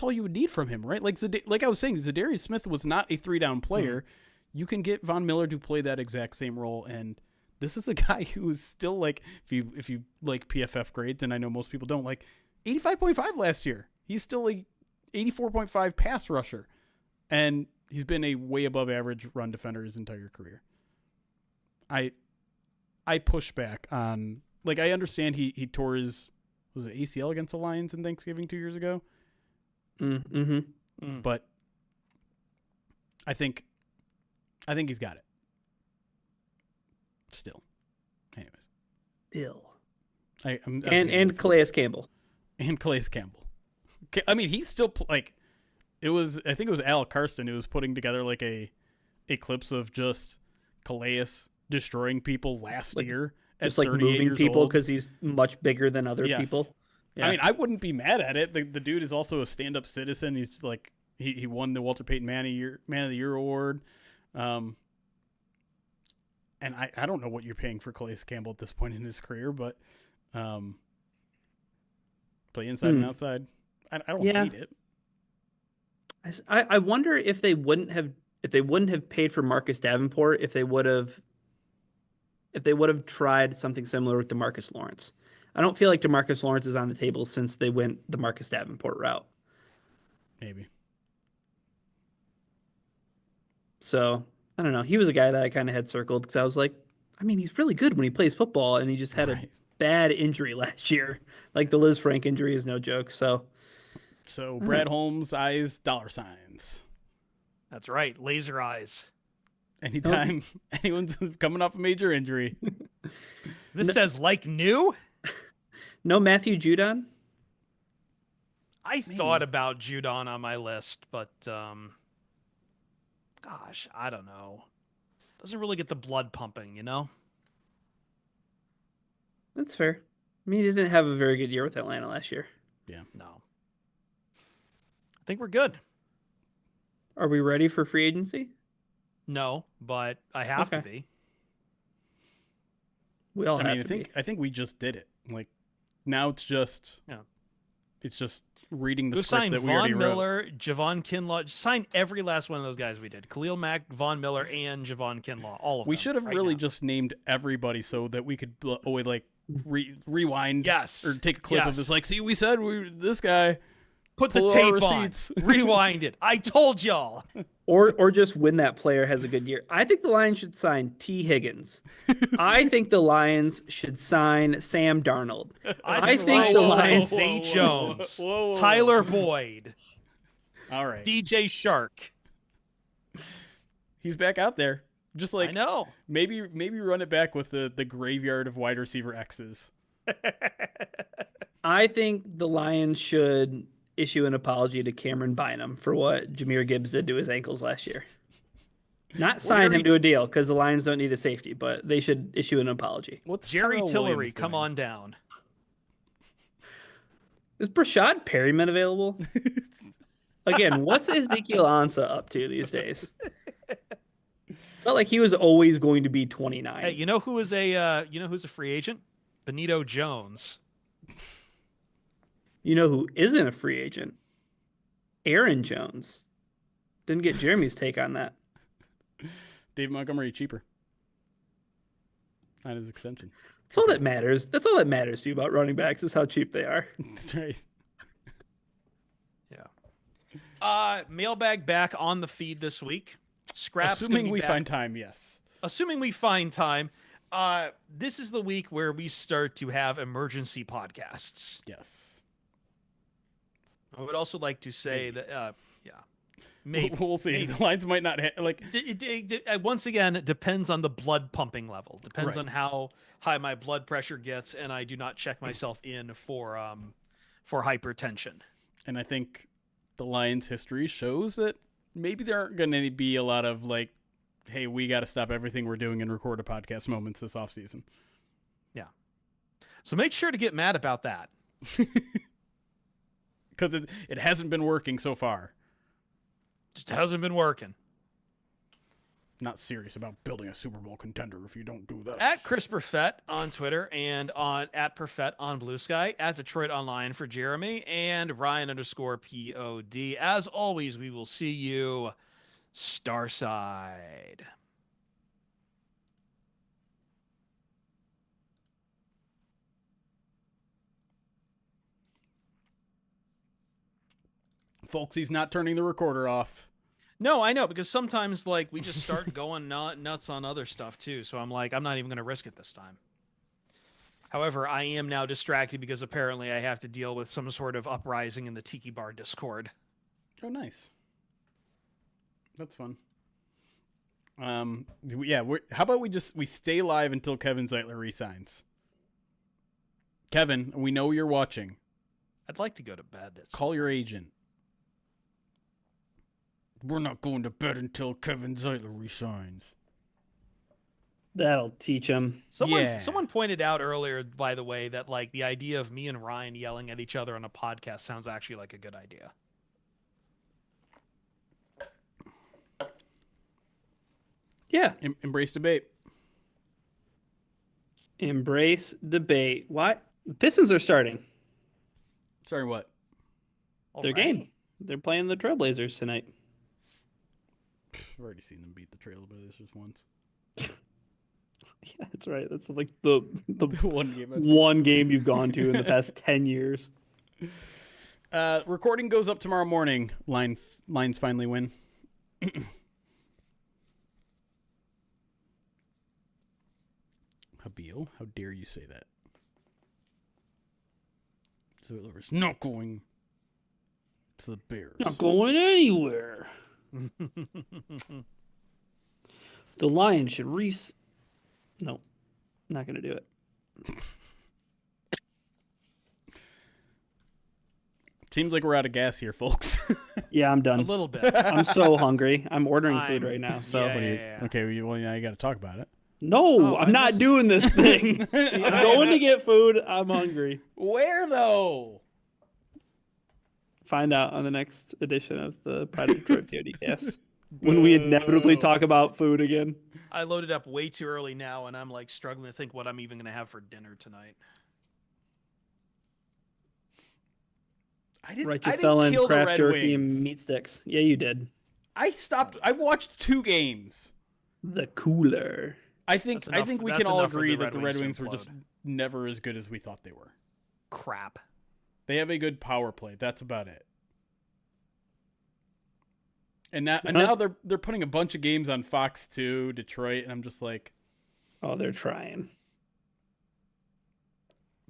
all you would need from him, right? Like I was saying, Zadarius Smith was not a 3-down player. Mm-hmm. You can get Von Miller to play that exact same role, and this is a guy who is still like, if you like PFF grades, and I know most people don't, like 85.5 last year. He's still like 84.5 pass rusher, and he's been a way above average run defender his entire career. I push back on, like, I understand he tore his, was it ACL against the Lions in Thanksgiving 2 years ago? But I think he's got it. Still. Anyways. Bill. And Calais Campbell. And Calais Campbell. I mean, he's still, like, I think it was Al Karsten who was putting together, like, a clips of just Calais destroying people last year. Just like moving people because he's much bigger than other people. Yeah. I mean, I wouldn't be mad at it. The dude is also a stand-up citizen. He's like, he won the Walter Payton Man of the Year award. And I don't know what you're paying for Calais Campbell at this point in his career, but play inside and outside. I don't hate it. I wonder if they wouldn't have paid for Marcus Davenport if they would have tried something similar with DeMarcus Lawrence. I don't feel like DeMarcus Lawrence is on the table since they went the Marcus Davenport route. Maybe. So, I don't know. He was a guy that I kind of had circled because I was like, I mean, he's really good when he plays football, and he just had a bad injury last year. Like the Liz Frank injury is no joke. So Brad Holmes, eyes, dollar signs. That's right. Laser eyes. Anytime anyone's coming off a major injury. This says like new. No Matthew Judon? I thought about Judon on my list, but gosh, I don't know. Doesn't really get the blood pumping, you know? That's fair. I mean, he didn't have a very good year with Atlanta last year. Yeah. No. I think we're good. Are we ready for free agency? No, but I have to be. We all have to be. I think we just did it. Like, now it's just reading the script that we already Von wrote. Miller, Javon Kinlaw. Sign every last one of those guys we did. Khalil Mack, Von Miller, and Javon Kinlaw. All of them. We should have really just named everybody so that we could always like rewind. Yes. Or take a clip of this. Like, see, we said this guy. Put the tape on. Rewind it. I told y'all. Or just when that player has a good year. I think the Lions should sign T. Higgins. I think the Lions should sign Sam Darnold. I think the Lions Zay Jones, Tyler Boyd. All right. DJ Shark. He's back out there. Just like, I know. Maybe run it back with the graveyard of wide receiver X's. I think the Lions should issue an apology to Cameron Bynum for what Jahmyr Gibbs did to his ankles last year. Not sign him to a deal because the Lions don't need a safety, but they should issue an apology. What's Jerry Tillery? Come on down. Is Brashad Perryman available? Again, what's Ezekiel Ansah up to these days? Felt like he was always going to be 29. Hey, you know who's a free agent? Benito Jones. You know who isn't a free agent? Aaron Jones. Didn't get Jeremy's take on that. Dave Montgomery cheaper. On his extension. That's all that matters. That's all that matters to you about running backs is how cheap they are. That's right. Yeah. Mailbag back on the feed this week. Scraps. Assuming we find time, yes. Assuming we find time. This is the week where we start to have emergency podcasts. Yes. I would also like to say that, maybe we'll see. Maybe. The lines might not like. Once again, it depends on the blood pumping level. Depends on how high my blood pressure gets, and I do not check myself in for hypertension. And I think the Lions' history shows that maybe there aren't going to be a lot of like, hey, we got to stop everything we're doing and record a podcast moments this offseason. Yeah. So make sure to get mad about that. Because it hasn't been working so far. Just hasn't been working. Not serious about building a Super Bowl contender if you don't do this. At Chris Perfett on Twitter and at Perfett on Blue Sky, at Detroit Online for Jeremy, and Ryan_POD. As always, we will see you Starside. Folks, he's not turning the recorder off. No, I know, because sometimes like we just start going nuts on other stuff too. So I'm like, I'm not even going to risk it this time. However, I am now distracted because apparently I have to deal with some sort of uprising in the Tiki Bar Discord. Oh, nice. That's fun. Yeah. How about we stay live until Kevin Zeitler resigns? Kevin, we know you're watching. I'd like to go to bed. Call your agent. We're not going to bed until Kevin Zeitler resigns. That'll teach him. Someone pointed out earlier, by the way, that like the idea of me and Ryan yelling at each other on a podcast sounds actually like a good idea. Yeah. Embrace debate. Embrace debate. What? Pistons are starting. Sorry, what? Their game. They're playing the Trailblazers tonight. I've already seen them beat the Trailblazers once. Yeah, that's right. That's like the one game you've gone to in the past 10 years. Recording goes up tomorrow morning. Lions finally win. Habil, how dare you say that? Zeitler's not going to the Bears. Not going anywhere. The Lions should No, not going to do it. Seems like we're out of gas here, folks. Yeah, I'm done. A little bit. I'm so hungry. I'm ordering food right now. So Yeah. Okay, well, now you got to talk about it. No, I'm not doing this thing. I'm going to get food. I'm hungry. Where, though? Find out on the next edition of the Pride of Detroit podcast when we inevitably talk about food again. I loaded up way too early now, and I'm like struggling to think what I'm even going to have for dinner tonight. I didn't Righteous kill Felon, the craft Red jerky, Wings. and meat sticks. Yeah, you did. I watched 2 games. The cooler. I think we can all agree that the Red Wings were implode. just never as good as we thought they were. Crap. They have a good power play. That's about it. And now they're putting a bunch of games on Fox 2, Detroit, and I'm just like, oh, they're trying.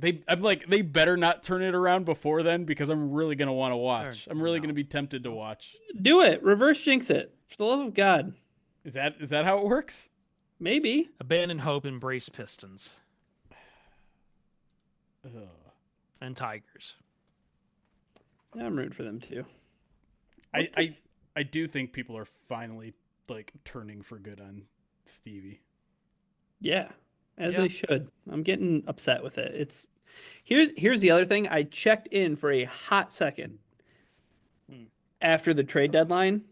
I'm like, they better not turn it around before then because I'm really gonna want to watch. I'm really gonna be tempted to watch. Do it. Reverse jinx it. For the love of God. Is that how it works? Maybe. Abandon hope, embrace Pistons. Ugh. And Tigers. Yeah, I'm rooting for them too. I do think people are finally like turning for good on Stevie. Yeah, as they should. I'm getting upset with it. Here's the other thing. I checked in for a hot second after the trade deadline.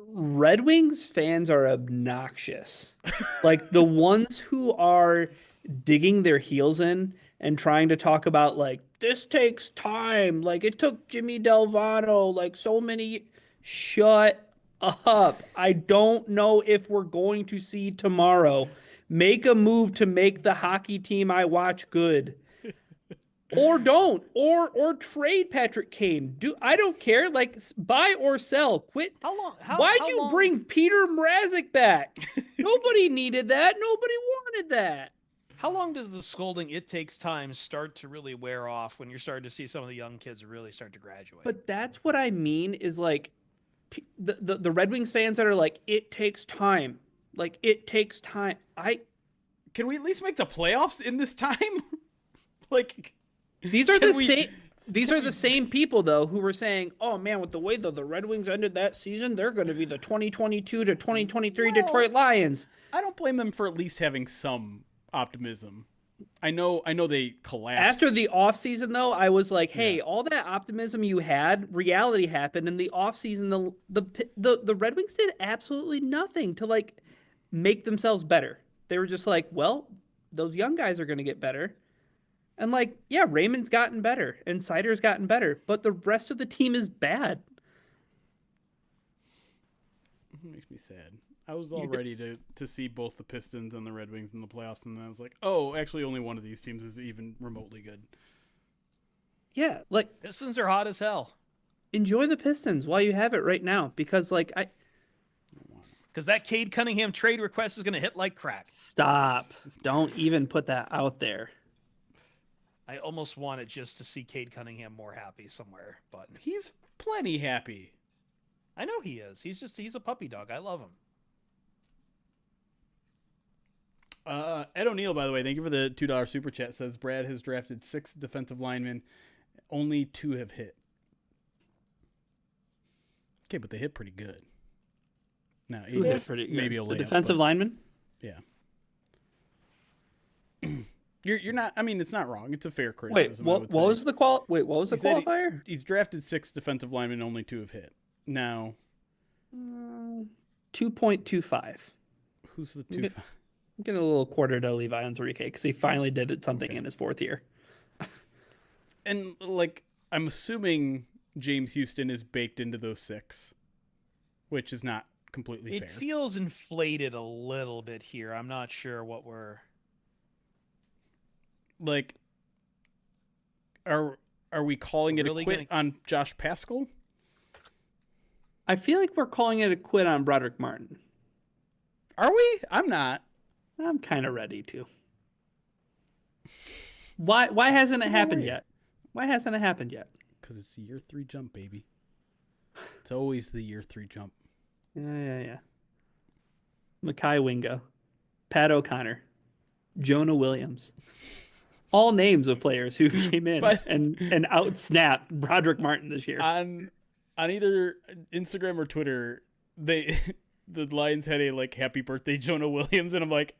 Red Wings fans are obnoxious. Like the ones who are digging their heels in and trying to talk about like this takes time, like it took Jimmy Delvano like so many. Shut up. I don't know if we're going to see tomorrow. Make a move to make the hockey team I watch good. Or don't. Or trade Patrick Kane. I don't care. Like buy or sell. Quit. Why'd you bring Peter Mrazek back? Nobody needed that. Nobody wanted that. How long does the scolding "it takes time" start to really wear off when you're starting to see some of the young kids really start to graduate? But that's what I mean is like the Red Wings fans that are like, it takes time. Like it takes time. Can we at least make the playoffs in this time? Like these are the same people though who were saying, "Oh man, with the way the Red Wings ended that season, they're going to be the 2022 to 2023 Detroit Lions." I don't blame them for at least having some optimism. I know they collapsed. After the offseason though, I was like, "Hey, all that optimism you had, reality happened in the offseason. The Red Wings did absolutely nothing to like make themselves better. They were just like, well, those young guys are going to get better." And like, yeah, Raymond's gotten better and Sider's gotten better, but the rest of the team is bad. It makes me sad. I was all ready to see both the Pistons and the Red Wings in the playoffs, and then I was like, oh, actually only one of these teams is even remotely good. Yeah, like Pistons are hot as hell. enjoy the Pistons while you have it right now, because like I Because that Cade Cunningham trade request is going to hit like crack. stop. Don't even put that out there. I almost want it just to see Cade Cunningham more happy somewhere, but He's plenty happy. I know he is. He's a puppy dog. I love him. Ed O'Neill, by the way, thank you for the $2 super chat. Says Brad has drafted 6 defensive linemen, only 2 have hit. Okay, but they hit pretty good. Now, Who hit pretty good? maybe a The layup, defensive but lineman. yeah. You're not. I mean, it's not wrong. It's a fair Wait, criticism. what was the Wait, what was the He said qualifier? He's drafted 6 defensive linemen, only 2 have hit. Now, 2.25. who's the I'm 2? getting a little quarter to Levi Onwuzurike because he finally did something in his 4th year. And like, I'm assuming James Houston is baked into those 6, which is not completely fair. It feels inflated a little bit here. I'm not sure what we're Like, are we calling it Really a quit on Josh Pascal? I feel like we're calling it a quit on Broderick Martin. Are we? I'm not. I'm kind of ready to. Why hasn't it happened yet? Why hasn't it happened yet? Because it's the year 3 jump, baby. It's always the year 3 jump. Yeah. Makai Wingo, Pat O'Connor, Jonah Williams. All names of players who came in and outsnapped Broderick Martin this year. On either Instagram or Twitter, the Lions had a like happy birthday Jonah Williams, and I'm like,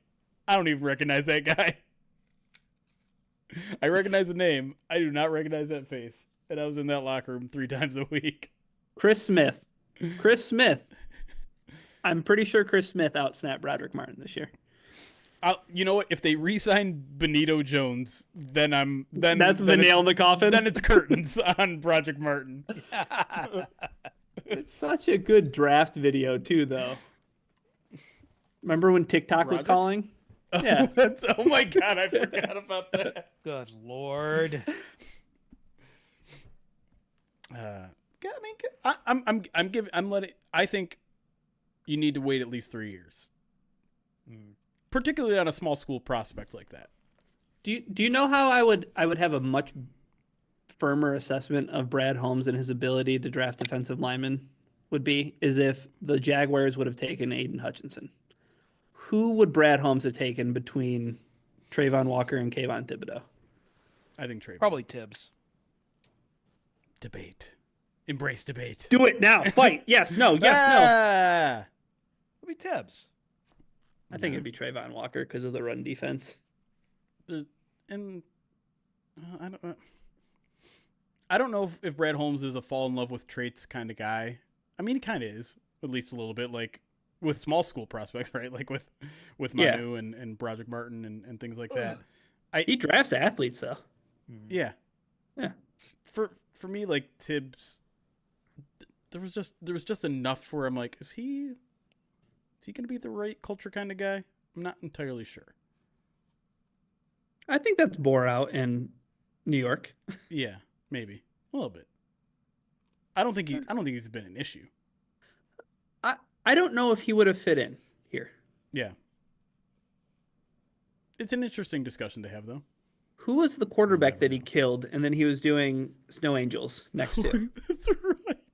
I don't even recognize that guy. I recognize the name. I do not recognize that face. And I was in that locker room 3 times a week. Chris Smith. I'm pretty sure Chris Smith outsnapped Broderick Martin this year. You know what? If they re-sign Benito Jones, then that's the nail in the coffin. Then it's curtains on Broderick Martin. It's such a good draft video too, though. Remember when TikTok was calling? Yeah. Oh my god, I forgot about that. Good Lord. I think you need to wait at least 3 years, particularly on a small school prospect like that. Do you know how I would have a much firmer assessment of Brad Holmes and his ability to draft defensive linemen would be is if the Jaguars would have taken Aiden Hutchinson. Who would Brad Holmes have taken between Trayvon Walker and Kayvon Thibodeau? I think Trayvon. Probably Tibbs. Debate. Embrace debate. Do it now. Fight. Yes. No. Yes. It'll be Tibbs. No. I think it'd be Trayvon Walker because of the run defense. I don't know if Brad Holmes is a fall in love with traits kind of guy. I mean, he kind of is, at least a little bit, like with small school prospects, right? Like with Manu and Broderick Martin and things like that. He drafts athletes, though. Yeah. Yeah. For me, like Tibbs, there was just enough where I'm like, is he going to be the right culture kind of guy? I'm not entirely sure. I think that's bore out in New York. Yeah, maybe a little bit. I don't think he's been an issue. I don't know if he would have fit in here. Yeah. It's an interesting discussion to have, though. Who was the quarterback that he killed and then he was doing Snow Angels next to? That's right.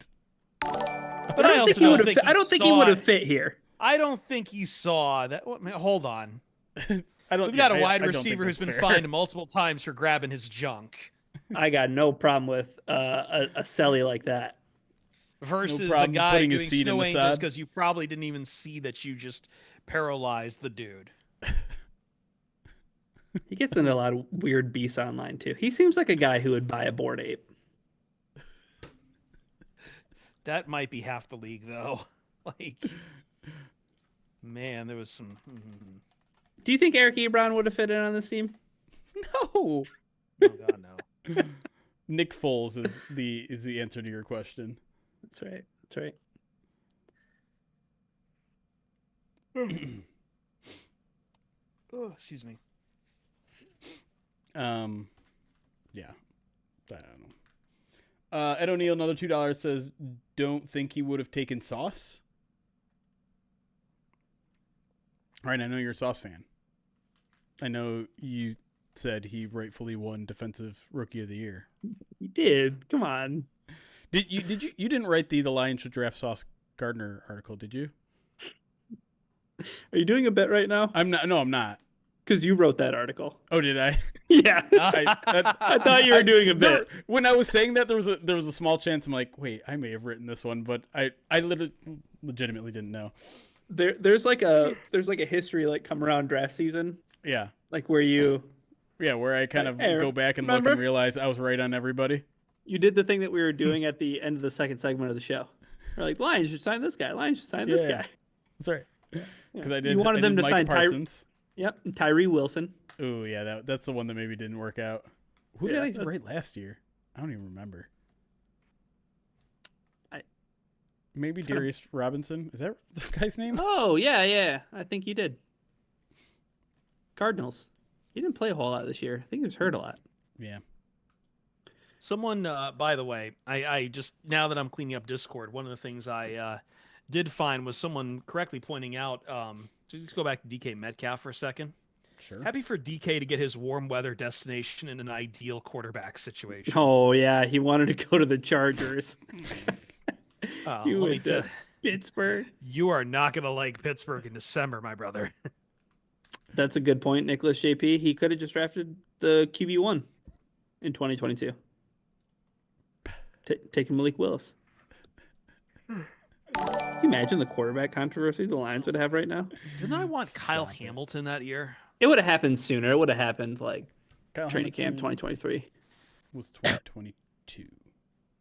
But I also don't think I don't think he would have fit here. I don't think he saw that. Hold on. We've We've got a wide receiver who's been fined multiple times for grabbing his junk. I got no problem with a celly like that. Versus No a guy doing seed Snow in the Angels side. because you probably didn't even see that you just paralyzed the dude. He gets into a lot of weird beasts online, too. He seems like a guy who would buy a Bored Ape. That might be half the league, though. Like, man, there was some... Do you think Eric Ebron would have fit in on this team? No. Oh, God, no. Nick Foles is the answer to your question. That's right. That's right. Oh, excuse me. Yeah. I don't know. Ed O'Neill, another $2 says, don't think he would have taken Sauce. All right, I know you're a Sauce fan. I know you said he rightfully won Defensive Rookie of the Year. He did. Come on. You didn't write the Lions should draft Sauce Gardner article, did you? Are you doing a bit right now? I'm not. No, I'm not. Because you wrote that article. Oh, did I? Yeah. I thought you were doing a bit. When I was saying that, there was a small chance. I'm like, wait, I may have written this one, but I legitimately didn't know. There's like a history like come around draft season. Yeah. Like where I kind of go back and look and realize I was right on everybody. You did the thing that we were doing at the end of the second segment of the show. We're like, Lions should sign this guy. Lions should sign this guy. That's right. Because I did. You wanted them to sign Parsons. Yep, Tyree Wilson. Oh yeah, that's the one that maybe didn't work out. Who did I write last year? I don't even remember. Maybe Darius Robinson. Is that the guy's name? Oh yeah. I think you did. Cardinals. He didn't play a whole lot this year. I think he was hurt a lot. Yeah. Someone, by the way, I just, now that I'm cleaning up Discord, one of the things I did find was someone correctly pointing out, let's go back to DK Metcalf for a second. Sure. Happy for DK to get his warm weather destination in an ideal quarterback situation. Oh, yeah. He wanted to go to the Chargers. You went to Pittsburgh. You are not going to like Pittsburgh in December, my brother. That's a good point, Nicholas JP. He could have just drafted the QB1 in 2022. Taking Malik Willis. Can you imagine the quarterback controversy the Lions would have right now? Didn't I want Kyle Hamilton that year? It would have happened sooner. It would have happened like Kyle training camp 2023. Was 2022.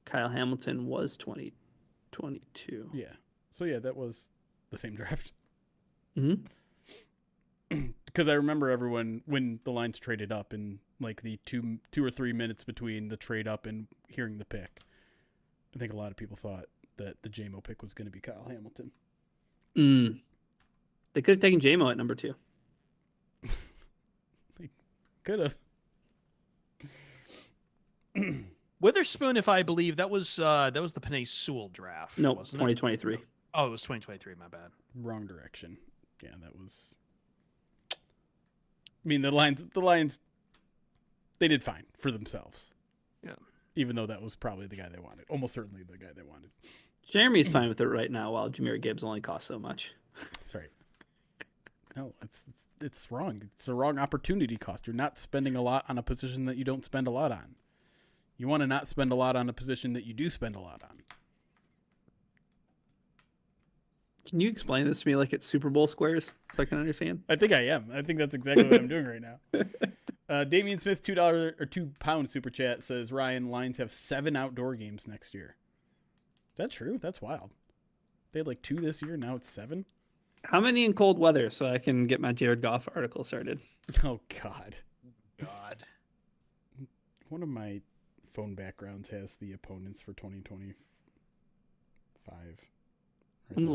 Kyle Hamilton was 2022. Yeah. So yeah, that was the same draft. Mm-hmm. Because I remember everyone when the Lions traded up in like the two or 3 minutes between the trade up and hearing the pick. I think a lot of people thought that the JMO pick was going to be Kyle Hamilton. They could have taken JMO at number 2. They could have. Witherspoon, if I believe, that was the Penei Sewell draft. No, wasn't 2023. It? Oh, it was 2023. My bad. Wrong direction. Yeah, that was. I mean, the Lions, they did fine for themselves. Yeah. Even though that was probably the guy they wanted. Almost certainly the guy they wanted. Jeremy's fine with it right now, while Jahmyr Gibbs only costs so much. That's right. No, it's wrong. It's a wrong opportunity cost. You're not spending a lot on a position that you don't spend a lot on. You want to not spend a lot on a position that you do spend a lot on. Can you explain this to me like it's Super Bowl squares so I can understand? I think I am. I think that's exactly what I'm doing right now. Damian Smith, $2 or £2 super chat says, Ryan, Lions have 7 outdoor games next year. Is that true? That's wild. They had like 2 this year. Now it's 7. How many in cold weather so I can get my Jared Goff article started? Oh, God. One of my phone backgrounds has the opponents for 2025. I'm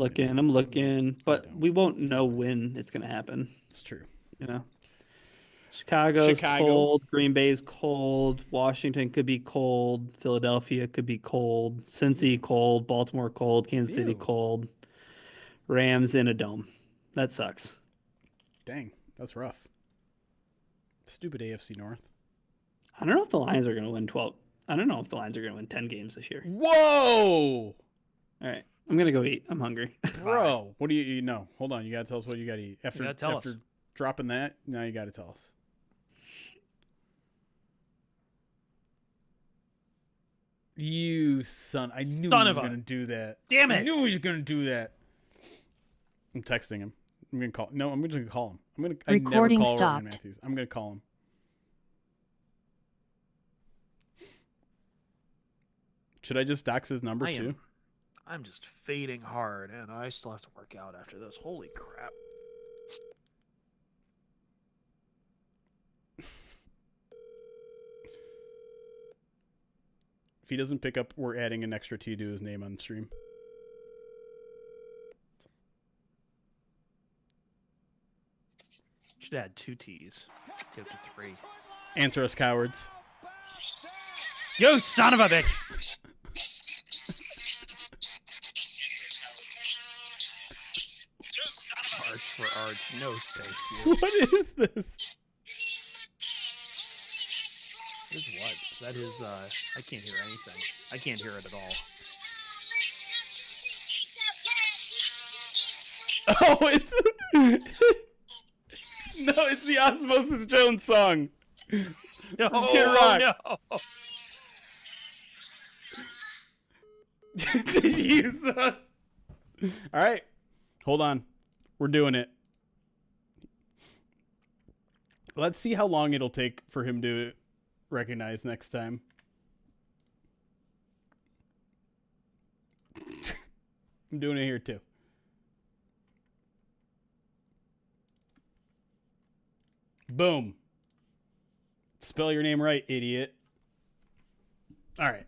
looking, but we won't know when it's going to happen. It's true. You know, Chicago. Cold. Green Bay's cold. Washington could be cold. Philadelphia could be cold. Cincy cold. Baltimore cold. Kansas City cold. Rams in a dome. That sucks. Dang, that's rough. Stupid AFC North. I don't know if the Lions are going to win 12. I don't know if the Lions are going to win 10 games this year. Whoa! All right. I'm going to go eat. I'm hungry. Bro, what do you know? Hold on. You got to tell us what you got to eat. After tell us. Dropping that, now you got to tell us. You son. I knew he was going to do that. Damn it. I knew he was going to do that. I'm texting him. I'm going to call. No, I'm going to call him. I never call Ryan Matthews. I'm going to call him. Should I just dox his number too? I'm just fading hard, and I still have to work out after this. Holy crap. If he doesn't pick up, we're adding an extra T to his name on the stream. Should add 2 T's. Get to 3. Answer us, cowards. You son of a bitch. Arch for arch. No, thank you. What is this? Is what? That is, I can't hear anything. I can't hear it at all. Oh, it's... No, it's the Osmosis Jones song. No, Kid Rock. no. Did you, son? All right. Hold on. We're doing it. Let's see how long it'll take for him to recognize next time. I'm doing it here too. Boom. Spell your name right, idiot. All right.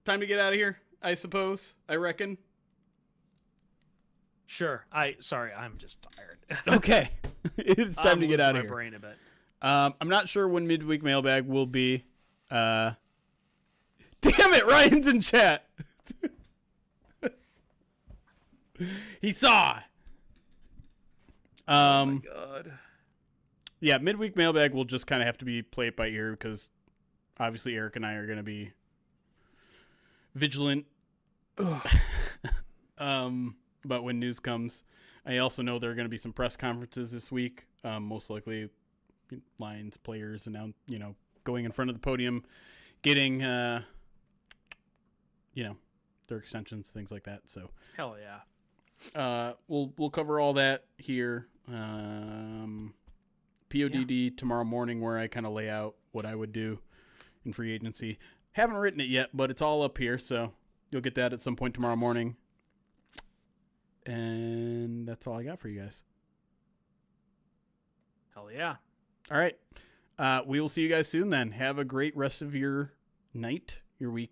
Time to get out of here, I suppose. I reckon. Sure. I'm just tired. Okay. It's time to get out of here. My brain a bit. I'm not sure when midweek mailbag will be. Damn it, Ryan's in chat. He saw. Oh my god. Yeah, midweek mailbag will just kind of have to be play it by ear because obviously Eric and I are going to be vigilant. But when news comes, I also know there are going to be some press conferences this week. Most likely, Lions players going in front of the podium, getting their extensions, things like that. So hell yeah. We'll cover all that here. PODD tomorrow morning, where I kind of lay out what I would do in free agency. Haven't written it yet, but it's all up here, so you'll get that at some point tomorrow morning. And that's all I got for you guys. Hell yeah. All right. We will see you guys soon then. Have a great rest of your night, your week.